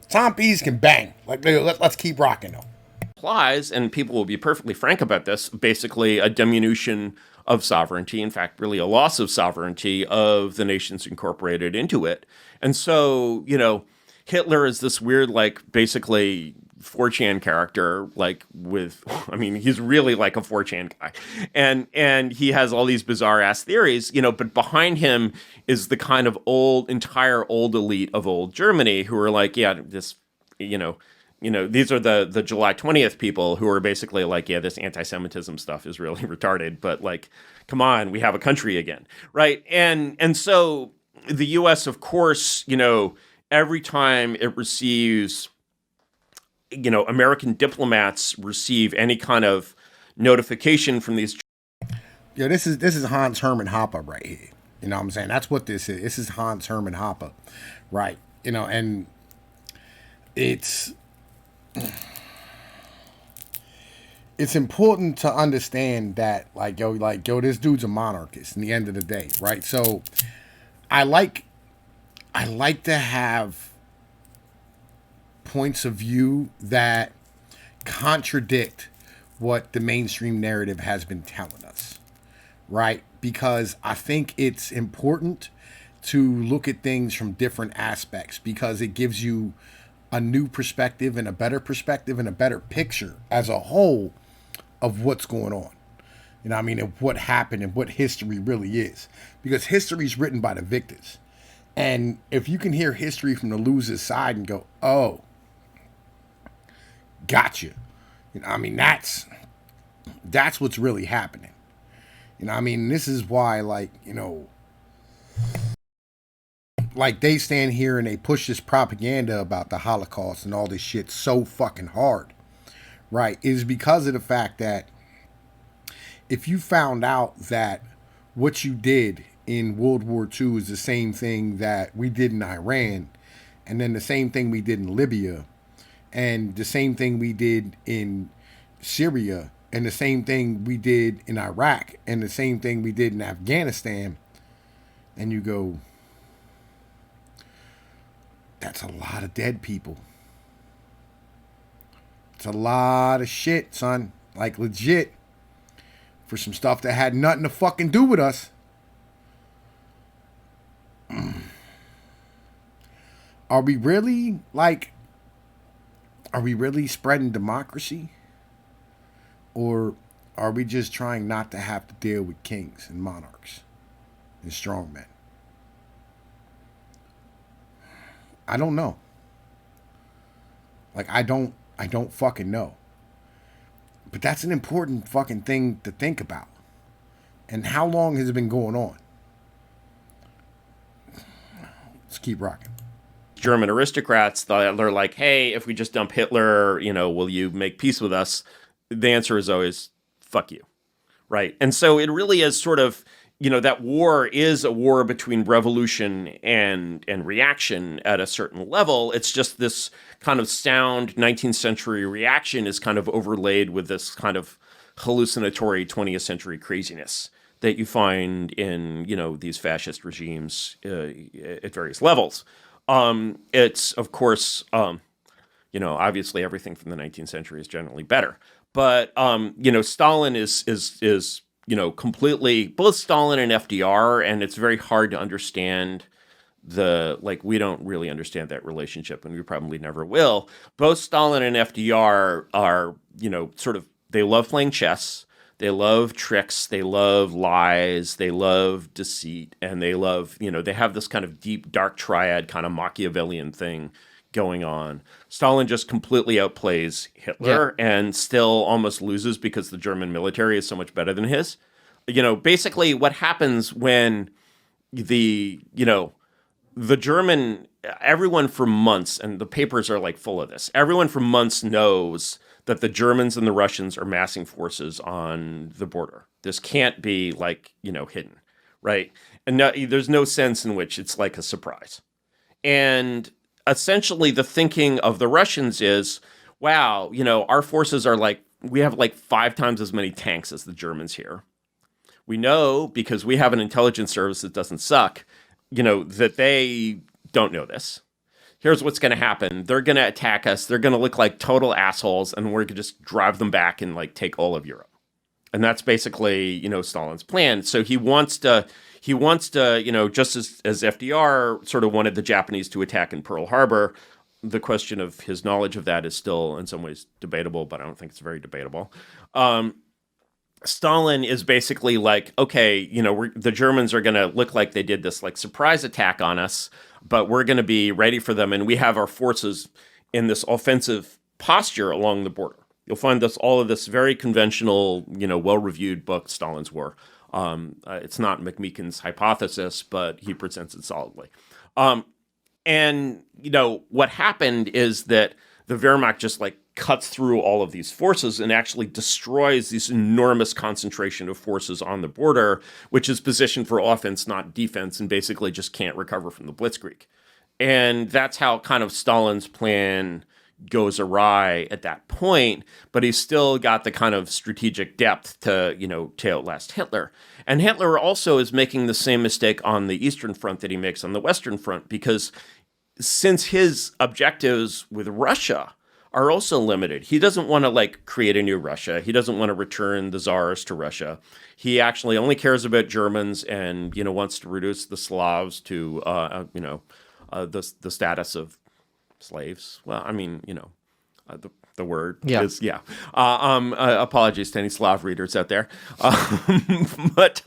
Tom Pease can bang. Like, let's keep rocking though. Implies, and people will be perfectly frank about this, basically a diminution of sovereignty. In fact, really a loss of sovereignty of the nations incorporated into it. And so, you know, Hitler is this weird, like, basically 4chan character, like I mean, he's really like a 4chan guy. And he has all these bizarre ass theories, you know, but behind him is the kind of entire old elite of old Germany who are like, yeah, this, you know, these are the July 20th people who are basically like, yeah, this anti-Semitism stuff is really retarded, but like, come on, we have a country again. Right. And so the US, of course, you know, every time it receives, you know, American diplomats receive any kind of notification from these. Yeah, this is Hans Hermann Hoppe right here. You know what I'm saying? That's what this is. This is Hans Hermann Hoppe, right? You know, and it's important to understand that, like, yo, this dude's a monarchist in the end of the day, right? So I like to have points of view that contradict what the mainstream narrative has been telling us, right? Because I think it's important to look at things from different aspects because it gives you a new perspective and a better picture as a whole of what's going on. You know what I mean? And what happened and what history really is. Because history is written by the victors. And if you can hear history from the loser's side and go, oh, gotcha. You know, I mean, that's what's really happening. You know, I mean, this is why, like, you know, like they stand here and they push this propaganda about the Holocaust and all this shit so fucking hard, right? It is because of the fact that if you found out that what you did in World War II is the same thing that we did in Iran, and then the same thing we did in Libya, and the same thing we did in Syria, and the same thing we did in Iraq, and the same thing we did in Afghanistan, and you go, that's a lot of dead people. It's a lot of shit, son. Like, legit. For some stuff that had nothing to fucking do with us. Are we really spreading democracy? Or are we just trying not to have to deal with kings and monarchs and strongmen? I don't know. Like, I don't fucking know. But that's an important fucking thing to think about. And how long has it been going on? Let's keep rocking. German aristocrats, they're like, hey, if we just dump Hitler, will you make peace with us? The answer is always, fuck you. Right. And so it really is sort of, that war is a war between revolution and reaction at a certain level. It's just this kind of sound 19th century reaction is kind of overlaid with this kind of hallucinatory 20th century craziness that you find in, these fascist regimes at various levels. It's, of course, obviously everything from the 19th century is generally better. But, Stalin is completely, both Stalin and FDR, and it's very hard to understand we don't really understand that relationship, and we probably never will. Both Stalin and FDR are, sort of, they love playing chess, they love tricks, they love lies, they love deceit, and they love, they have this kind of deep, dark triad kind of Machiavellian thing going on. Stalin just completely outplays Hitler and still almost loses because the German military is so much better than his. Basically what happens when the German, everyone for months, and the papers are like full of this, everyone for months knows that the Germans and the Russians are massing forces on the border. This can't be hidden, right? And there's no sense in which it's like a surprise. And essentially the thinking of the Russians is, wow, our forces are we have 5 times as many tanks as the Germans here. We know, because we have an intelligence service that doesn't suck, that they don't know this. Here's what's going to happen. They're going to attack us. They're going to look like total assholes, and we're going to just drive them back and take all of Europe. And that's basically, Stalin's plan. So he wants to, just as FDR sort of wanted the Japanese to attack in Pearl Harbor, the question of his knowledge of that is still in some ways debatable, but I don't think it's very debatable. Stalin is basically okay, the Germans are going to look like they did this surprise attack on us, but we're going to be ready for them. And we have our forces in this offensive posture along the border. You'll find all of this very conventional, well-reviewed book, Stalin's War. It's not McMeekin's hypothesis, but he presents it solidly. And what happened is that the Wehrmacht just cuts through all of these forces and actually destroys this enormous concentration of forces on the border, which is positioned for offense, not defense, and basically just can't recover from the Blitzkrieg. And that's how kind of Stalin's plan goes awry at that point, but he's still got the kind of strategic depth to outlast Hitler. And Hitler also is making the same mistake on the Eastern Front that he makes on the Western Front, because since his objectives with Russia are also limited, he doesn't want to create a new Russia. He doesn't want to return the czars to Russia. He actually only cares about Germans and, wants to reduce the Slavs to, the status of slaves. Well, I mean, the word is, apologies to any Slav readers out there. But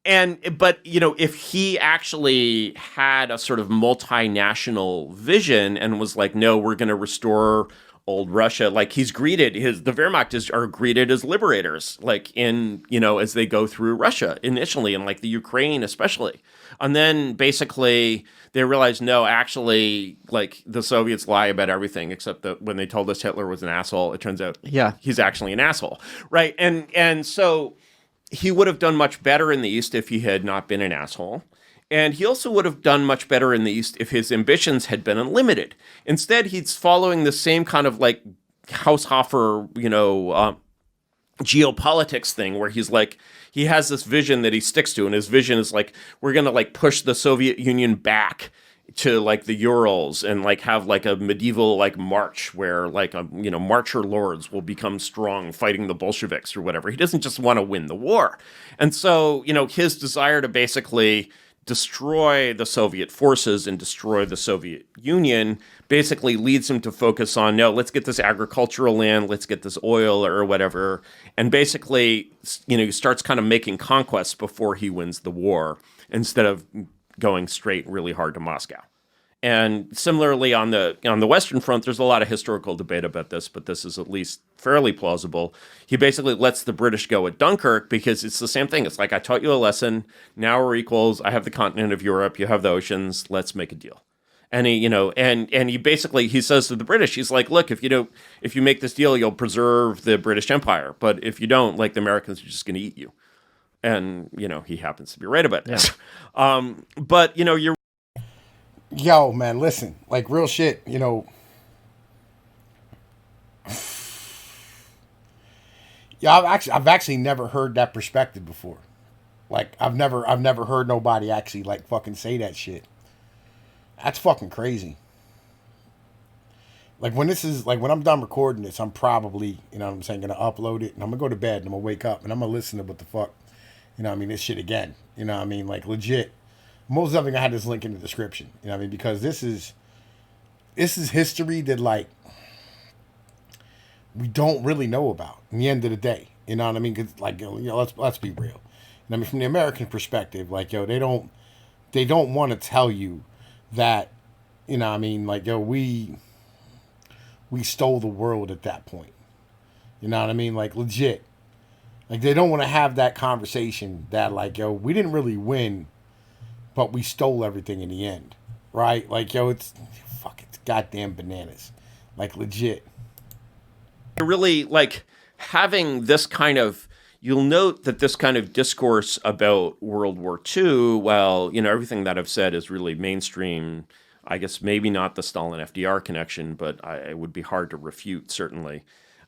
if he actually had a sort of multinational vision and was no, we're going to restore old Russia, he's greeted, the Wehrmacht are greeted as liberators, as they go through Russia initially, and the Ukraine especially. And then basically they realized, no, actually, the Soviets lie about everything, except that when they told us Hitler was an asshole, it turns out he's actually an asshole, right? And so he would have done much better in the East if he had not been an asshole. And he also would have done much better in the East if his ambitions had been unlimited. Instead, he's following the same kind of Haushofer, geopolitics thing where he's he has this vision that he sticks to. And his vision is we're going to push the Soviet Union back to the Urals and have a medieval march where marcher lords will become strong fighting the Bolsheviks or whatever. He doesn't just want to win the war. And so, his desire to basically destroy the Soviet forces and destroy the Soviet Union basically leads him to focus on, no, let's get this agricultural land, let's get this oil or whatever. And basically, he starts kind of making conquests before he wins the war instead of going straight really hard to Moscow. And similarly, on the Western Front, there's a lot of historical debate about this, but this is at least fairly plausible. He basically lets the British go at Dunkirk because it's the same thing. It's like, I taught you a lesson. Now we're equals. I have the continent of Europe. You have the oceans. Let's make a deal. And he, and he basically, he says to the British, he's like, look, if you make this deal, you'll preserve the British Empire. But if you don't, like, the Americans are just going to eat you. And, he happens to be right about this. Yeah. But, you're. Yo, man, listen, like, real shit, Yeah, I've actually never heard that perspective before. Like, I've never heard nobody actually, like, fucking say that shit. That's fucking crazy. Like, when I'm done recording this, I'm probably, gonna upload it, and I'm gonna go to bed, and I'm gonna wake up, and I'm gonna listen to what the fuck, this shit again. Like, legit. Most definitely gonna have this link in the description. Because this is history that, like, we don't really know about in the end of the day. Cause, like, let's be real. From the American perspective, like, they don't want to tell you that, we stole the world at that point. Like, legit. Like, they don't want to have that conversation that, like, we didn't really win, but we stole everything in the end, right? Like, it's goddamn bananas. Like, legit. Really, like, having this kind of, you'll note that this kind of discourse about World War II, well, everything that I've said is really mainstream. I guess maybe not the Stalin-FDR connection, but it would be hard to refute, certainly.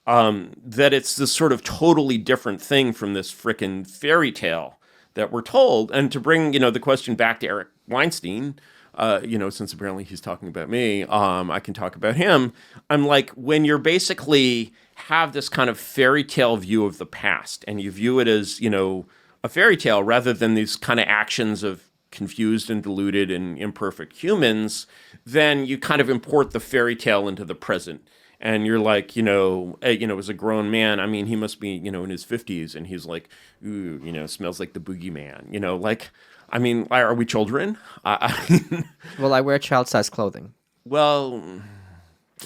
That it's this sort of totally different thing from this frickin' fairy tale that we're told. And to bring, the question back to Eric Weinstein, since apparently he's talking about me, I can talk about him. I'm like, when you're basically have this kind of fairy tale view of the past and you view it as, a fairy tale rather than these kind of actions of confused and deluded and imperfect humans, then you kind of import the fairy tale into the present. And you're like, as a grown man, he must be, in his 50s, and he's like, ooh, smells like the boogeyman, like, are we children? Well, I wear child-sized clothing. Well,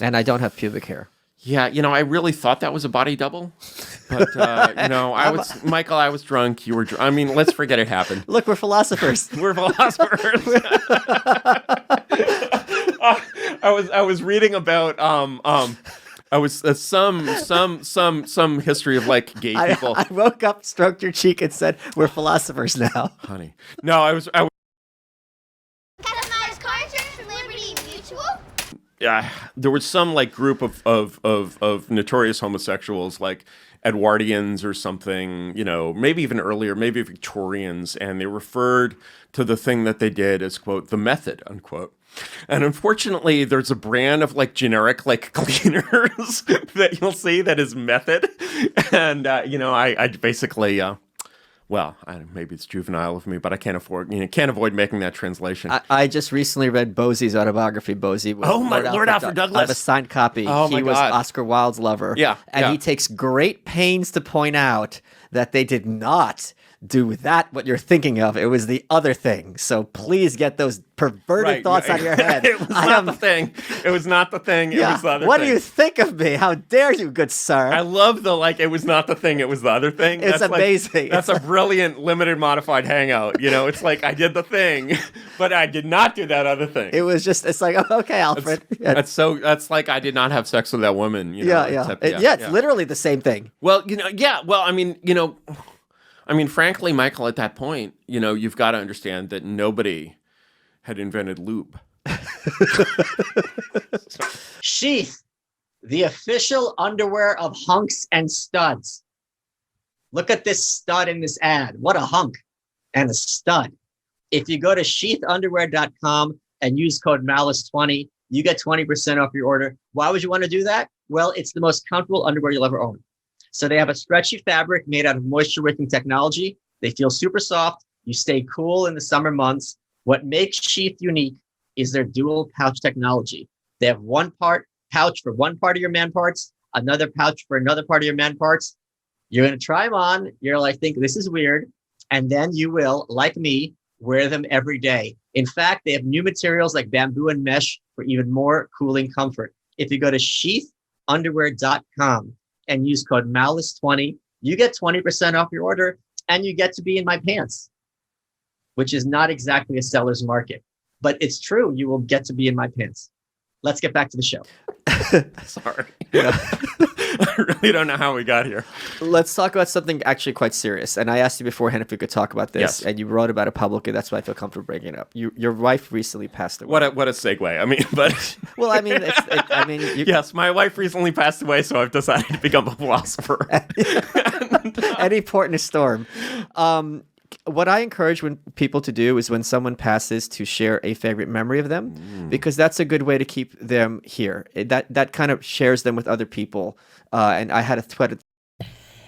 and I don't have pubic hair. Yeah, I really thought that was a body double, but Michael, I was drunk. You were drunk. let's forget it happened. Look, we're philosophers. We're philosophers. I was reading about I was some history of, like, gay people. I woke up, stroked your cheek, and said, "We're philosophers now." Honey, no, I was. Customized car insurance from Liberty Mutual. Yeah, there was some, like, group of notorious homosexuals, like Edwardians or something, maybe even earlier, maybe Victorians, and they referred to the thing that they did as, quote, the method, unquote. And unfortunately, there's a brand of, like, generic, like, cleaners that you'll see that is method. And, I basically, maybe it's juvenile of me, but I can't avoid making that translation. I just recently read Bosie's autobiography, Bosie. Lord Alfred Douglas. I have a signed copy. Oh, my he was God. Oscar Wilde's lover. Yeah. And he takes great pains to point out that they did not do that what you're thinking of. It was the other thing. So please get those perverted thoughts out of your head. It was not the thing. It was not the thing. Yeah. It was the other thing. What do you think of me? How dare you, good sir? I love the, like, it was not the thing, it was the other thing. It's amazing. That's a brilliant limited modified hangout. It's like, I did the thing, but I did not do that other thing. It's like, okay, Alfred. That's like, I did not have sex with that woman. It's literally the same thing. Well, frankly, Michael, at that point, you've got to understand that nobody had invented lube. Sheath, the official underwear of hunks and studs. Look at this stud in this ad. What a hunk and a stud. If you go to sheathunderwear.com and use code Malice20, you get 20% off your order. Why would you want to do that? Well, it's the most comfortable underwear you'll ever own. So they have a stretchy fabric made out of moisture wicking technology. They feel super soft. You stay cool in the summer months. What makes Sheath unique is their dual pouch technology. They have one pouch for one part of your man parts, another pouch for another part of your man parts. You're going to try them on. You're like, think this is weird. And then you will, like me, wear them every day. In fact, they have new materials like bamboo and mesh for even more cooling comfort. If you go to sheathunderwear.com and use code MALICE20, you get 20% off your order and you get to be in my pants, which is not exactly a seller's market, but it's true. You will get to be in my pants. Let's get back to the show. Sorry. I really don't know how we got here. Let's talk about something actually quite serious. And I asked you beforehand if we could talk about this, Yes. and you wrote about it publicly. That's why I feel comfortable bringing it up. Your wife recently passed away. What a segue. I mean, but Well, I mean, yes, my wife recently passed away, so I've decided to become a philosopher. any port in a storm. What I encourage people to do is when someone passes to share a favorite memory of them, because that's a good way to keep them here. That kind of shares them with other people. And I had a thread.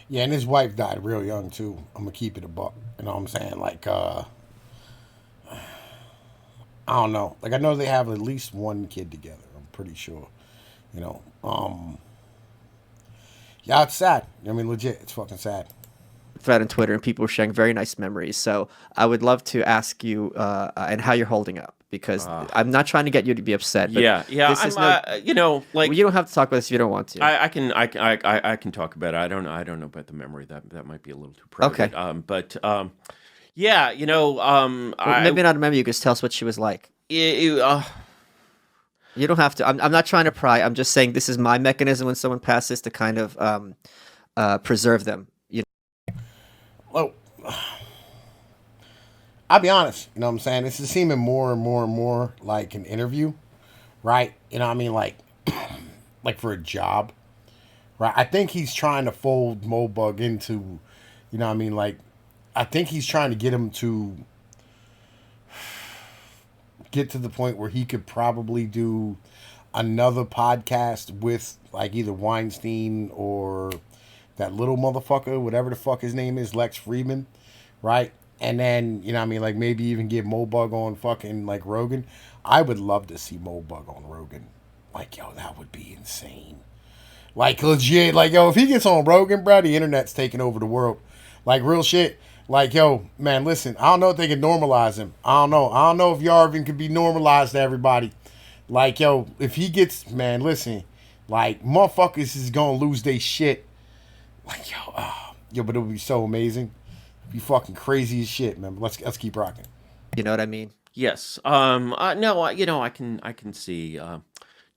Yeah, and his wife died real young too. I'm gonna keep it a buck. You know what I'm saying? Like, I don't know. Like, I know they have at least one kid together. I'm pretty sure. You know. Yeah, it's sad. I mean, legit, it's fucking sad. Thread on Twitter, and people were sharing very nice memories. So I would love to ask you and how you're holding up, because I'm not trying to get you to be upset. But yeah. this is You know, like, well, you don't have to talk about this if you don't want to. I can talk about it. I don't know about the memory. That might be a little too private. Okay. Yeah, you know, Well, maybe not a memory. You could just tell us what she was like. You don't have to. I'm not trying to pry. I'm just saying this is my mechanism when someone passes to kind of preserve them. Well, I'll be honest, you know what I'm saying? This is seeming more and more and more like an interview, right? You know what I mean? Like, like for a job, right? I think he's trying to fold moldbug into, you know what I mean? Like, I think he's trying to get him to get to the point where he could probably do another podcast with like either Weinstein or that little motherfucker, whatever the fuck his name is, Lex Friedman, right? And then, you know what I mean, like maybe even get Moldbug on fucking like Rogan. I would love to see Moldbug on Rogan. Like, yo, that would be insane. Like, legit, like, yo, if he gets on Rogan, bro, the internet's taking over the world. Like, real shit. Like, yo, man, listen, I don't know if they can normalize him. I don't know if Yarvin could be normalized to everybody. Like, yo, if he gets, man, listen, like, motherfuckers is gonna lose their shit. Like, yo, but it would be so amazing. It'd be fucking crazy as shit, man. Let's keep rocking. You know what I mean? Yes. No. You know, I can see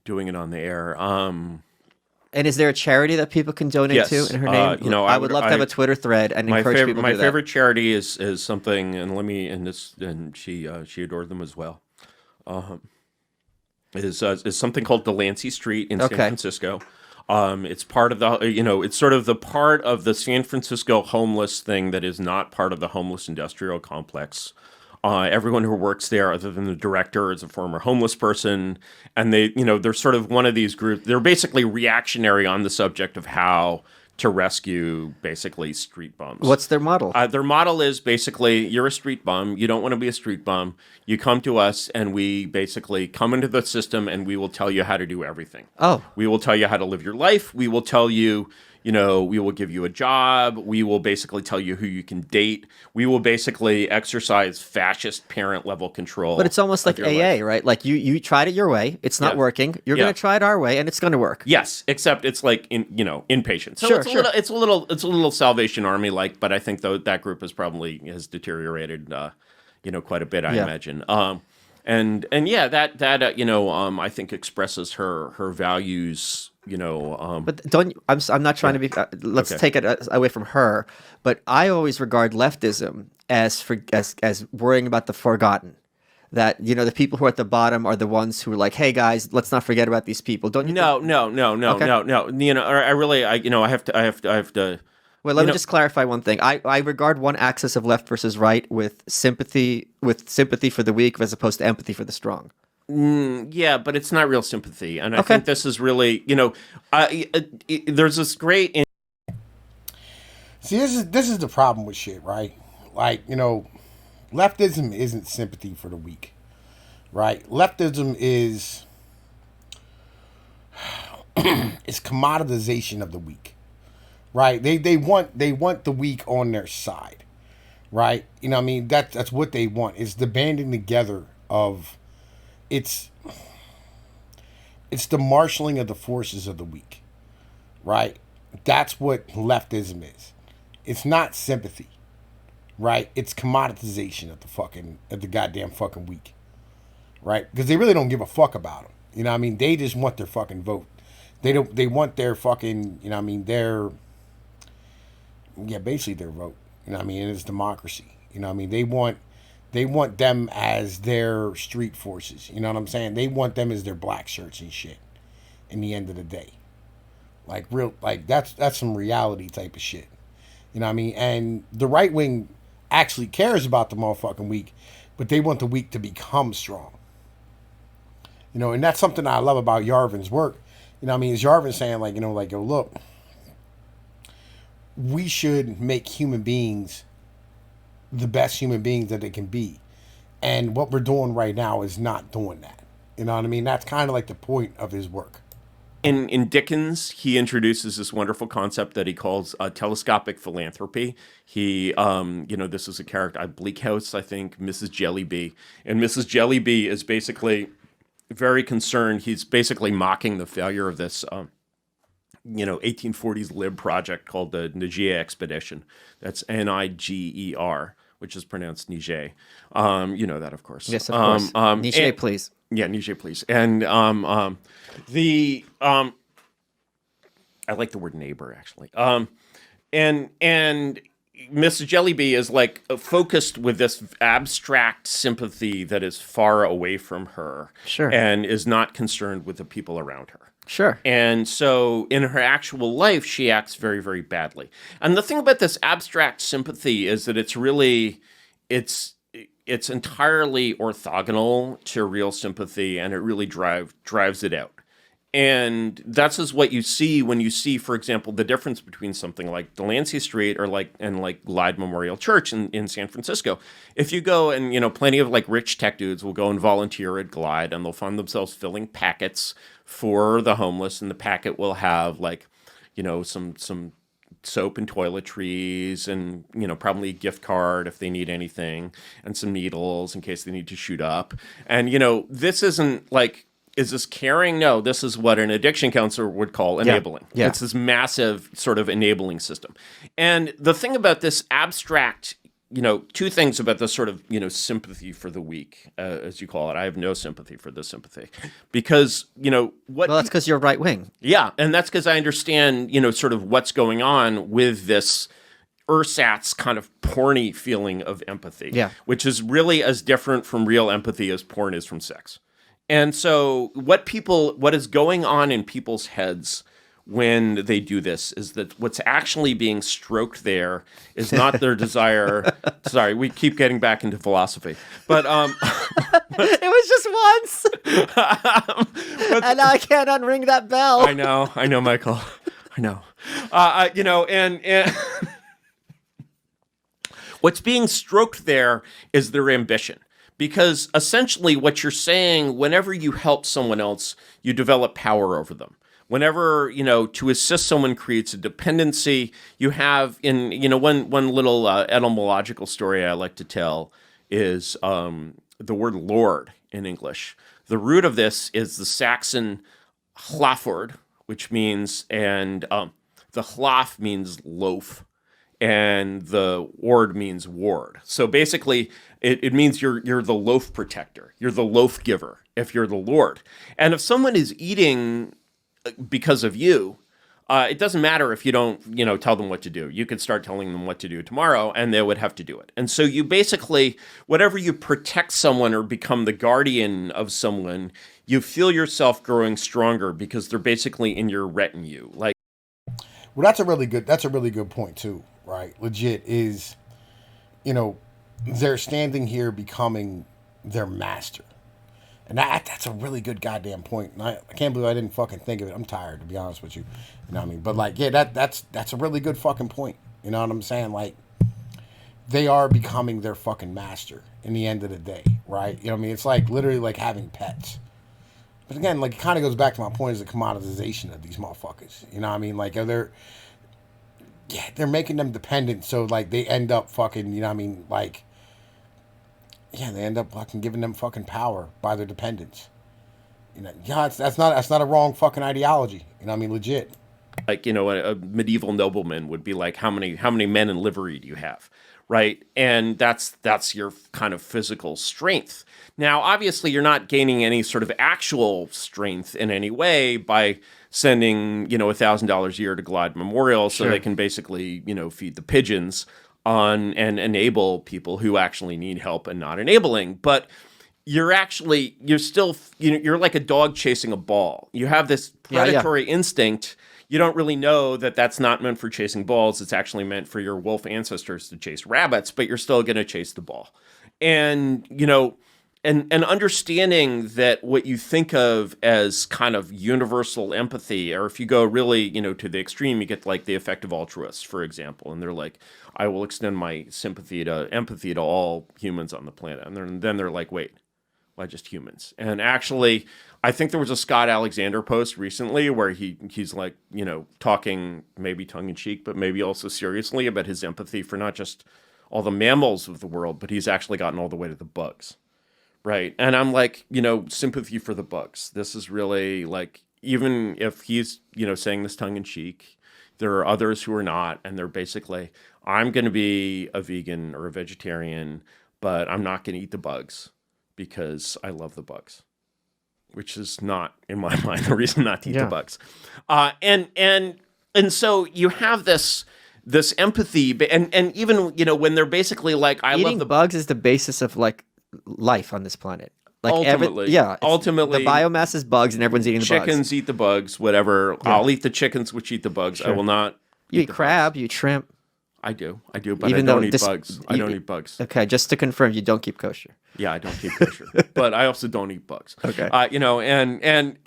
doing it on the air. And is there a charity that people can donate to in her name? You know, I would love to have a Twitter thread and encourage people to do that. My favorite charity is something, and she adored them as well. Is something called Delancey Street in San Francisco. It's part of the, it's sort of the part of the San Francisco homeless thing that is not part of the homeless industrial complex. Everyone who works there, other than the director, is a former homeless person. And they're sort of one of these groups. They're basically reactionary on the subject of how to rescue basically street bums. What's their model? Their model is basically, you're a street bum. You don't want to be a street bum. You come to us and we basically come into the system and we will tell you how to do everything. Oh. We will tell you how to live your life. We will tell you, we will give you a job. We will basically tell you who you can date. We will basically exercise fascist parent level control. But it's almost like AA, right? Like you tried it your way. It's not working. You're going to try it our way and it's going to work. Yes, except it's like inpatient. So Sure, it's a little Salvation Army like, but I think though that group has deteriorated quite a bit, I imagine. And that I think expresses her values. But I'm not trying to be. Let's take it away from her. But I always regard leftism as worrying about the forgotten. That the people who are at the bottom are the ones who are like, hey guys, let's not forget about these people. Don't you? No. Okay. No. I have to. Well, let me just clarify one thing. I regard one axis of left versus right with sympathy for the weak as opposed to empathy for the strong. Yeah, but it's not real sympathy, and I think this is really, there's this great. See, this is the problem with shit, right? Like, leftism isn't sympathy for the weak, right? Leftism is it's commoditization of the weak, right? They want the weak on their side, right? You know what I mean? That's what they want. It's the banding together of it's the marshaling of the forces of the weak, right? That's what leftism is. It's not sympathy, right? It's commoditization of the goddamn fucking weak, right? Because they really don't give a fuck about them. You know what I mean? They just want their fucking vote. They want their fucking, you know what I mean, basically their vote. You know what I mean? And it's democracy. You know what I mean? They want them as their street forces. You know what I'm saying? They want them as their black shirts and shit in the end of the day. Like that's some reality type of shit. You know what I mean? And the right wing actually cares about the motherfucking weak, but they want the weak to become strong. You know, and that's something I love about Yarvin's work. You know what I mean? Is Yarvin saying like, you know, like, yo, look, we should make human beings the best human beings that they can be. And what we're doing right now is not doing that. You know what I mean? That's kind of like the point of his work. In Dickens, he introduces this wonderful concept that he calls telescopic philanthropy. He, this is a character, Bleak House, I think, Mrs. Jellyby. And Mrs. Jellyby is basically very concerned. He's basically mocking the failure of this 1840s lib project called the Niger Expedition. That's Niger, which is pronounced Niger. You know that, of course. Yes, of course. Niger, please. Yeah, Niger, please. And I like the word neighbor, actually. And Mrs. Jellyby is like focused with this abstract sympathy that is far away from her. Sure. And is not concerned with the people around her. Sure. And so in her actual life, she acts very, very badly. And the thing about this abstract sympathy is that it's really, it's entirely orthogonal to real sympathy, and it really drives it out. And that's is what you see when you see, for example, the difference between something like Delancey Street or like Glide Memorial Church in San Francisco. If you go and, plenty of like rich tech dudes will go and volunteer at Glide, and they'll find themselves filling packets for the homeless, and the packet will have like, some soap and toiletries and, probably a gift card if they need anything, and some needles in case they need to shoot up. And, this isn't like, is this caring? No, this is what an addiction counselor would call enabling. Yeah. It's this massive sort of enabling system. And the thing about this abstract, two things about this sort of, sympathy for the weak, as you call it. I have no sympathy for this sympathy because, Well, that's because you're right wing. Yeah. And that's because I understand, sort of what's going on with this ersatz kind of porny feeling of empathy, which is really as different from real empathy as porn is from sex. And so what is going on in people's heads when they do this is that what's actually being stroked there is not their desire. Sorry, we keep getting back into philosophy, but it was just once, and now I can't unring that bell. I know, Michael. I know. And what's being stroked there is their ambition. Because essentially what you're saying, whenever you help someone else, you develop power over them. Whenever, to assist someone creates a dependency, you have one little etymological story I like to tell is the word lord in English. The root of this is the Saxon hlaford, which means, and the hlaf means loaf, and the ward means ward. So basically, it means you're the loaf protector. You're the loaf giver if you're the Lord. And if someone is eating because of you, it doesn't matter if you don't, tell them what to do. You could start telling them what to do tomorrow, and they would have to do it. And so you basically, whatever you protect someone or become the guardian of someone, you feel yourself growing stronger because they're basically in your retinue. Like, well, that's a really good point too, right? Legit is, they're standing here becoming their master. And that's a really good goddamn point. And I can't believe I didn't fucking think of it. I'm tired, to be honest with you. You know what I mean? But like, yeah, that's a really good fucking point. You know what I'm saying? Like, they are becoming their fucking master in the end of the day, right? You know what I mean? It's like literally like having pets. But again, like it kind of goes back to my point is the commoditization of these motherfuckers. You know what I mean? Like they're making them dependent, so like they end up fucking, you know what I mean? Like, yeah, they end up fucking giving them fucking power by their dependence. You know, yeah, that's not a wrong fucking ideology. You know what I mean? Legit. Like, you know, a medieval nobleman would be like, how many men in livery do you have? Right. And that's your kind of physical strength. Now, obviously, you're not gaining any sort of actual strength in any way by sending, you know, $1,000 a year to Glide Memorial so they can basically, you know, feed the pigeons on and enable people who actually need help and not enabling. But you're still, you know, you're like a dog chasing a ball. You have this predatory instinct. You don't really know that that's not meant for chasing balls. It's actually meant for your wolf ancestors to chase rabbits, but you're still going to chase the ball. And, you know, and understanding that what you think of as kind of universal empathy, or if you go really, you know, to the extreme, you get like the effective altruists, for example, and they're like, I will extend my empathy to all humans on the planet. And then they're like, wait, why just humans? And actually, I think there was a Scott Alexander post recently where he's like, you know, talking maybe tongue-in-cheek, but maybe also seriously about his empathy for not just all the mammals of the world, but he's actually gotten all the way to the bugs, right? And I'm like, you know, sympathy for the bugs. This is really like, even if he's, you know, saying this tongue-in-cheek, there are others who are not, and they're basically, I'm going to be a vegan or a vegetarian, but I'm not going to eat the bugs because I love the bugs. Which is not, in my mind, the reason not to eat the bugs. And so you have this empathy, and even, you know, when they're basically like, I Eating love the bugs is the basis of like life on this planet. Like ultimately, ultimately, the biomass is bugs, and everyone's eating the bugs. Chickens eat the bugs, whatever. Yeah. I'll eat the chickens which eat the bugs. Sure. I will not. You eat crab, you eat shrimp. I do, but I don't eat bugs. I don't eat bugs. Okay, just to confirm, you don't keep kosher. Yeah, I don't keep kosher, but I also don't eat bugs. Okay, you know, and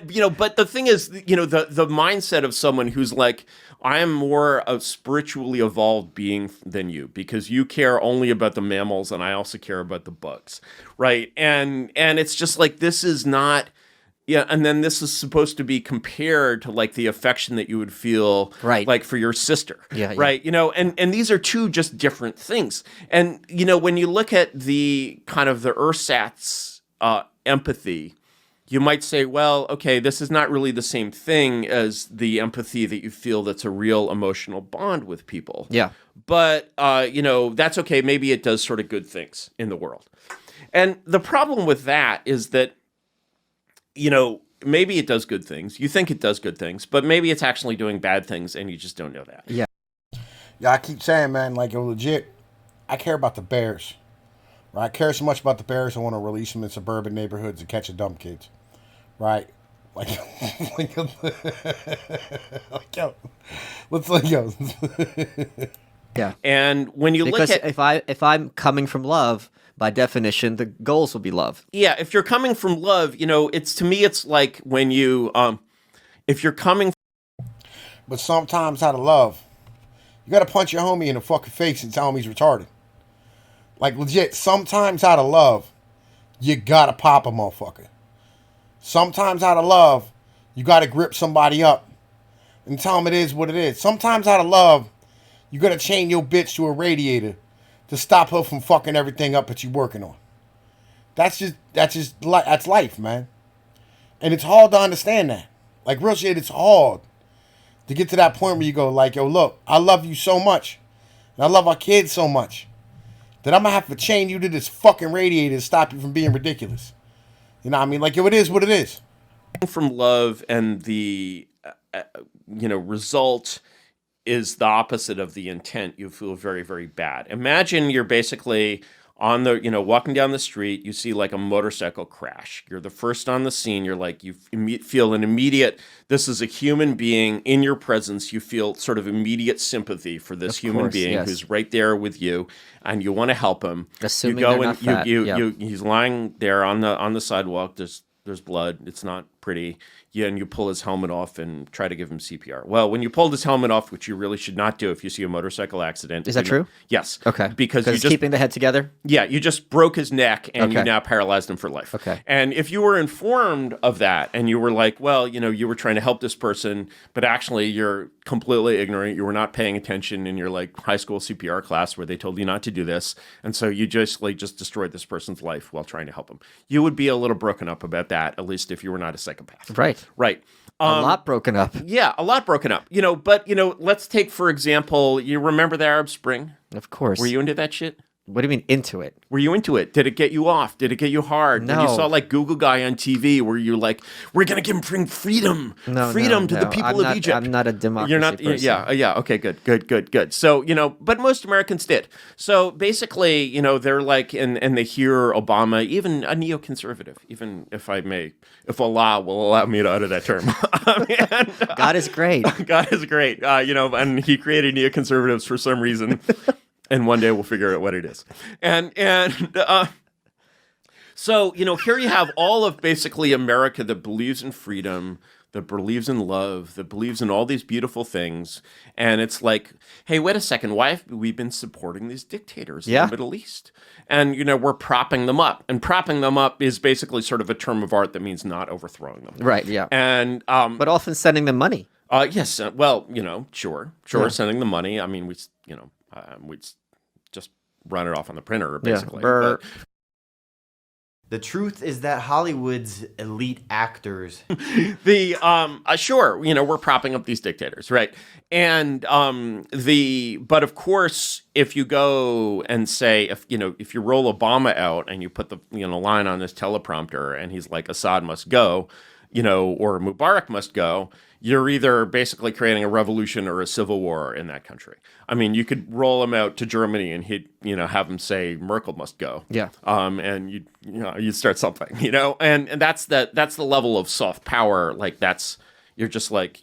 you know, but the thing is, you know, the mindset of someone who's like, I am more a spiritually evolved being than you because you care only about the mammals and I also care about the bugs, right? And it's just like, this is not. Yeah, and then this is supposed to be compared to like the affection that you would feel like for your sister, right? You know, and these are two just different things. And you know, when you look at the kind of the ersatz empathy, you might say, well, okay, this is not really the same thing as the empathy that you feel that's a real emotional bond with people. Yeah, but you know, that's okay. Maybe it does sort of good things in the world. And the problem with that is that, you know, maybe it does good things. You think it does good things, but maybe it's actually doing bad things and you just don't know that. Yeah. Yeah, I keep saying, man, like, legit, I care about the bears. Right? I care so much about the bears, I want to release them in suburban neighborhoods and catch the dumb kids. Right? Like, let's go. Yeah. And when you look at... if I'm coming from love... By definition, the goals will be love. Yeah, if you're coming from love, you know, to me, it's like when you, if you're coming. But sometimes out of love, you gotta punch your homie in the fucking face and tell him he's retarded. Like legit, sometimes out of love, you gotta pop a motherfucker. Sometimes out of love, you gotta grip somebody up and tell them it is what it is. Sometimes out of love, you gotta chain your bitch to a radiator to stop her from fucking everything up that you're working on. That's life, man. And it's hard to understand that. Like, real shit, it's hard to get to that point where you go, like, yo, look, I love you so much. And I love our kids so much that I'm going to have to chain you to this fucking radiator to stop you from being ridiculous. You know what I mean? Like, yo, it is what it is. From love and the, you know, result is the opposite of the intent, you feel very, very bad. Imagine you're basically on the, you know, walking down the street, you see like a motorcycle crash. You're the first on the scene. You're like, you feel an immediate, this is a human being in your presence. You feel sort of immediate sympathy for this human being who's right there with you, and you want to help him. Assuming you go they're and not fat. he's lying there on the sidewalk. There's blood. It's not pretty, and you pull his helmet off and try to give him CPR. Well, when you pulled his helmet off, which you really should not do if you see a motorcycle accident. Is that true? Yes. Okay. Because you it's just keeping the head together? Yeah, you just broke his neck and you Okay. now paralyzed him for life. Okay. And if you were informed of that and you were like, well, you were trying to help this person, but actually you're completely ignorant, you were not paying attention in your like high school CPR class where they told you not to do this, and so you just destroyed this person's life while trying to help him. You would be a little broken up about that, at least if you were not a psychopath. Right. Right. A lot broken up. Yeah, a lot broken up. But let's take, for example, you remember the Arab Spring? Of course. Were you into that shit? What do you mean into it? Were you into it? Did it get you off? Did it get you hard? No. When you saw like Google guy on TV where you're like, we're going to bring freedom to the people of Egypt. I'm not a democracy You're not, person. yeah. Okay, good. So, but most Americans did. So basically, they're like, and they hear Obama, even a neoconservative, even if Allah will allow me to utter that term. God is great. God is great. And he created neoconservatives for some reason. And one day we'll figure out what it is. So, here you have all of basically America that believes in freedom, that believes in love, that believes in all these beautiful things. And it's like, hey, wait a second. Why have we been supporting these dictators in the Middle East? And, we're propping them up. And propping them up is basically sort of a term of art that means not overthrowing them. Right, yeah. And but often sending them money. yes. Well, sure. Yeah. Sending them money. I mean, we just run it off on the printer, basically. Brr. But The truth is that Hollywood's elite actors. Sure, we're propping up these dictators, right? And but of course, if you go and say, if you roll Obama out and you put the line on this teleprompter and he's like, Assad must go, or Mubarak must go, you're either basically creating a revolution or a civil war in that country. I mean, you could roll him out to Germany and he'd, have him say Merkel must go. Yeah. And you'd start something, and that's the level of soft power. Like you're just like,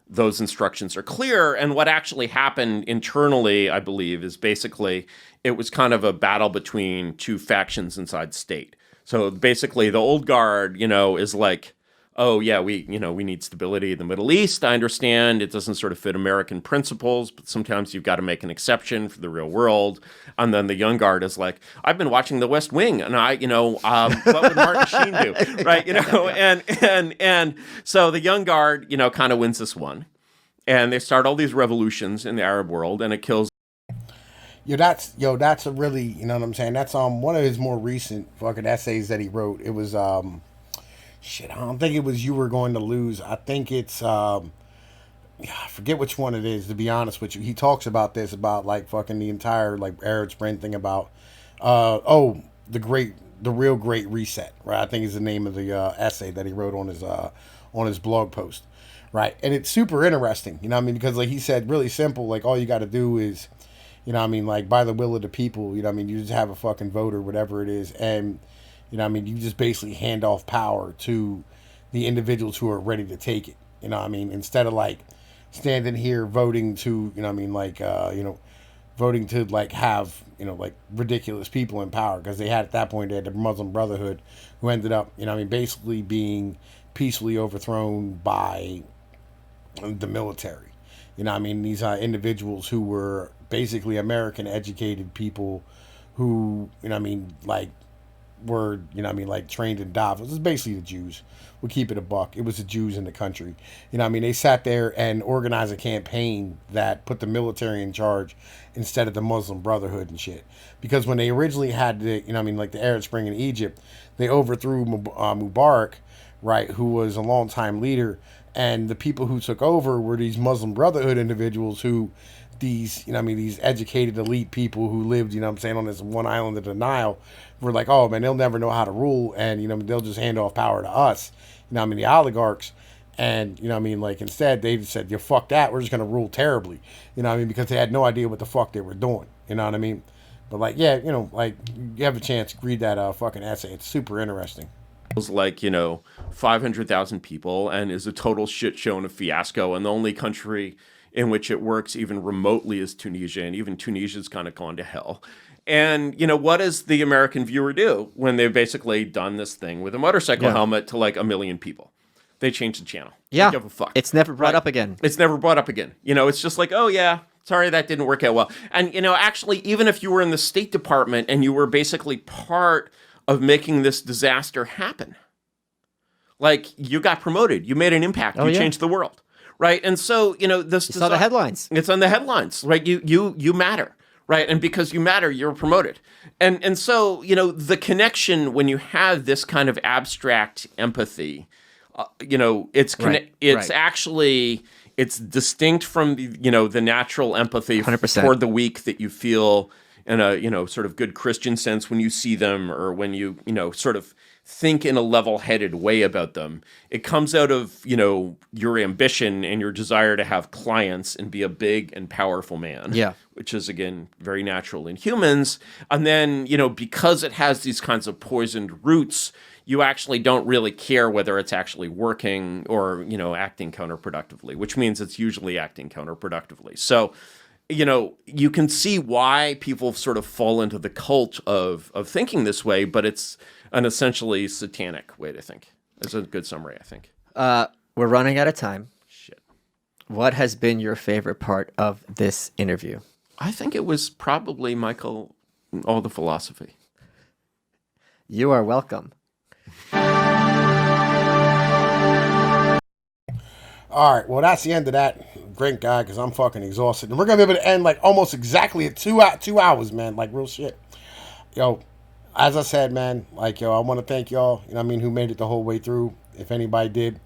those instructions are clear. And what actually happened internally, I believe, is basically it was kind of a battle between two factions inside state. So basically the old guard, is like, oh yeah, we need stability in the Middle East. I understand it doesn't sort of fit American principles, but sometimes you've got to make an exception for the real world. And then the young guard is like, I've been watching The West Wing, and what would Martin Sheen do, right? And so the young guard, kind of wins this one, and they start all these revolutions in the Arab world, and it kills. That's a really, you know what I'm saying? That's one of his more recent fucking essays that he wrote. It was I don't think it was You Were Going to Lose. I think it's I forget which one it is, to be honest with you. He talks about this, about like fucking the entire like Arab Spring thing, about the real great reset, right? I think is the name of the essay that he wrote on his blog post, right? And it's super interesting, because like he said, really simple, like all you got to do is, like by the will of the people, you just have a fucking vote or whatever it is, and you just basically hand off power to the individuals who are ready to take it. Instead of like standing here voting to, voting to like have, like ridiculous people in power, because they had at that point, they had the Muslim Brotherhood who ended up, basically being peacefully overthrown by the military. These individuals who were basically American educated people who, were, like trained in Davos. It's basically the Jews. We'll keep it a buck. It was the Jews in the country. They sat there and organized a campaign that put the military in charge instead of the Muslim Brotherhood and shit. Because when they originally had the, like the Arab Spring in Egypt, they overthrew Mubarak, right, who was a longtime leader. And the people who took over were these Muslim Brotherhood individuals who, these educated elite people who lived, on this one island of the Nile, were like, oh man, they'll never know how to rule, and they'll just hand off power to us, the oligarchs. And like instead they said, you fuck that, we're just gonna rule terribly, because they had no idea what the fuck they were doing, but like, yeah, like you have a chance, read that fucking essay. It's super interesting. Like 500,000 people, and is a total shit show and a fiasco, and the only country in which it works even remotely is Tunisia, and even Tunisia's kind of gone to hell. And, what does the American viewer do when they've basically done this thing with a motorcycle helmet to like 1 million people? they change the channel. Yeah. Don't give a fuck. It's never brought Right. up again. It's never brought up again. You know, it's just like, oh yeah, sorry that didn't work out well. And you know, actually, even if you were in the State Department and you were basically part of making this disaster happen, like you got promoted, you made an impact, you changed the world, right? And so, you know, this It's on the headlines. It's on the headlines, right? You matter, right? And because you matter, you're promoted. And so, you know, the connection when you have this kind of abstract empathy, you know, it's actually it's distinct from the natural empathy 100%. toward the weak that you feel in a sort of good Christian sense when you see them, or when you sort of think in a level-headed way about them. It comes out of your ambition and your desire to have clients and be a big and powerful man. Yeah. Which is, again, very natural in humans. And then, because it has these kinds of poisoned roots, you actually don't really care whether it's actually working or, acting counterproductively, which means it's usually acting counterproductively. So, you can see why people sort of fall into the cult of thinking this way, but it's an essentially satanic way to think. It's a good summary, I think. We're running out of time. Shit. What has been your favorite part of this interview? I think it was probably, Michael, all the philosophy. You are welcome. All right, well, that's the end of that. Great guy, because I'm fucking exhausted. And we're going to be able to end like almost exactly at 2 hours, man. Like real shit. Yo, as I said, man, like, I want to thank y'all, who made it the whole way through. If anybody did.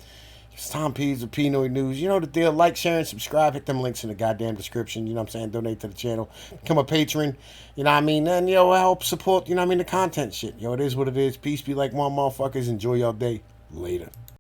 It's Tom Pease with Pnoid News. You know the deal. Like, share, and subscribe. Hit them links in the goddamn description. You know what I'm saying? Donate to the channel. Become a patron. You know what I mean? And, help support, the content shit. It is what it is. Peace be like one, motherfuckers. Enjoy y'all day. Later.